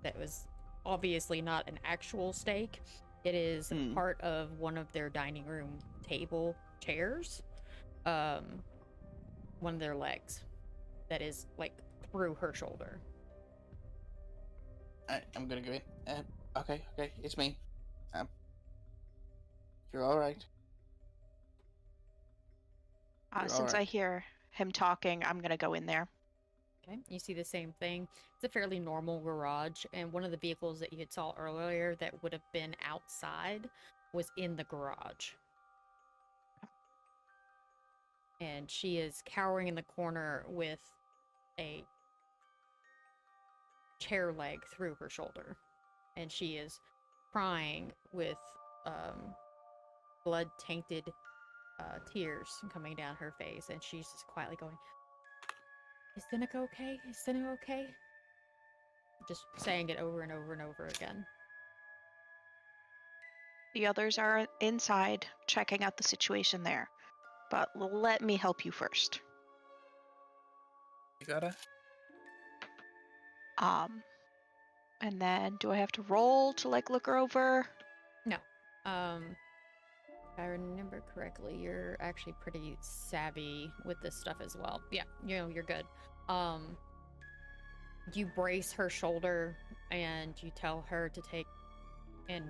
That was obviously not an actual stake. It is part of one of their dining room table chairs. One of their legs that is like through her shoulder. I'm gonna go in. Okay, it's me. You're all right. Since I hear him talking, I'm gonna go in there. Okay, you see the same thing. It's a fairly normal garage, and one of the vehicles that you had saw earlier that would have been outside was in the garage. And she is cowering in the corner with a chair leg through her shoulder. And she is crying with blood-tainted tears coming down her face, and she's just quietly going, "Is Seneca okay? Is Seneca okay?" Just saying it over and over and over again. The others are inside checking out the situation there. But let me help you first. You gotta. And then do I have to roll to like look her over? No. If I remember correctly, you're actually pretty savvy with this stuff as well. Yeah, you're good. You brace her shoulder and you tell her to take and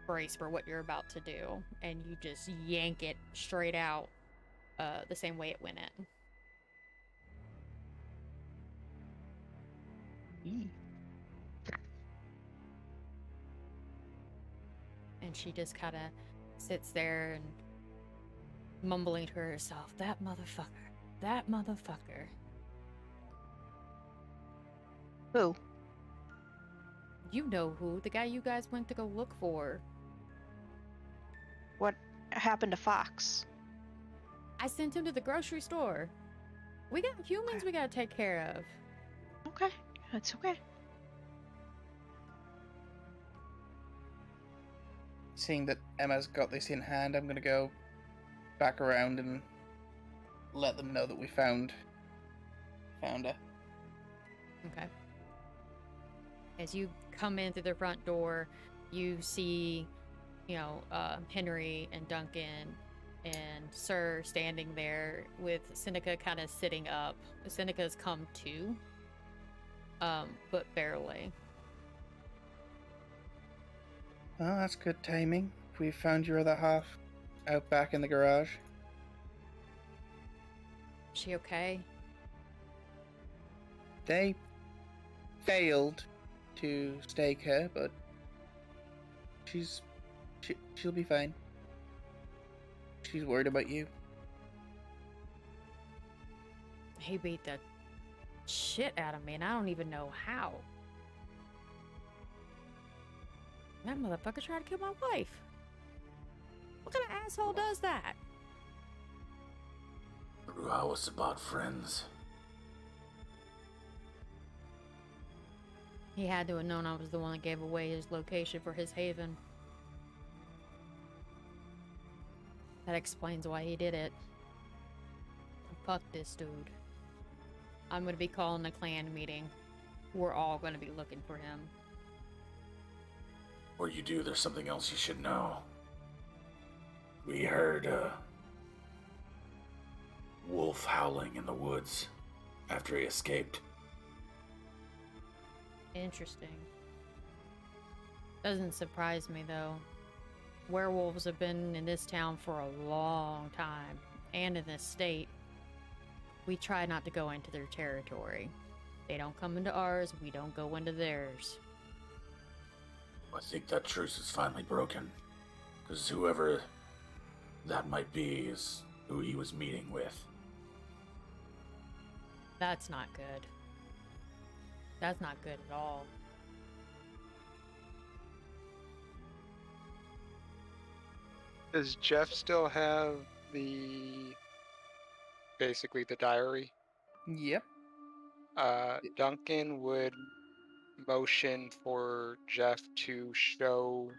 brace for what you're about to do, and you just yank it straight out the same way it went in. And she just kind of sits there and mumbling to herself, that motherfucker, that motherfucker. Who? You know who, the guy you guys went to go look for. What happened to Fox? I sent him to the grocery store. We got humans we gotta take care of. Okay, that's okay. Seeing that Emma's got this in hand, I'm gonna go back around and let them know that we found her. Okay. As you come in through the front door, you see, Henry and Duncan and Sir standing there with Seneca kind of sitting up. Seneca's come to, but barely. Oh, that's good timing. We found your other half out back in the garage. Is she okay? They failed to stake her, but she'll be fine. She's worried about you. He beat the shit out of me, and I don't even know how. That motherfucker tried to kill my wife. What kind of asshole does that? Ruha was about friends. He had to have known I was the one that gave away his location for his haven. That explains why he did it. Fuck this dude. I'm gonna be calling a clan meeting. We're all gonna be looking for him. Or you do, there's something else you should know. We heard a wolf howling in the woods after he escaped. Interesting. Doesn't surprise me though. Werewolves have been in this town for a long time, and in this state. We try not to go into their territory. They don't come into ours, we don't go into theirs. I think that truce is finally broken. Because whoever that might be is who he was meeting with. That's not good. That's not good at all. Does Jeff still have basically the diary? Yep. Duncan would motion for Jeff to show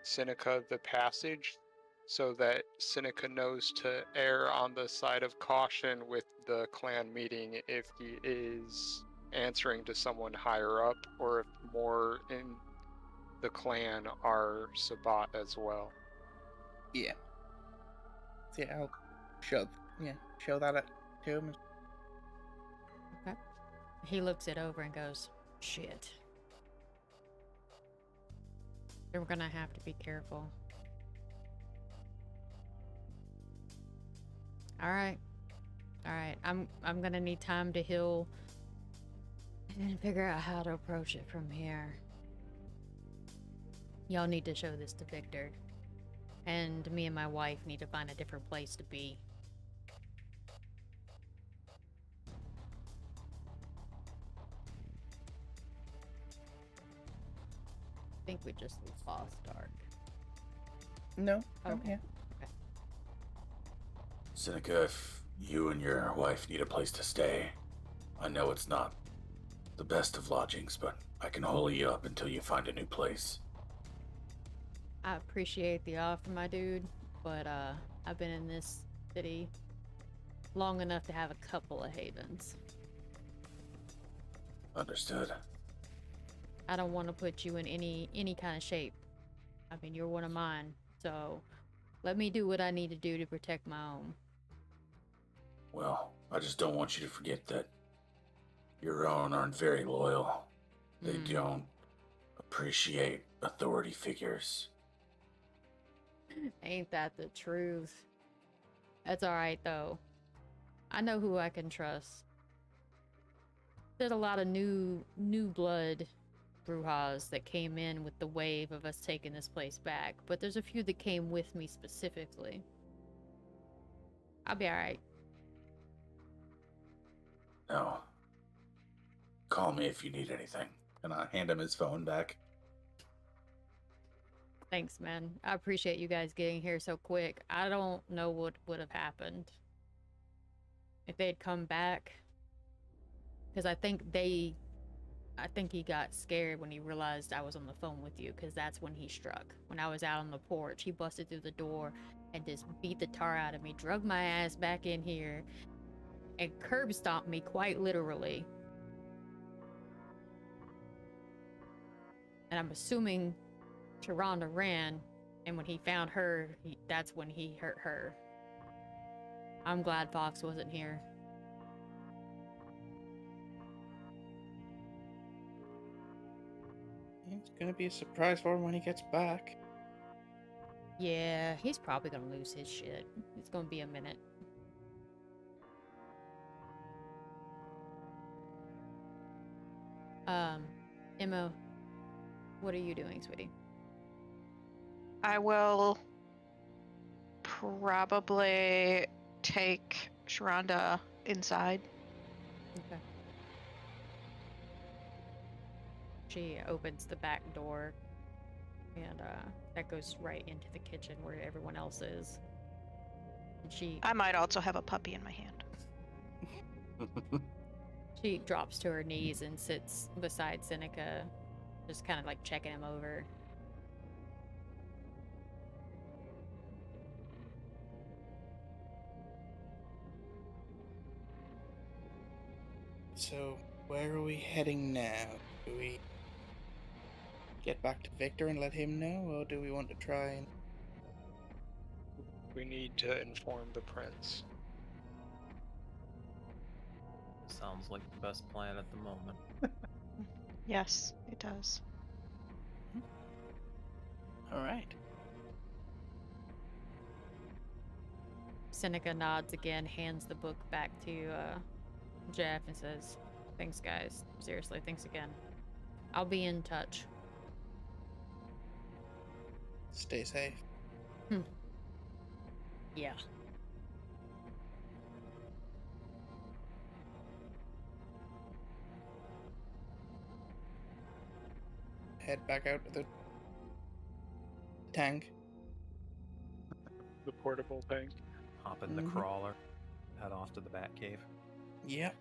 Seneca the passage so that Seneca knows to err on the side of caution with the clan meeting if he is answering to someone higher up or if more in the clan are Sabbat as well. Yeah. Yeah, I'll show that to him. Okay. He looks it over and goes, shit. We're gonna have to be careful. Alright. Alright. I'm gonna need time to heal and figure out how to approach it from here. Y'all need to show this to Victor. And me and my wife need to find a different place to be. I think we just lost Dark. No, Oh. I'm here. Okay. Seneca, if you and your wife need a place to stay, I know it's not the best of lodgings, but I can holey you up until you find a new place. I appreciate the offer, my dude, but I've been in this city long enough to have a couple of havens. Understood. I don't want to put you in any kind of shape. I mean, you're one of mine, so let me do what I need to do to protect my own. Well, I just don't want you to forget that your own aren't very loyal. They don't appreciate authority figures. Ain't that the truth? That's alright, though. I know who I can trust. There's a lot of new blood Brujas that came in with the wave of us taking this place back, but there's a few that came with me specifically. I'll be alright. No. Call me if you need anything. And I hand him his phone back. Thanks, man. I appreciate you guys getting here so quick. I don't know what would have happened if they'd come back. Because I think he got scared when he realized I was on the phone with you, because that's when he struck. When I was out on the porch, he busted through the door and just beat the tar out of me, drug my ass back in here, and curb stomped me quite literally. And I'm assuming Sharonda ran, and when he found her, that's when he hurt her. I'm glad Fox wasn't here. It's gonna be a surprise for him when he gets back. Yeah, he's probably gonna lose his shit. It's gonna be a minute. Emma, what are you doing, sweetie? I will probably take Sharonda inside. Okay. She opens the back door, and that goes right into the kitchen where everyone else is. And I might also have a puppy in my hand. she drops to her knees and sits beside Seneca, just kind of like checking him over. So, where are we heading now? Do we get back to Victor and let him know, or do we want to try and... We need to inform the prince. Sounds like the best plan at the moment. Yes, it does. Alright. Seneca nods again, hands the book back to Jeff, and says, "Thanks, guys. Seriously, thanks again. I'll be in touch." Stay safe. Yeah. Head back out to the tank. The portable tank. Hop in the Mhm. crawler, head off to the Batcave. Yep.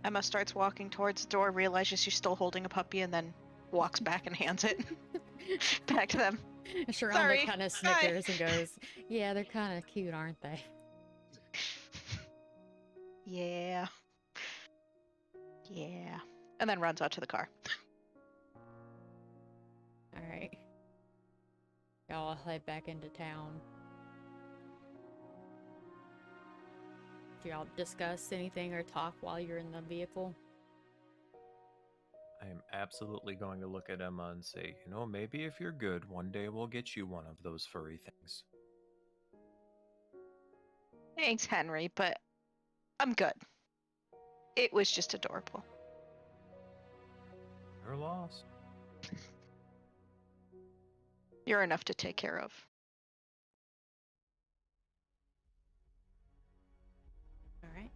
Emma starts walking towards the door, realizes she's still holding a puppy, and then walks back and hands it back to them. Sharonda Sorry. kind of Bye. snickers and goes, "Yeah, they're kind of cute, aren't they?" Yeah. Yeah. And then runs out to the car. All right. Y'all head back into town. Do y'all discuss anything or talk while you're in the vehicle? I am absolutely going to look at Emma and say, you know, maybe if you're good, one day we'll get you one of those furry things. Thanks, Henry, but I'm good. It was just adorable. You're lost. You're enough to take care of. All right.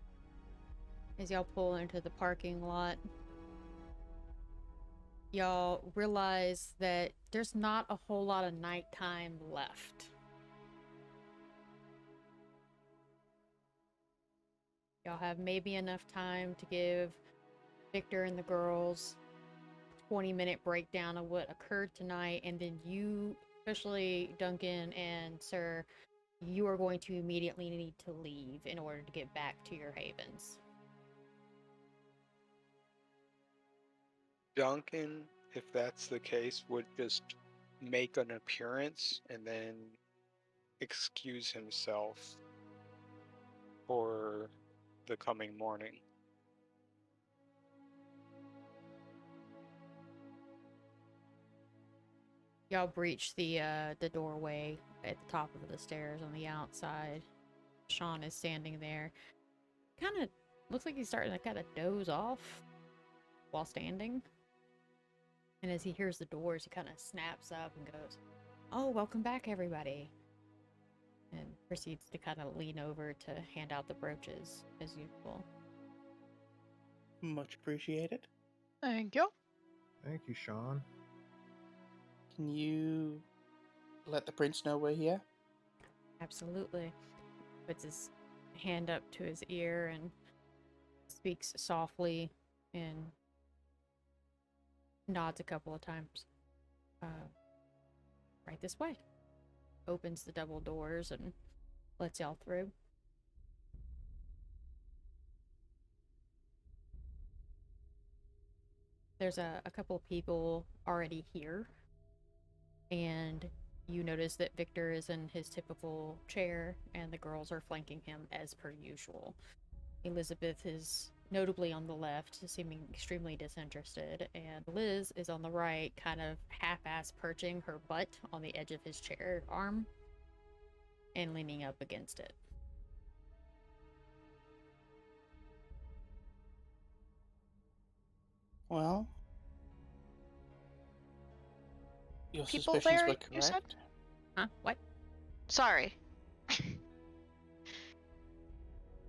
As y'all pull into the parking lot, y'all realize that there's not a whole lot of nighttime left. Y'all have maybe enough time to give Victor and the girls 20-minute breakdown of what occurred tonight, and then you, especially Duncan and Sir, you are going to immediately need to leave in order to get back to your havens. Duncan, if that's the case, would just make an appearance and then excuse himself for the coming morning. Y'all breach the doorway at the top of the stairs on the outside. Sean is standing there. Kind of looks like he's starting to kind of doze off while standing. And as he hears the doors, he kind of snaps up and goes, "Oh, welcome back, everybody." And proceeds to kind of lean over to hand out the brooches as usual. Much appreciated. Thank you. Thank you, Sean. Can you let the prince know we're here? Absolutely. Puts his hand up to his ear and speaks softly and nods a couple of times. Right this way. Opens the double doors and lets y'all through. There's a couple of people already here, and you notice that Victor is in his typical chair, and the girls are flanking him as per usual. Elizabeth is notably on the left, seeming extremely disinterested, and Liz is on the right, kind of half-ass perching her butt on the edge of his chair arm and leaning up against it. Well, your People suspicions there, were you said? correct. Huh? What? Sorry.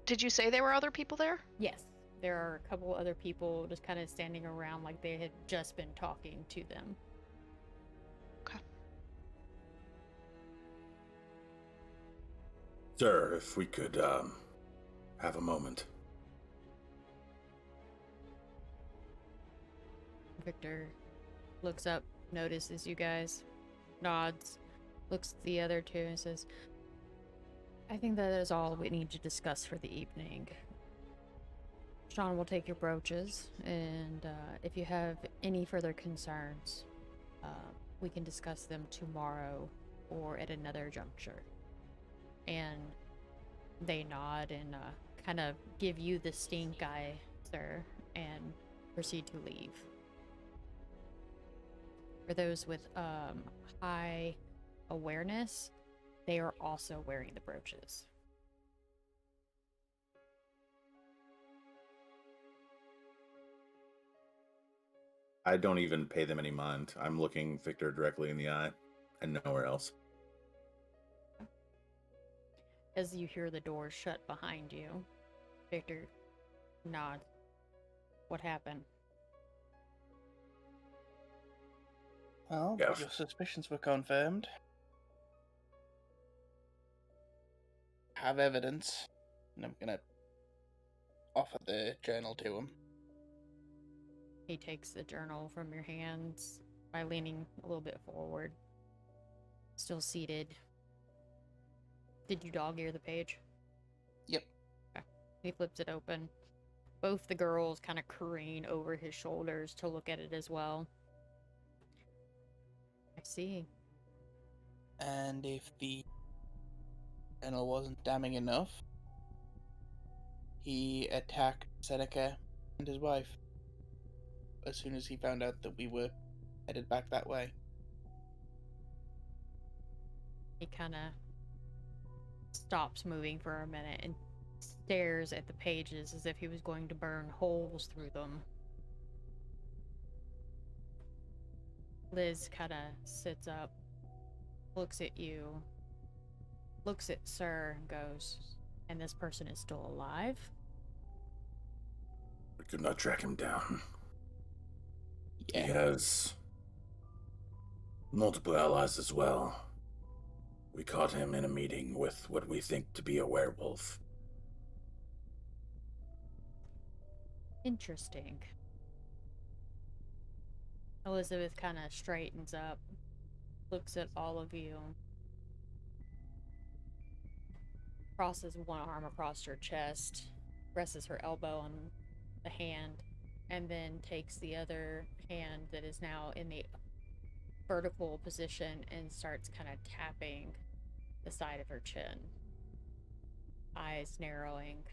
Did you say there were other people there? Yes. There are a couple other people just kind of standing around like they had just been talking to them. Sir, if we could have a moment. Victor looks up, notices you guys, nods, looks at the other two and says, "I think that is all we need to discuss for the evening. Sean will take your brooches, and if you have any further concerns, we can discuss them tomorrow or at another juncture." And they nod and kind of give you the stink eye, sir, and proceed to leave. For those with high awareness, they are also wearing the brooches. I don't even pay them any mind. I'm looking Victor directly in the eye and nowhere else. As you hear the doors shut behind you, Victor nods. What happened? Well, Yeah. your suspicions were confirmed. Have evidence, and I'm gonna offer the journal to him. He takes the journal from your hands by leaning a little bit forward. Still seated. Did you dog ear the page? Yep. Okay. He flips it open. Both the girls kind of careen over his shoulders to look at it as well. I see. And if the journal wasn't damning enough, he attacked Seneca and his wife as soon as he found out that we were headed back that way. He kind of stops moving for a minute and stares at the pages as if he was going to burn holes through them. Liz kind of sits up, looks at you, looks at Sir, and goes, "And this person is still alive?" We could not track him down. Yeah. He has multiple allies as well. We caught him in a meeting with what we think to be a werewolf. Interesting. Elizabeth kind of straightens up, looks at all of you, crosses one arm across her chest, rests her elbow on the hand, and then takes the other hand that is now in the vertical position and starts kind of tapping the side of her chin, eyes narrowing.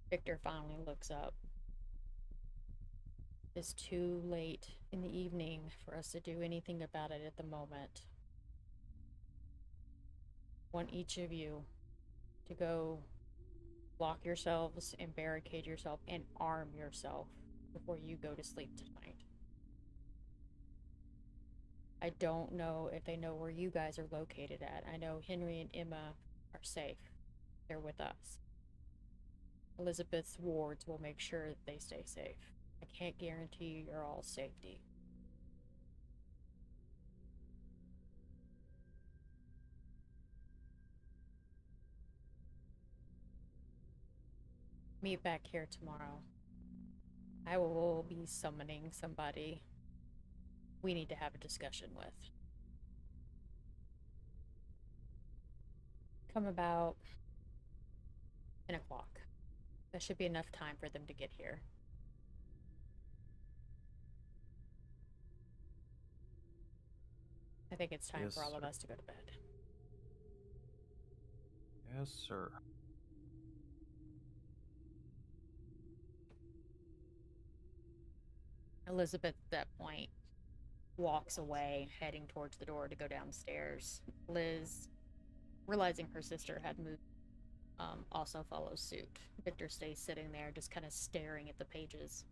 Victor finally looks up. It's too late in the evening for us to do anything about it at the moment. I want each of you to go lock yourselves and barricade yourself and arm yourself before you go to sleep tonight. I don't know if they know where you guys are located at. I know Henry and Emma are safe. They're with us. Elizabeth's wards will make sure that they stay safe. I can't guarantee your all safety. Meet back here tomorrow. I will be summoning somebody we need to have a discussion with. Come about 10 o'clock. That should be enough time for them to get here. I think it's time Yes, for all of sir. us to go to bed. Yes, sir. Elizabeth, at that point, walks away, heading towards the door to go downstairs. Liz, realizing her sister had moved, also follows suit. Victor stays sitting there, just kind of staring at the pages.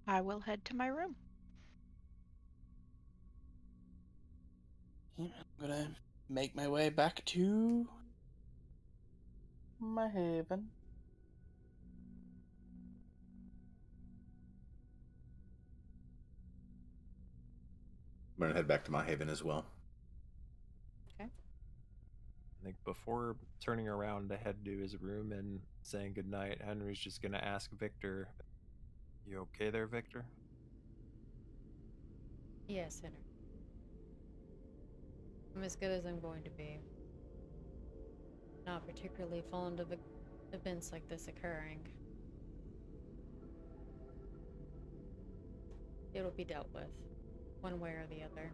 I will head to my room. I'm gonna make my way back to my haven. I'm gonna head back to my haven as well. Okay. I think before turning around to head to his room and saying goodnight, Henry's just going to ask Victor, "You okay there, Victor?" Yes, Henry. I'm as good as I'm going to be. Not particularly fond of events like this occurring. It'll be dealt with, one way or the other.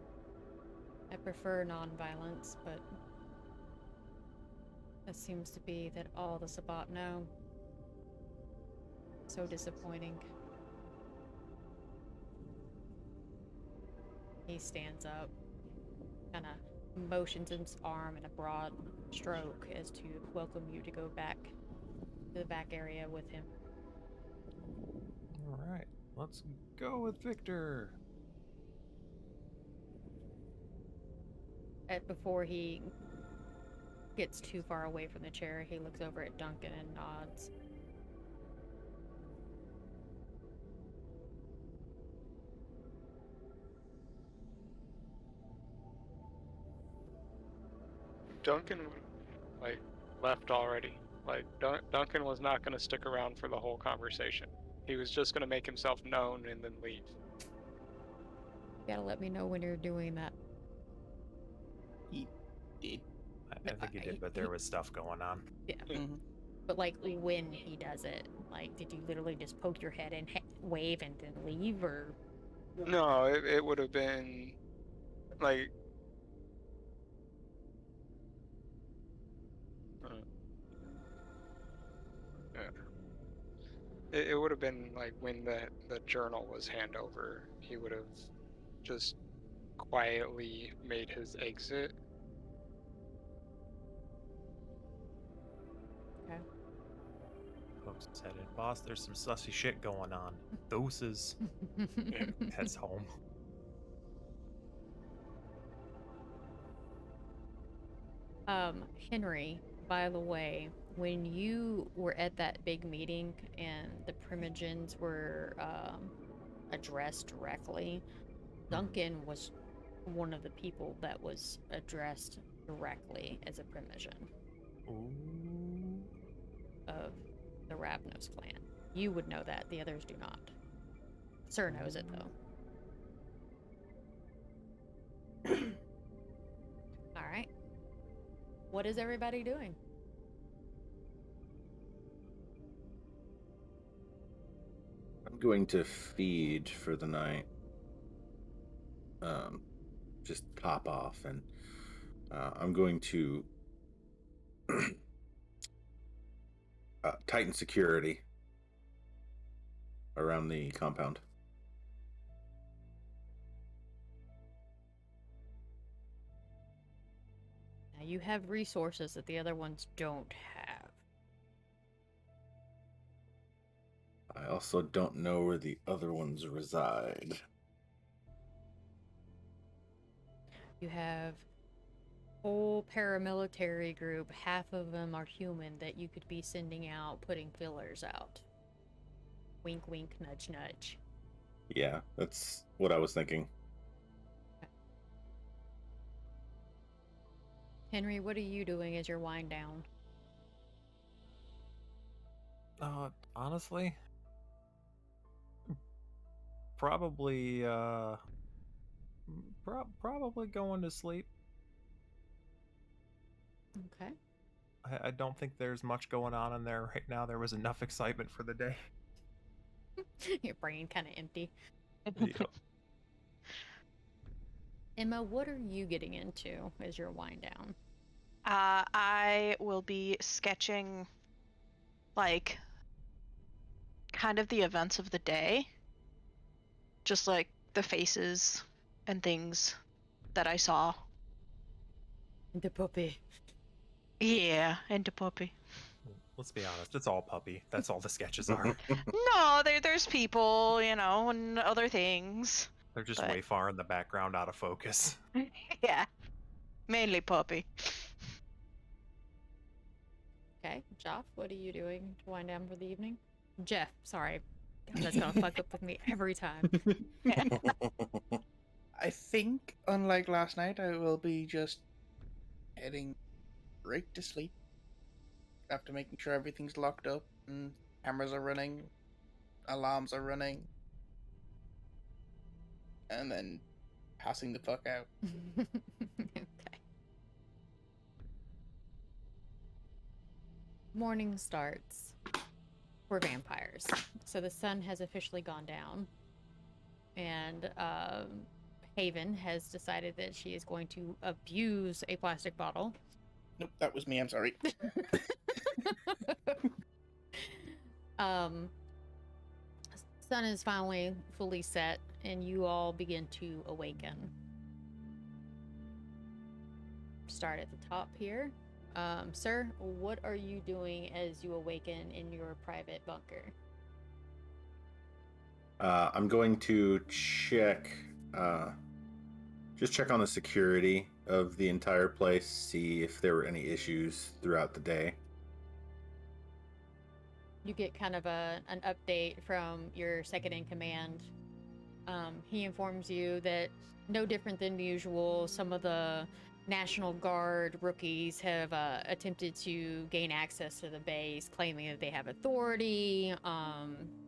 I prefer non-violence, but that seems to be that all the Sabbat know. So disappointing. He stands up, kind of motions his arm in a broad stroke as to welcome you to go back to the back area with him. All right, let's go with Victor. Before he gets too far away from the chair, he looks over at Duncan and nods. Duncan, like, left already. Like, Duncan was not going to stick around for the whole conversation. He was just going to make himself known and then leave. You gotta let me know when you're doing that. He did. I think he did, but there was stuff going on. Yeah. Mhm. But, like, when he does it, like, did you literally just poke your head and wave and then leave, or? No, it would have been, like... yeah. It would have been, like, when the journal was handed over, he would have just quietly made his exit. Okay. Pokes his head in. "Boss, there's some sussy shit going on. Doses." Heads home. Henry, by the way, when you were at that big meeting and the Primogens were addressed directly, Duncan was one of the people that was addressed directly as a primogen Ooh. of the Ravnos clan. You would know that, the others do not. Sir knows it, though. Alright. What is everybody doing? I'm going to feed for the night. Just top off, and I'm going to tighten security around the compound. Now, you have resources that the other ones don't have. I also don't know where the other ones reside. You have whole paramilitary group, half of them are human that you could be sending out, putting fillers out. Wink, wink, nudge, nudge. Yeah, that's what I was thinking. Henry, what are you doing as your wind down? Honestly, probably probably going to sleep. Okay. I don't think there's much going on in there right now. There was enough excitement for the day. Your brain kind of empty. Yep. Emma, what are you getting into as your wind down? I will be sketching, like, kind of the events of the day. Just like the faces and things that I saw. The puppy. Yeah, and the puppy. Let's be honest, it's all puppy. That's all the sketches are. No, there's people, and other things. They're just But- way far in the background, out of focus. Yeah, mainly puppy. Okay, Joff, what are you doing to wind down for the evening? Jeff, sorry. God, that's gonna fuck up with me every time. I think, unlike last night, I will be just heading right to sleep. After making sure everything's locked up and cameras are running, alarms are running, and then passing the fuck out. Okay. Morning starts. We're vampires. So the sun has officially gone down. And Haven has decided that she is going to abuse a plastic bottle. Nope, that was me, I'm sorry. Sun is finally fully set, and you all begin to awaken. Start at the top here. Sir, what are you doing as you awaken in your private bunker? I'm going to check, just check on the security of the entire place, see if there were any issues throughout the day. You get kind of an update from your second in command. He informs you that no different than usual, some of the National Guard rookies have attempted to gain access to the base, claiming that they have authority.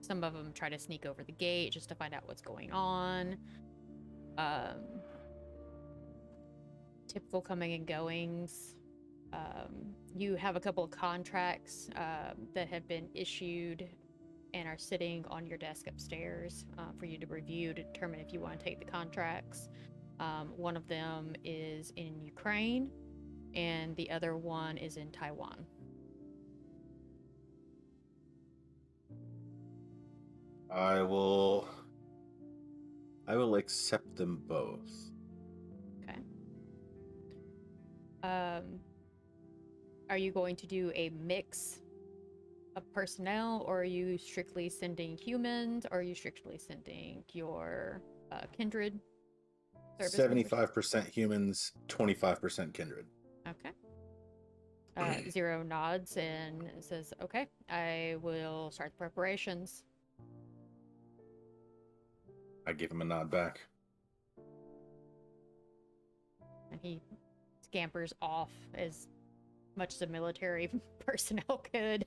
Some of them try to sneak over the gate just to find out what's going on. Typical coming and goings. You have a couple of contracts that have been issued and are sitting on your desk upstairs for you to review to determine if you want to take the contracts. One of them is in Ukraine, and the other one is in Taiwan. I will accept them both. Okay. Are you going to do a mix of personnel, or are you strictly sending humans, or are you strictly sending your kindred? 75% humans, 25% kindred. Okay. Zero nods and says, okay, I will start the preparations. I give him a nod back. And he scampers off as much as a military personnel could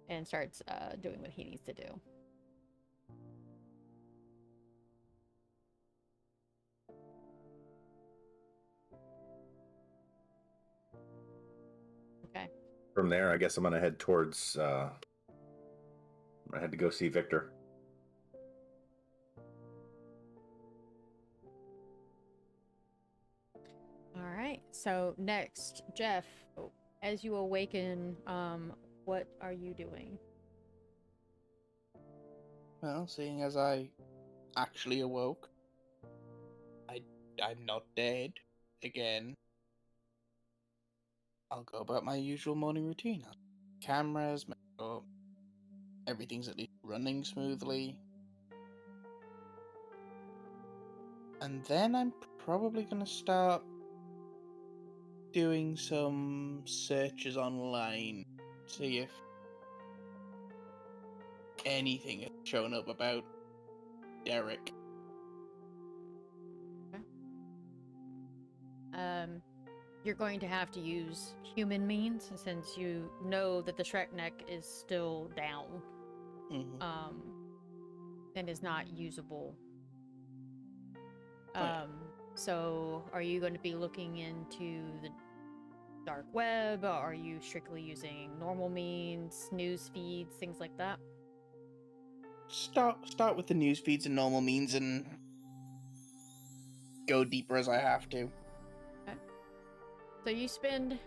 and starts doing what he needs to do. Okay. From there, I guess I'm gonna head towards. I had to go see Victor. All right. So next, Jeff, as you awaken, what are you doing? Well, seeing as I actually awoke, I'm not dead again. I'll go about my usual morning routine. Cameras, make sure everything's at least running smoothly. And then I'm probably going to start doing some searches online, see if anything has shown up about Derek. You're going to have to use human means since you know that the Shrek neck is still down, and is not usable. So are you going to be looking into the dark web? Or are you strictly using normal means, news feeds, things like that? Start with the news feeds and normal means and go deeper as I have to. Okay. So you spend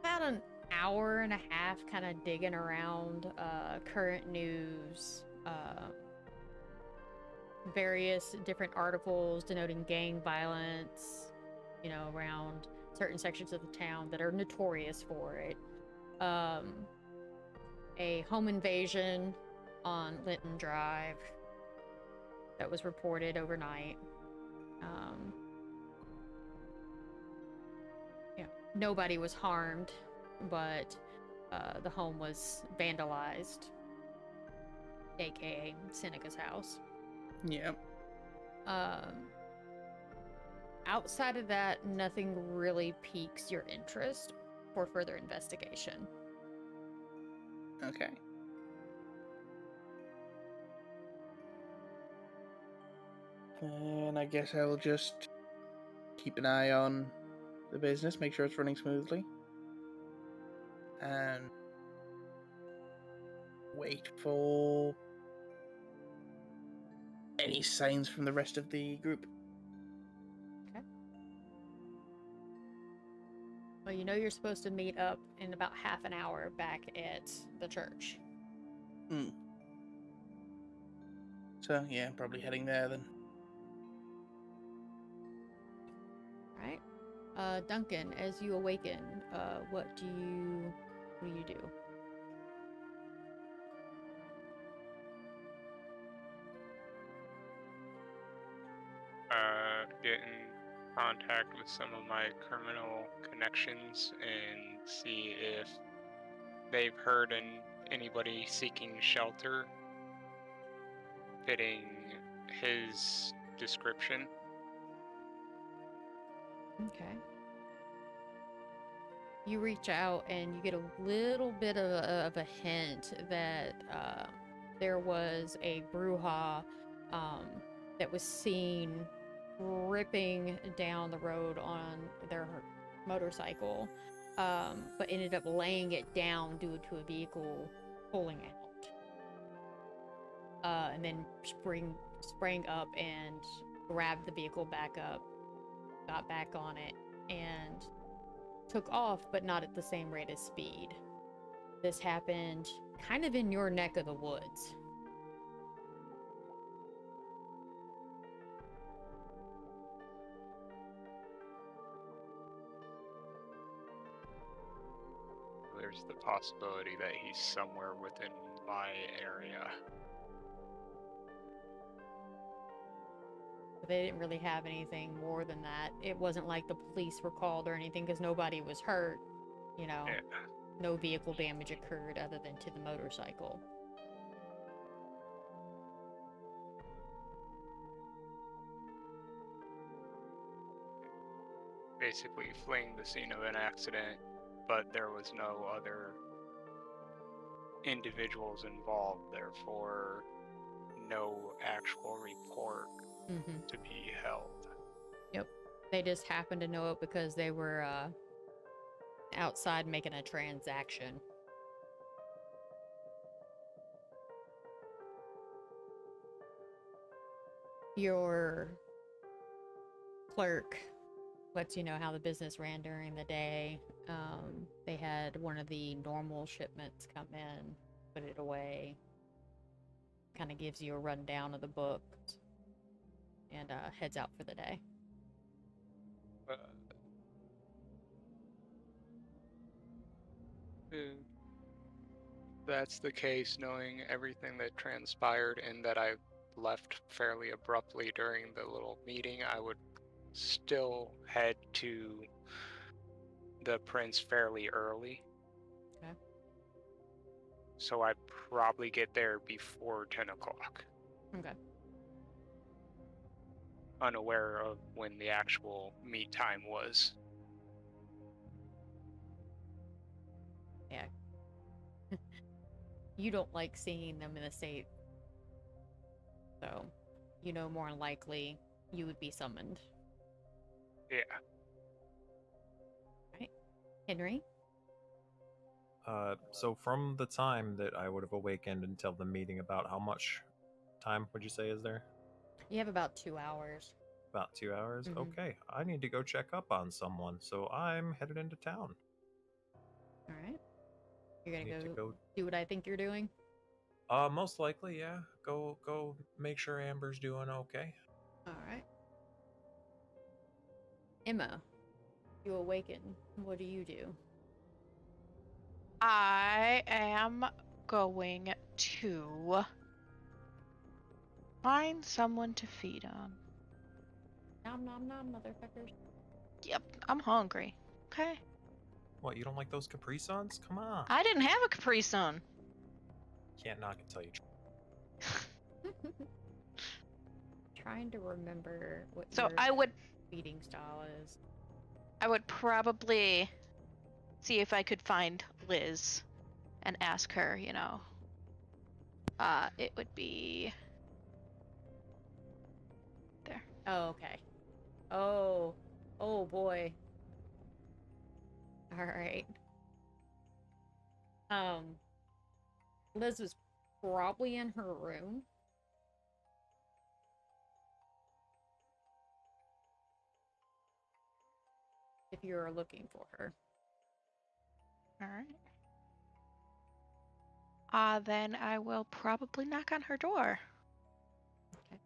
about an hour and a half kind of digging around current news, various different articles denoting gang violence, around certain sections of the town that are notorious for it. A home invasion on Linton Drive that was reported overnight. Nobody was harmed, but the home was vandalized, aka Seneca's house. Yep. Outside of that, nothing really piques your interest for further investigation. Okay. And I guess I will just keep an eye on the business, make sure it's running smoothly, and wait for any signs from the rest of the group. Okay. Well, you're supposed to meet up in about half an hour back at the church. So, yeah, probably heading there then. Right. Duncan, as you awaken, what do you do? Get in contact with some of my criminal connections and see if they've heard anybody seeking shelter fitting his description. Okay. You reach out and you get a little bit of a hint that there was a brouhaha that was seen ripping down the road on their motorcycle, but ended up laying it down due to a vehicle pulling out. And then sprang up and grabbed the vehicle back up, got back on it, and took off, but not at the same rate as speed. This happened kind of in your neck of the woods. There's the possibility that he's somewhere within my area. But they didn't really have anything more than that. It wasn't like the police were called or anything because nobody was hurt. Yeah. No vehicle damage occurred other than to the motorcycle. basically fleeing the scene of an accident, but there was no other individuals involved, therefore no actual report Mm-hmm. to be held. Yep. They just happened to know it because they were outside making a transaction. Your clerk lets you know how the business ran during the day. They had one of the normal shipments come in, put it away, kind of gives you a rundown of the books, and heads out for the day. If that's the case, knowing everything that transpired and that I left fairly abruptly during the little meeting, I would still head to the Prince fairly early. Okay. So I'd probably get there before 10 o'clock. Okay. Unaware of when the actual meet time was. Yeah. You don't like seeing them in a state, so you know more than likely you would be summoned. Yeah. Right. Henry? So from the time that I would have awakened until the meeting, about how much time would you say is there? You have about 2 hours. About 2 hours? Mhm. Okay, I need to go check up on someone, so I'm headed into town. All right. You're Need gonna to go go. do what I think you're doing? Most likely, yeah. Go make sure Amber's doing okay. All right. Emma, you awaken. What do you do? I am going to find someone to feed on. Nom nom nom, motherfuckers. Yep, I'm hungry. Okay. What, you don't like those Capri Suns? Come on. I didn't have a Capri Sun. Can't knock it till you try. Trying to remember what So your I would feeding style is. probably see if I could find Liz and ask her, you know. It would be there. Oh, okay. Oh boy. All right. Liz was probably in her room. If you're looking for her. All right. Then I will probably knock on her door. Okay.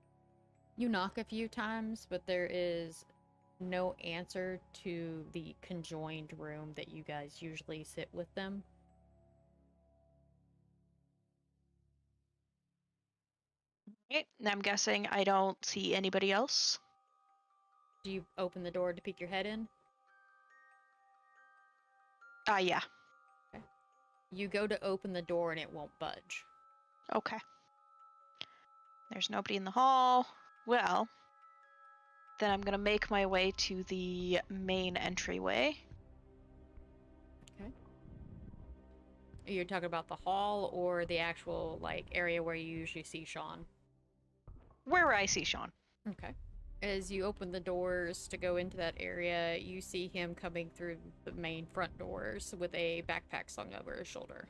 You knock a few times, but there is no answer to the conjoined room that you guys usually sit with them. Okay. I'm guessing I don't see anybody else. Do you open the door to peek your head in? Yeah. You go to open the door and it won't budge. Okay. There's nobody in the hall. Well, then I'm gonna make my way to the main entryway. Okay. You're talking about the hall or the actual like area where you usually see Sean? Where I see Sean. Okay. As you open the doors to go into that area, you see him coming through the main front doors with a backpack slung over his shoulder.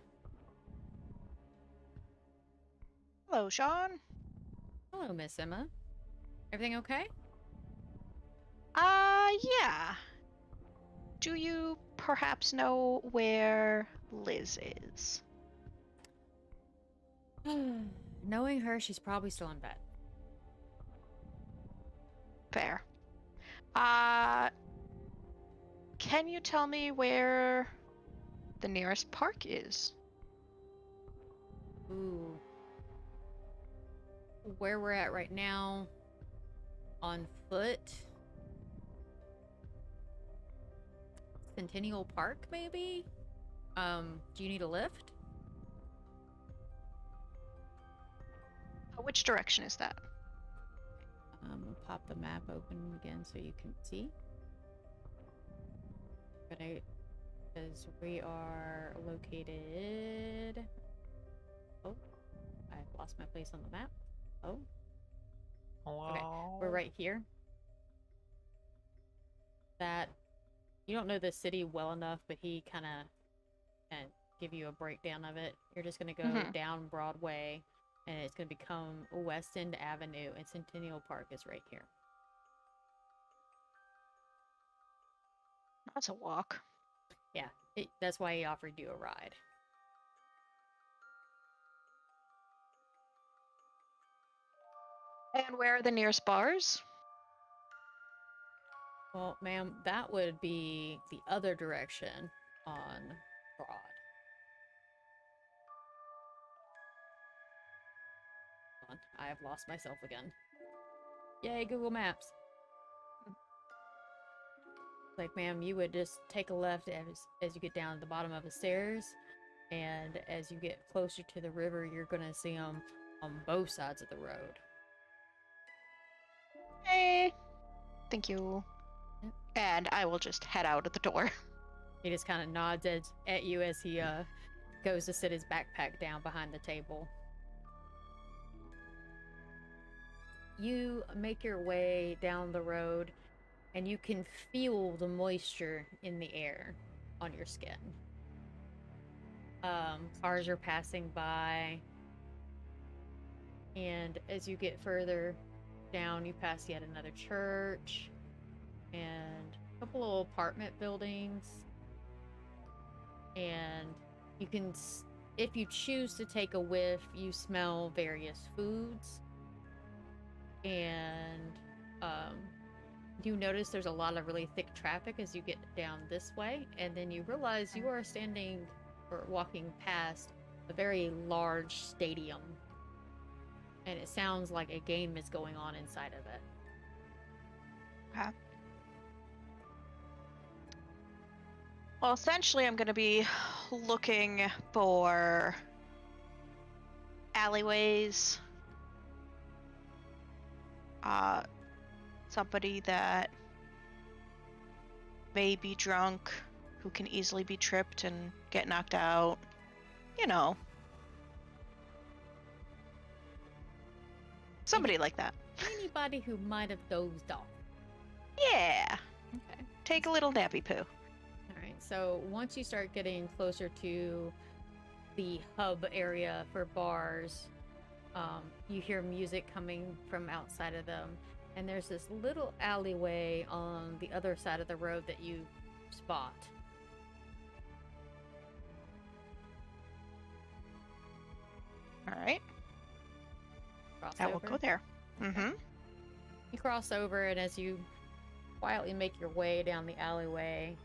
Hello, Sean. Hello, Miss Emma. Everything okay? Yeah. Do you perhaps know where Liz is? Knowing her, she's probably still in bed. Fair. Can you tell me where the nearest park is? Ooh. Where we're at right now, on foot. Centennial Park, maybe? Do you need a lift? Which direction is that? We'll pop the map open again so you can see. Because we are located. Oh, I've lost my place on the map. Oh, okay, we're right here. That you don't know the city well enough, but he kind of and give you a breakdown of it. You're just gonna go down Broadway, and it's gonna become West End Avenue, and Centennial Park is right here. That's a walk. Yeah, that's why he offered you a ride. And where are the nearest bars? Well, ma'am, that would be the other direction on Broad. Hold on, I have lost myself again. Yay, Google Maps. Like, ma'am, you would just take a left as you get down to the bottom of the stairs, and as you get closer to the river, you're gonna see them on both sides of the road. Hey, thank you. Yep. And I will just head out of the door. He just kind of nods at you as he goes to sit his backpack down behind the table. You make your way down the road, and you can feel the moisture in the air on your skin. Cars are passing by, and as you get further down, you pass yet another church and a couple of apartment buildings, and you can, if you choose to take a whiff, you smell various foods, and you notice there's a lot of really thick traffic as you get down this way, and then you realize you are standing or walking past a very large stadium, and it sounds like a game is going on inside of it. Okay. Well, essentially, I'm going to be looking for alleyways, somebody that may be drunk, who can easily be tripped and get knocked out. You know. Somebody like that. Anybody who might have dozed off. Yeah. Okay. Take a little nappy poo. Alright, so once you start getting closer to the hub area for bars, you hear music coming from outside of them, and there's this little alleyway on the other side of the road that you spot. Alright. Cross I will over. go there. Mm-hmm. You cross over, and as you quietly make your way down the alleyway,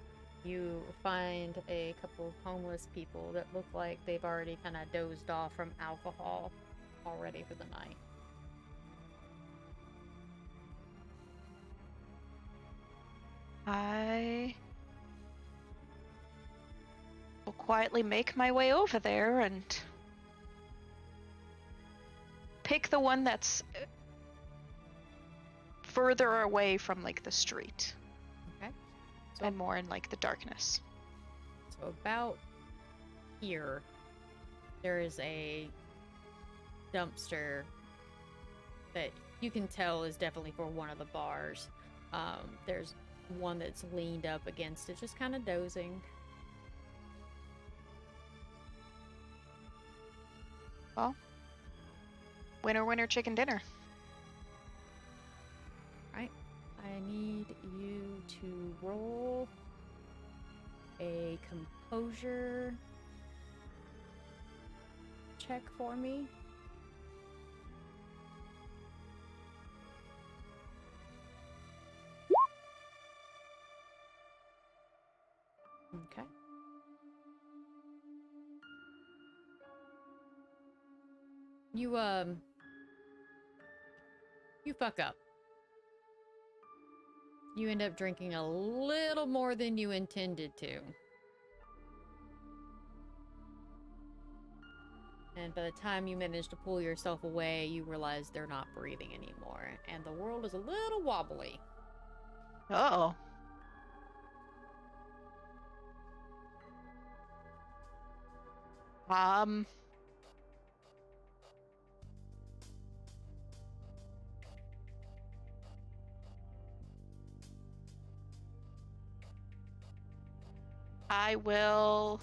you find a couple of homeless people that look like they've already kind of dozed off from alcohol already for the night. I will quietly make my way over there and pick the one that's further away from like the street. Okay. So, and more in like the darkness. So about here, there is a dumpster that you can tell is definitely for one of the bars. There's one that's leaned up against it, just kind of dozing. Well, winner, winner, chicken dinner. Right. I need you to roll a composure check for me. Okay. You fuck up. You end up drinking a little more than you intended to. And by the time you manage to pull yourself away, you realize they're not breathing anymore, and the world is a little wobbly. Uh-oh. Um. I will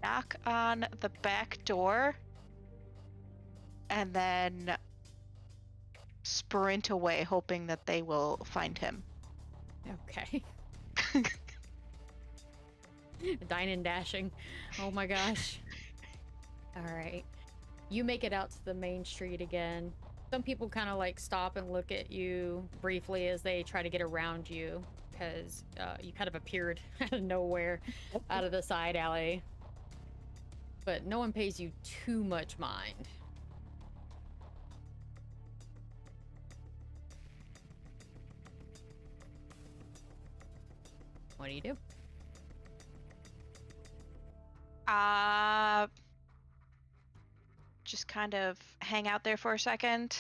knock on the back door and then sprint away, hoping that they will find him. Okay. Dine and dashing. Oh my gosh. Alright. You make it out to the main street again. Some people kind of like stop and look at you briefly as they try to get around you because you kind of appeared out of nowhere out of the side alley. But no one pays you too much mind. What do you do? Just kind of hang out there for a second.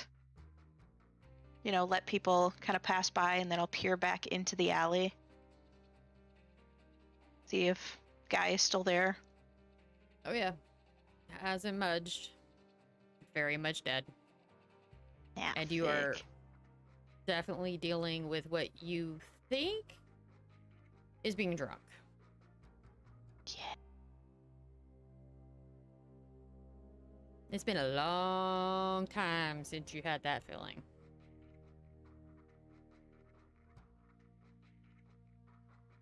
You know, let people kind of pass by, and then I'll peer back into the alley. See if guy is still there. Oh yeah. Hasn't mudged. Very much dead. Yeah. And you are definitely dealing with what you think is being drunk. Yeah. It's been a long time since you had that feeling.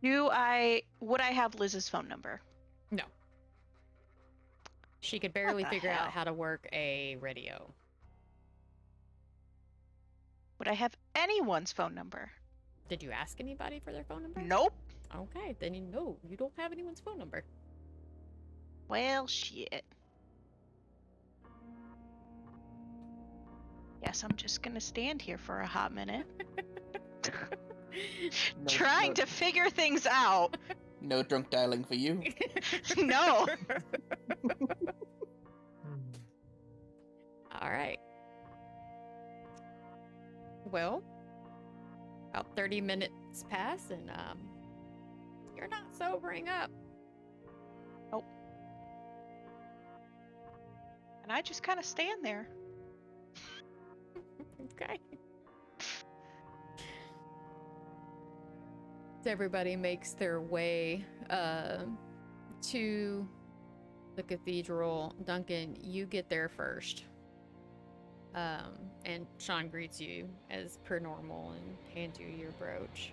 Would I have Liz's phone number? No. She could barely the figure out hell? how to work a radio. Would I have anyone's phone number? Did you ask anybody for their phone number? Nope. Okay, then you know you don't have anyone's phone number. Well, shit. Guess I'm just gonna stand here for a hot minute. Trying to figure things out. No drunk dialing for you. No. All right. Well, about 30 minutes pass and you're not sobering up. And I just kind of stand there. Okay. Everybody makes their way to the cathedral. Duncan, you get there first. And Sean greets you as per normal and hands you your brooch.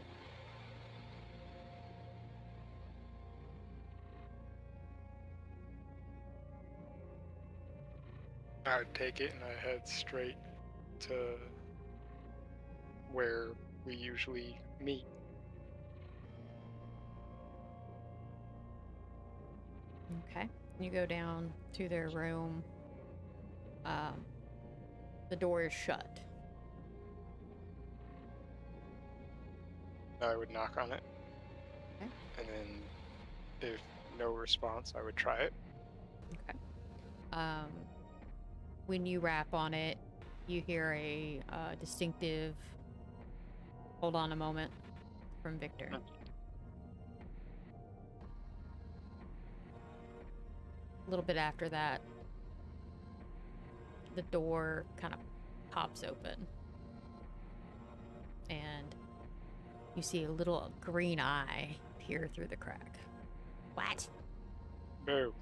I would take it and I head straight to where we usually meet. Okay. You go down to their room. The door is shut. I would knock on it. Okay. And then if no response, I would try it. Okay. When you rap on it, you hear a distinctive "Hold on a moment" from Victor. A little bit after that, the door kind of pops open. And you see a little green eye peer through the crack. What? Boo.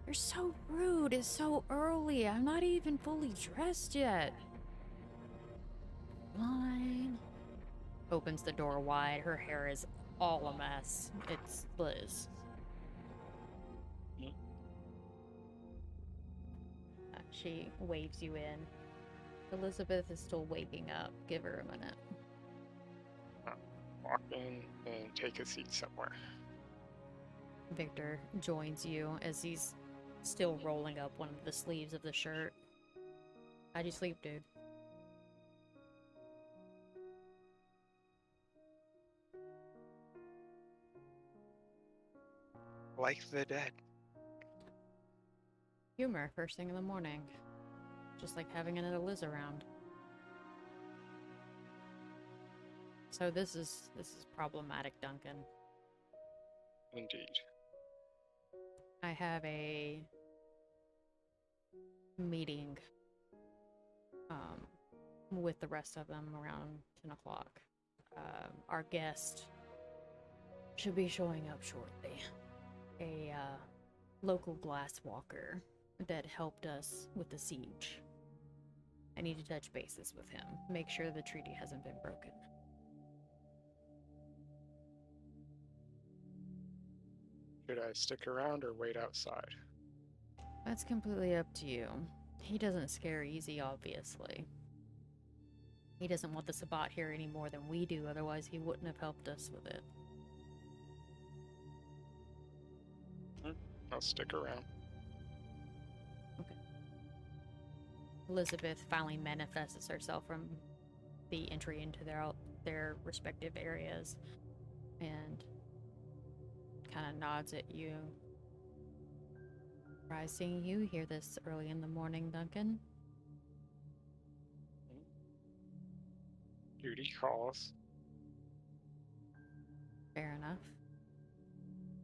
You're so rude. It's so early. I'm not even fully dressed yet. Fine. Opens the door wide. Her hair is all a mess. It's Liz. She waves you in. Elizabeth is still waking up. Give her a minute. Walk in and take a seat somewhere. Victor joins you as he's still rolling up one of the sleeves of the shirt. How'd you sleep, dude? Like the dead. Humor first thing in the morning. Just like having another Liz around. So this is problematic, Duncan. Indeed. I have a meeting with the rest of them around 10 o'clock. Our guest should be showing up shortly. A local glasswalker that helped us with the siege. I need to touch bases with him, make sure the treaty hasn't been broken. Should I stick around or wait outside? That's completely up to you. He doesn't scare easy, obviously. He doesn't want the Sabbat here any more than we do, otherwise he wouldn't have helped us with it. I'll stick around. Okay. Elizabeth finally manifests herself from the entry into their respective areas and kind of nods at you. Surprised seeing you here this early in the morning, Duncan. Duty calls. Fair enough.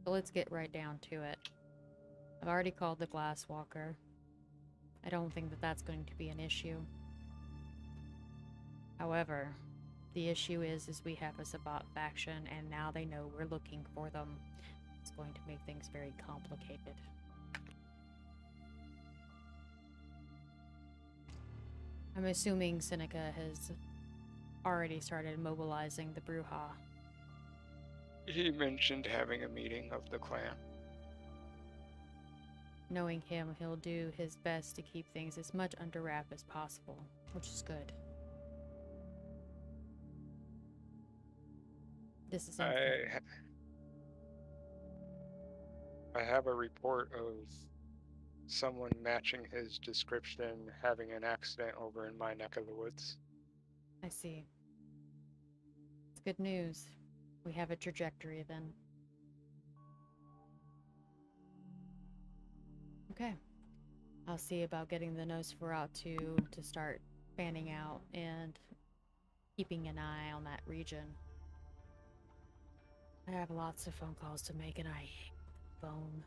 So let's get right down to it. I've already called the glasswalker. I don't think that that's going to be an issue. However, the issue is we have a Sabbat faction, and now they know we're looking for them. It's going to make things very complicated. I'm assuming Seneca has already started mobilizing the Bruja. He mentioned having a meeting of the clan. Knowing him, he'll do his best to keep things as much under wrap as possible, which is good. This is I have a report of someone matching his description having an accident over in my neck of the woods. I see. It's good news. We have a trajectory then. Okay. I'll see about getting the Nosferatu to start fanning out and keeping an eye on that region. I have lots of phone calls to make and I hate the phone.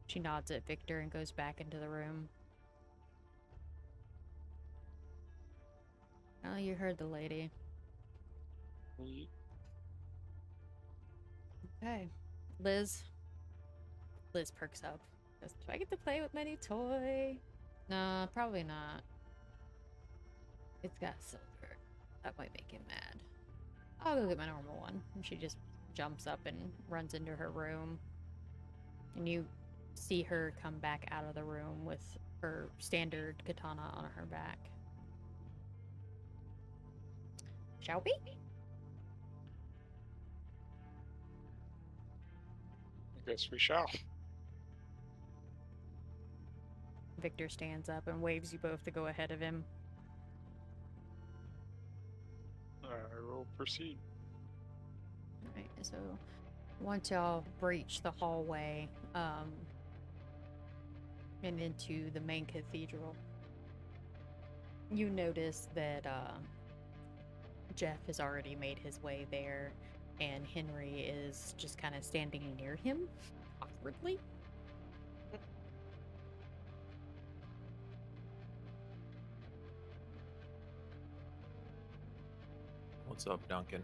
She nods at Victor and goes back into the room. Oh, you heard the lady. Okay. Liz perks up. Goes, do I get to play with my new toy? Nah, probably not. It's got silver. That might make him mad. I'll go get my normal one. And she just jumps up and runs into her room. And you see her come back out of the room with her standard katana on her back. Shall we? I guess we shall. Victor stands up and waves you both to go ahead of him. I will proceed. Alright, so once y'all breach the hallway and into the main cathedral, you notice that Jeff has already made his way there, and Henry is just kind of standing near him, awkwardly. What's up, Duncan?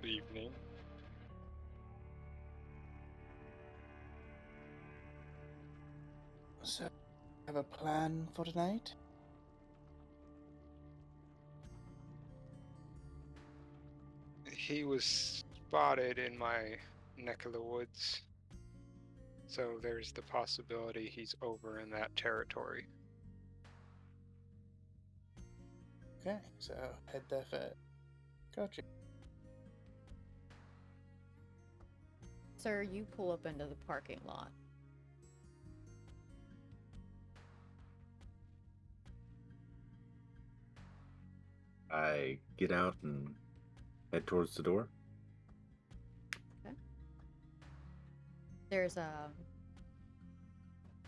Good evening. So, have a plan for tonight? He was spotted in my neck of the woods. So there's the possibility he's over in that territory. Okay, so head there first. Gotcha. Sir, you pull up into the parking lot. I get out and head towards the door. There's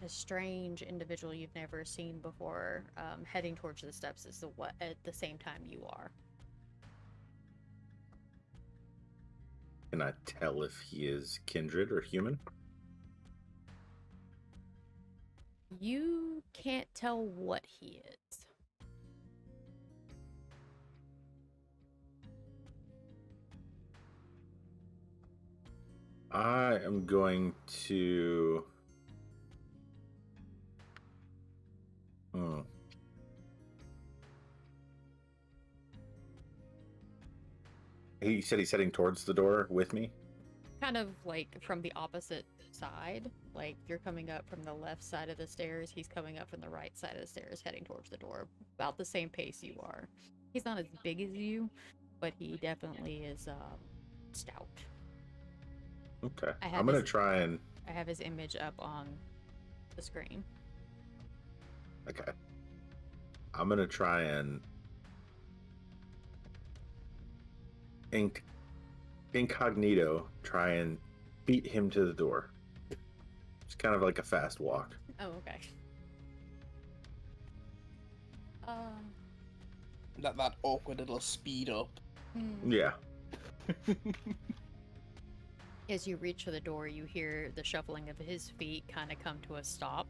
a strange individual you've never seen before, heading towards the steps at the same time you are. Can I tell if he is kindred or human? You can't tell what he is. I am going to. He said he's heading towards the door with me. Kind of like from the opposite side. Like you're coming up from the left side of the stairs, he's coming up from the right side of the stairs, heading towards the door. About the same pace you are. He's not as big as you, but he definitely is stout. Okay. I'm going to try and. I have his image up on the screen. Okay. I'm going to try and incognito try and beat him to the door. It's kind of like a fast walk. Oh, okay. That awkward little speed up. Yeah. As you reach for the door, you hear the shuffling of his feet kind of come to a stop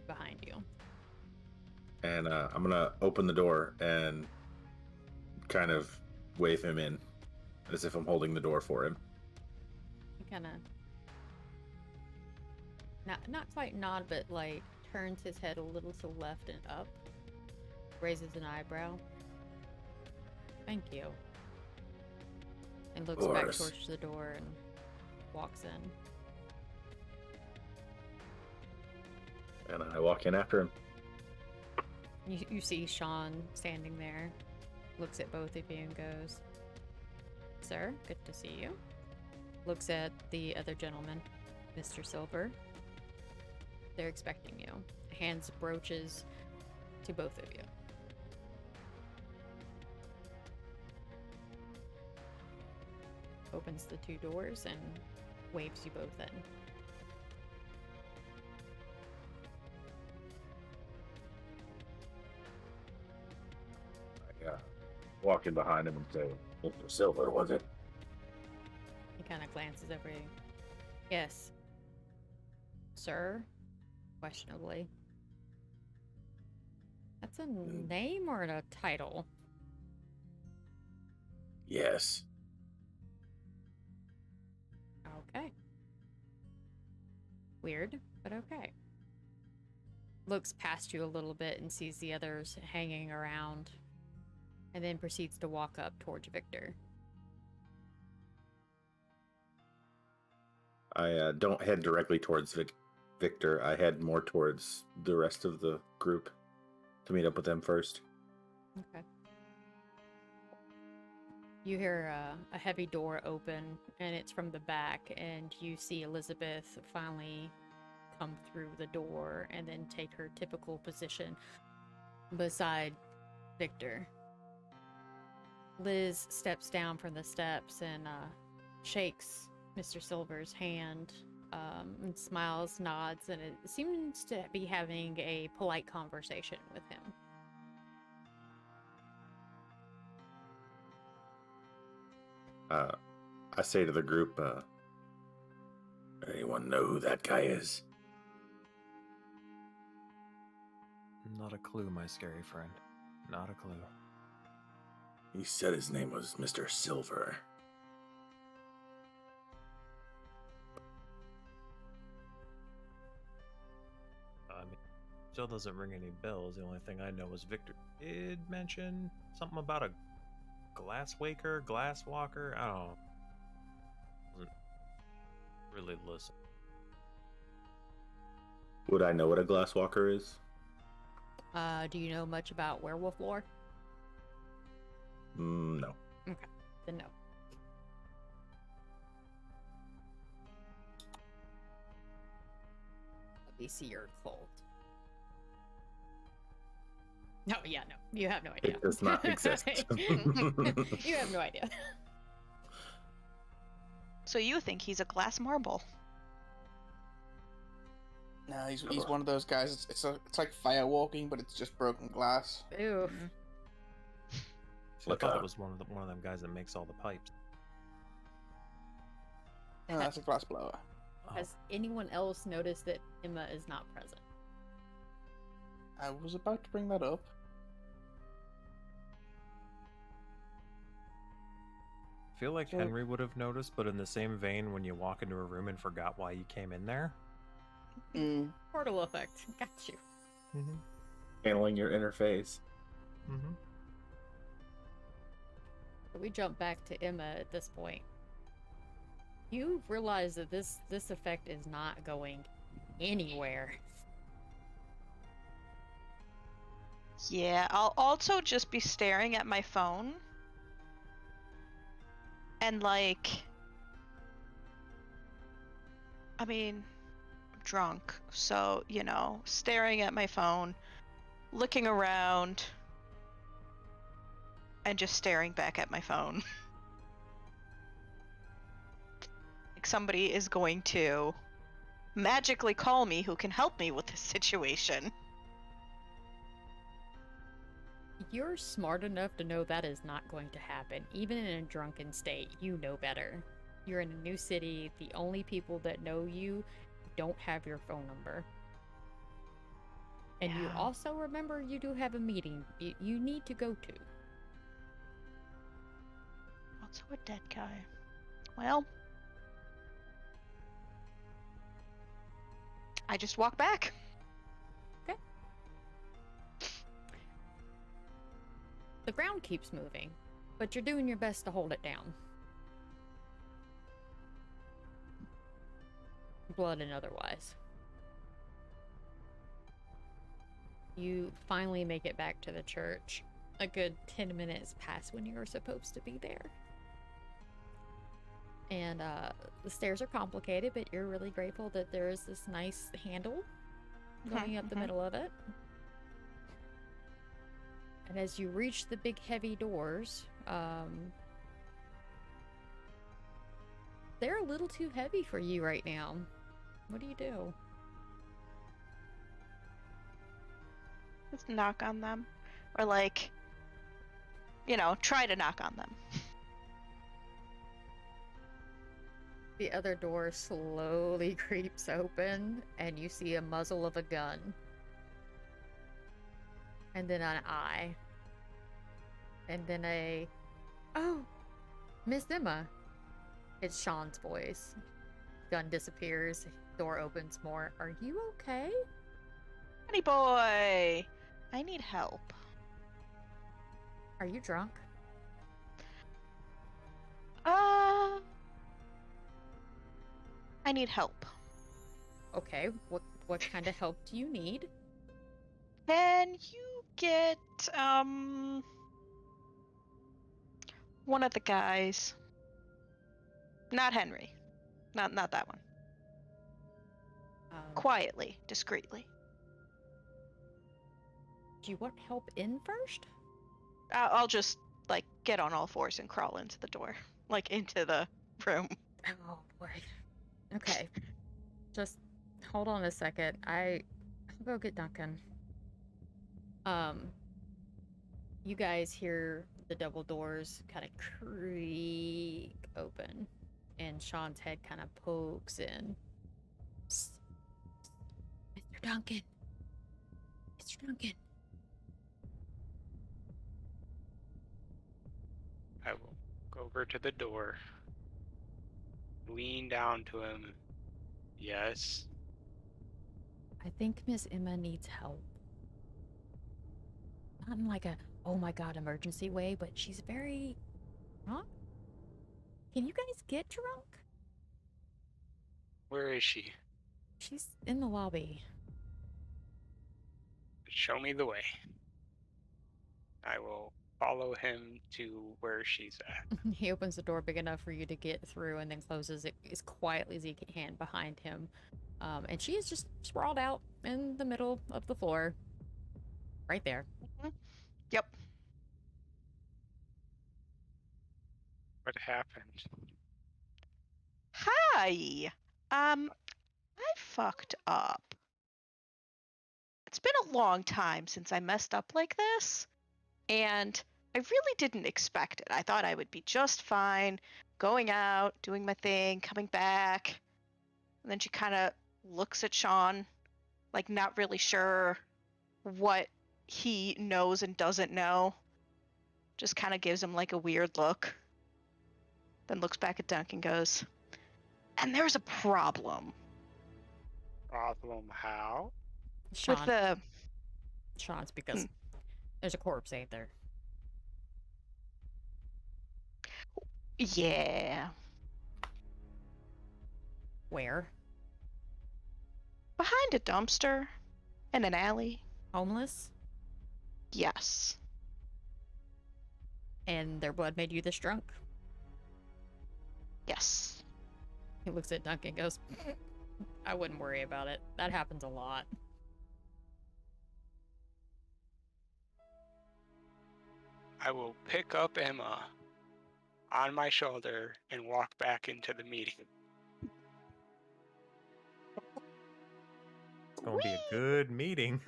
behind you. And I'm going to open the door and kind of wave him in as if I'm holding the door for him. He kind of not quite nod, but like turns his head a little to the left and up, raises an eyebrow. Thank you. And looks back towards the door and walks in. And I walk in after him. You see Sean standing there, looks at both of you and goes, "Sir, good to see you." Looks at the other gentleman, Mr. Silver. They're expecting you. Hands brooches to both of you. Opens the two doors and waves you both in. Yeah. Walk in behind him and say, "Mr. Silver, was it?" He kind of glances over you. "Yes. Sir?" Questionably. That's a name or a title? Yes. Okay. Weird, but okay. Looks past you a little bit and sees the others hanging around, and then proceeds to walk up towards Victor. I don't head directly towards Victor. I head more towards the rest of the group to meet up with them first. Okay. You hear a heavy door open, and it's from the back, and you see Elizabeth finally come through the door and then take her typical position beside Victor. Liz steps down from the steps and shakes Mr. Silver's hand, and smiles, nods, and it seems to be having a polite conversation with him. I say to the group, anyone know who that guy is? Not a clue, my scary friend. Not a clue. He said his name was Mr. Silver. I mean, still doesn't ring any bells. The only thing I know is Victor did mention something about a glass walker. I don't know. Wasn't really listen. Would I know what a glass walker is? Do you know much about werewolf lore? No. Okay, then no. Let me see your cult. No, yeah, no. You have no idea. It does not exist. You have no idea. So you think he's a glass marble? No, he's one of those guys. It's like fire walking, but it's just broken glass. Ew. I thought it was one of them guys that makes all the pipes. No, that's a glass blower. Oh, Has anyone else noticed that Emma is not present? I was about to bring that up. I feel like So- Henry would have noticed, but in the same vein, when you walk into a room and forgot why you came in there. Mm. Portal effect. Got you. Mm-hmm. Handling your interface. Mm-hmm. So we jump back to Emma at this point. You realize that this effect is not going anywhere. Yeah, I'll also just be staring at my phone. And like, I mean, I'm drunk, so, you know, staring at my phone, looking around, and just staring back at my phone. Like somebody is going to magically call me who can help me with this situation. You're smart enough to know that is not going to happen. Even in a drunken state, you know better. You're in a new city. The only people that know you don't have your phone number. And you Yeah. also remember you do have a meeting you need to go to. Also a dead guy. Well, I just walk back. The ground keeps moving, but you're doing your best to hold it down. Blood and otherwise. You finally make it back to the church. A good 10 minutes past when you were supposed to be there. And the stairs are complicated, but you're really grateful that there is this nice handle going up the middle of it. And as you reach the big heavy doors, they're a little too heavy for you right now. What do you do? Just knock on them. Or like, you know, try to knock on them. The other door slowly creeps open, and you see a muzzle of a gun. And then an eye. And then oh, Miss Emma. It's Sean's voice. Gun disappears. Door opens more. Are you okay? Honey boy, I need help. Are you drunk? I need help. Okay, what kind of help do you need? Can you get one of the guys? Not Henry. Not that one. Quietly, discreetly. Do you want help in first? I'll just like get on all fours and crawl into the door, like into the room. Oh boy. Okay. Just hold on a second. I'll go get Duncan. You guys hear the double doors kind of creak open, and Sean's head kind of pokes in. Psst. Mr. Duncan. Mr. Duncan. I will go over to the door, lean down to him. Yes. I think Miss Emma needs help. Not in like a, oh my god, emergency way, but she's very drunk. Can you guys get drunk? Where is she? She's in the lobby. Show me the way. I will follow him to where she's at. He opens the door big enough for you to get through and then closes it as quietly as he can behind him. And she is just sprawled out in the middle of the floor. Right there. Yep. What happened? Hi. I fucked up. it's been a long time since I messed up like this, and I really didn't expect it. I thought I would be just fine, going out, doing my thing, coming back. And then she kind of looks at Sean, like not really sure what he knows and doesn't know. Just kind of gives him like a weird look. Then looks back at Dunk and goes, and there's a problem Problem how? Sean, with the. Sean's because there's a corpse, ain't there? Yeah. Where? Behind a dumpster in an alley. Homeless? Yes. And their blood made you this drunk? Yes. He looks at Duncan and goes, I wouldn't worry about it. That happens a lot. I will pick up Emma on my shoulder and walk back into the meeting. It's gonna be a good meeting.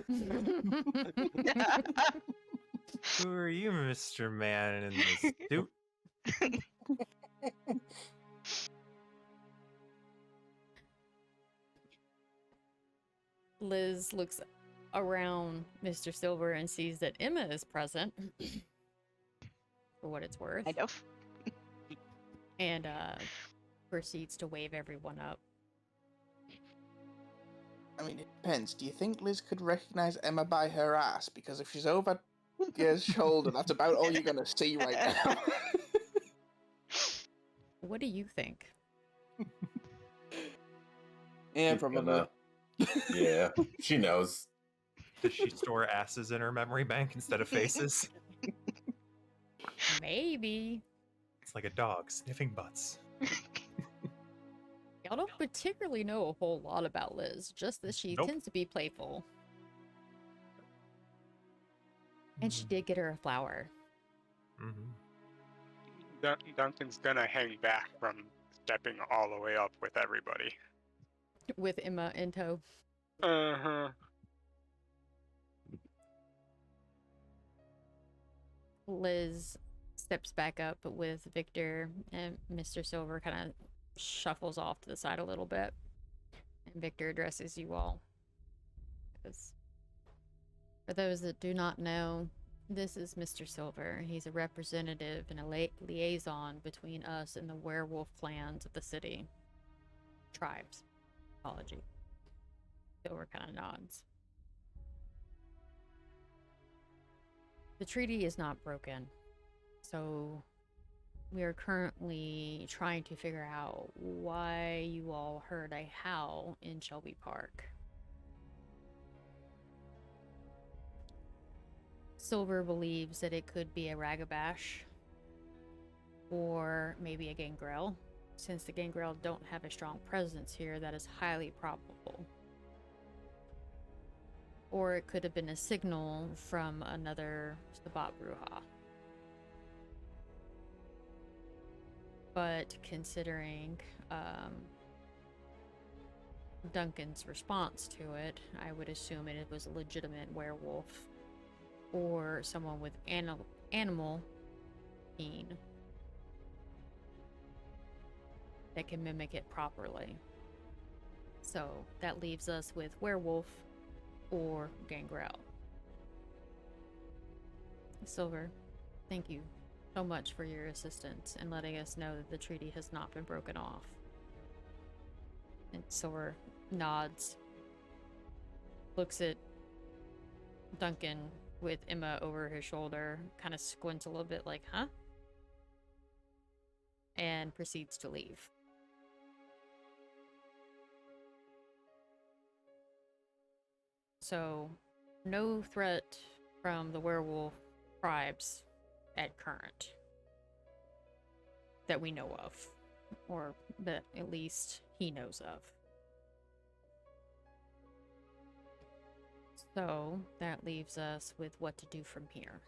Who are you, Mr. Man in the suit? Liz looks around Mr. Silver and sees that Emma is present, for what it's worth, I know. and proceeds to wave everyone up. I mean, it depends. Do you think Liz could recognize Emma by her ass? Because if she's over his shoulder, that's about all you're gonna see right now. What do you think? Yeah, She's probably. gonna- Yeah, she knows. Does she store asses in her memory bank instead of faces? Maybe. It's like a dog sniffing butts. Y'all don't particularly know a whole lot about Liz, just that she Nope. tends to be playful. And she did get her a flower. Mm-hmm. Duncan's gonna hang back from stepping all the way up with everybody. With Emma in tow. Uh-huh. Liz steps back up with Victor, and Mr. Silver kind of shuffles off to the side a little bit. And Victor addresses you all. Because for those that do not know, this is Mr. Silver. He's a representative and a liaison between us and the werewolf clans of the city. Tribes. Apology. Silver kind of nods. The treaty is not broken, so we are currently trying to figure out why you all heard a howl in Shelby Park. Silver believes that it could be a Ragabash or maybe a Gangrel. Since the Gangrel don't have a strong presence here, that is highly probable. Or it could have been a signal from another Sabbat Bruja. But considering Duncan's response to it, I would assume it was a legitimate werewolf or someone with animal gene that can mimic it properly. So that leaves us with werewolf or Gangrel. Silver, thank you so much for your assistance and letting us know that the treaty has not been broken off. And Silver nods, looks at Duncan with Emma over his shoulder, kind of squints a little bit like, huh? And proceeds to leave. So, no threat from the werewolf tribes at current that we know of, or that at least he knows of. So, that leaves us with what to do from here.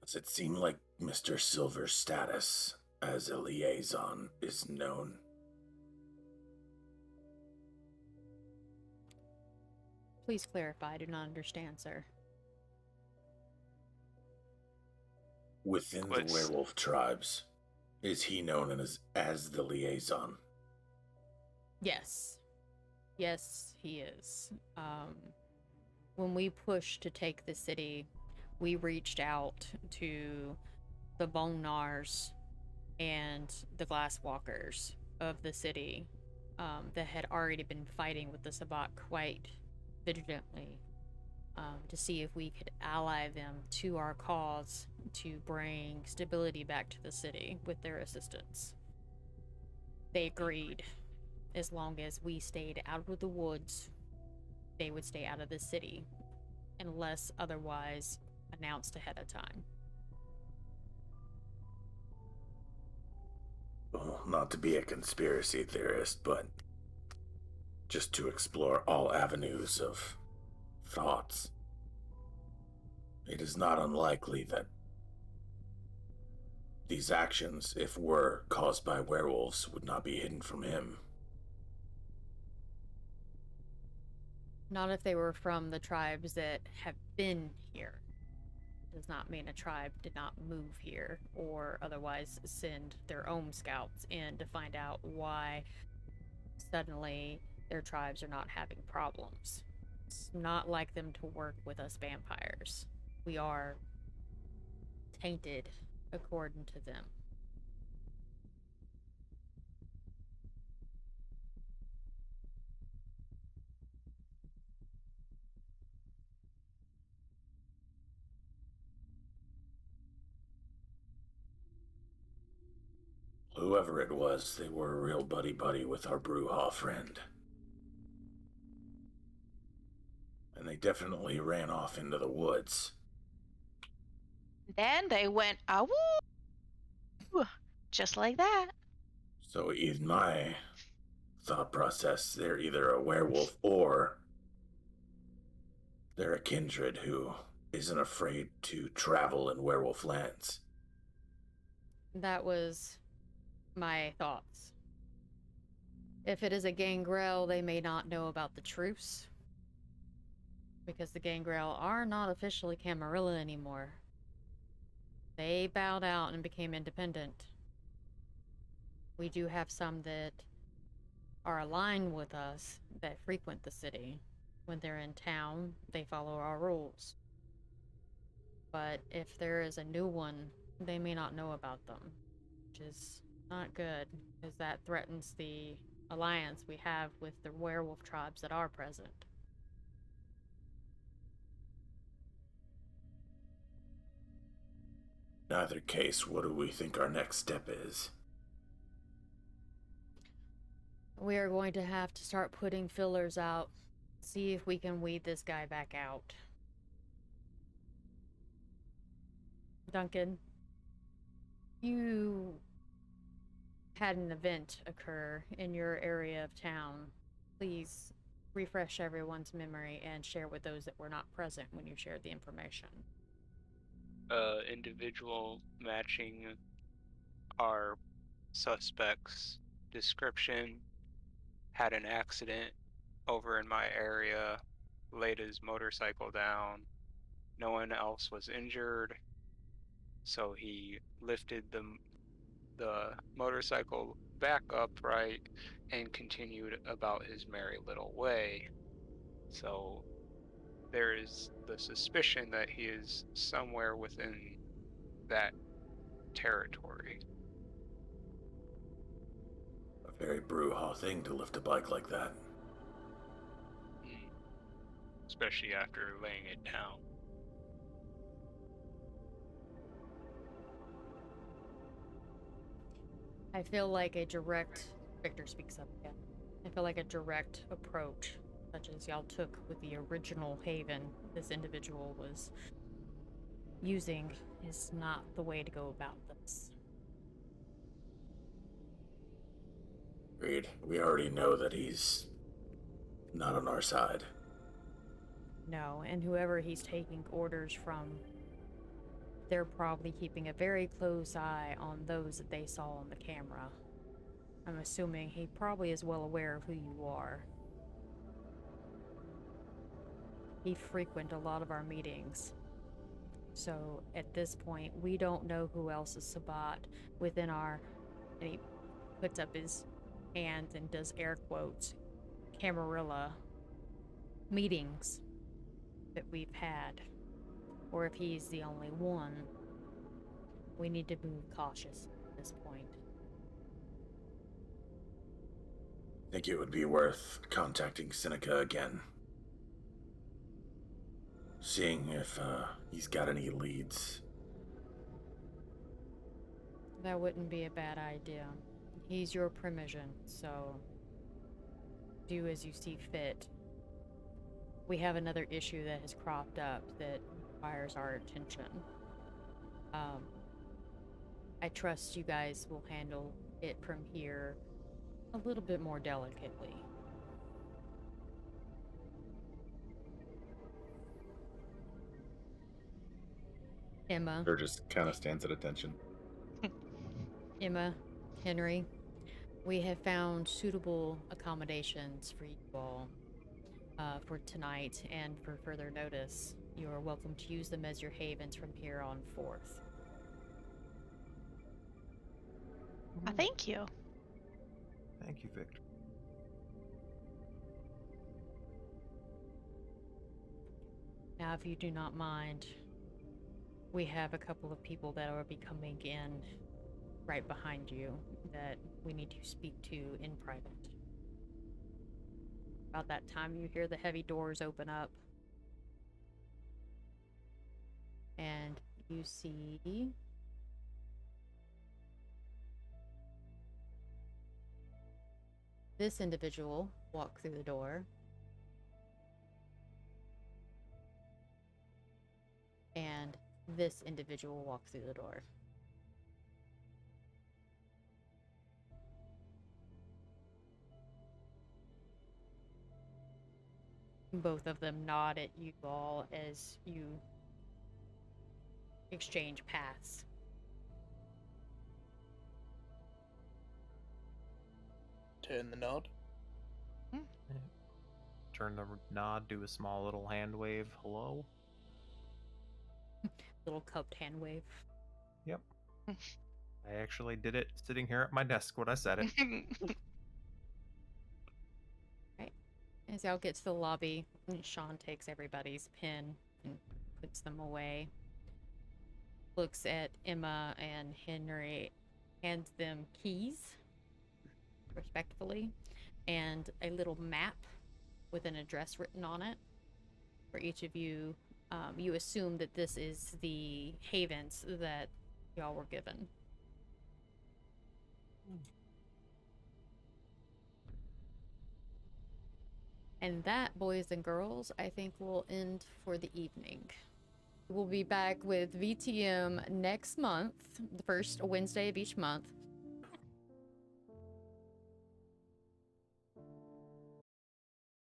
Does it seem like Mr. Silver's status as a liaison is known? Please clarify. I do not understand, sir. Within the What's- werewolf tribes, is he known as the liaison? Yes. Yes, he is. When we pushed to take the city, we reached out to the Bonars and the Glasswalkers of the city that had already been fighting with the Sabbat quite vigilantly to see if we could ally them to our cause to bring stability back to the city with their assistance. They agreed. As long as we stayed out of the woods, they would stay out of the city, unless otherwise announced ahead of time. Well, not to be a conspiracy theorist, but just to explore all avenues of thoughts. It is not unlikely that these actions, if were caused by werewolves, would not be hidden from him. Not if they were from the tribes that have been here. Does not mean a tribe did not move here or otherwise send their own scouts in to find out why suddenly their tribes are not having problems. It's not like them to work with us vampires. We are tainted according to them. Whoever it was, they were a real buddy-buddy with our Brewhaw friend. And they definitely ran off into the woods. Then they went, "Awoo!" Just like that. So in my thought process, they're either a werewolf or they're a kindred who isn't afraid to travel in werewolf lands. That was my thoughts. If it is a gangrel, they may not know about the truce. Because the gangrel are not officially Camarilla anymore. They bowed out and became independent. We do have some that are aligned with us that frequent the city. When they're in town, they follow our rules. But if there is a new one, they may not know about them, which is not good, because that threatens the alliance we have with the werewolf tribes that are present. In either case, what do we think our next step is? We are going to have to start putting fillers out, see if we can weed this guy back out. Duncan, you had an event occur in your area of town. Please refresh everyone's memory and share with those that were not present when you shared the information. Individual matching our suspect's description, had an accident over in my area, laid his motorcycle down. No one else was injured, so he lifted the motorcycle back upright and continued about his merry little way. So there is the suspicion that he is somewhere within that territory. A very Brewhaw thing to lift a bike like that. Especially after laying it down. I feel like a direct... Victor speaks up again. I feel like a direct approach, such as y'all took with the original haven this individual was using, is not the way to go about this. Agreed. We already know that he's not on our side. No, and whoever he's taking orders from, they're probably keeping a very close eye on those that they saw on the camera. I'm assuming he probably is well aware of who you are. He frequented a lot of our meetings. So at this point, we don't know who else is Sabbat within our. And he puts up his hands and does air quotes, Camarilla meetings that we've had. Or if he's the only one, we need to move cautious at this point. I think it would be worth contacting Seneca again. Seeing if he's got any leads. That wouldn't be a bad idea. He's your primogen, so do as you see fit. We have another issue that has cropped up that requires our attention. I trust you guys will handle it from here a little bit more delicately. Emma, Or just kind of stands at attention. Emma, Henry, we have found suitable accommodations for you all for tonight and for further notice. You are welcome to use them as your havens from here on forth. Thank you. Thank you, Victor. Now, if you do not mind, we have a couple of people that will be coming in right behind you that we need to speak to in private. About that time, you hear the heavy doors open up. And you see this individual walk through the door. And this individual walk through the door. Both of them nod at you all as you exchange paths. Turn the nod. Turn the nod, do a small little hand wave. Hello? Little cupped hand wave. Yep. I actually did it sitting here at my desk when I said it. Right. As y'all get to the lobby, Sean takes everybody's pen and puts them away. Looks at Emma and Henry, hands them keys, respectfully, and a little map with an address written on it for each of you. You assume that this is the havens that y'all were given. And that, boys and girls, I think will end for the evening. We'll be back with VTM next month, the first Wednesday of each month.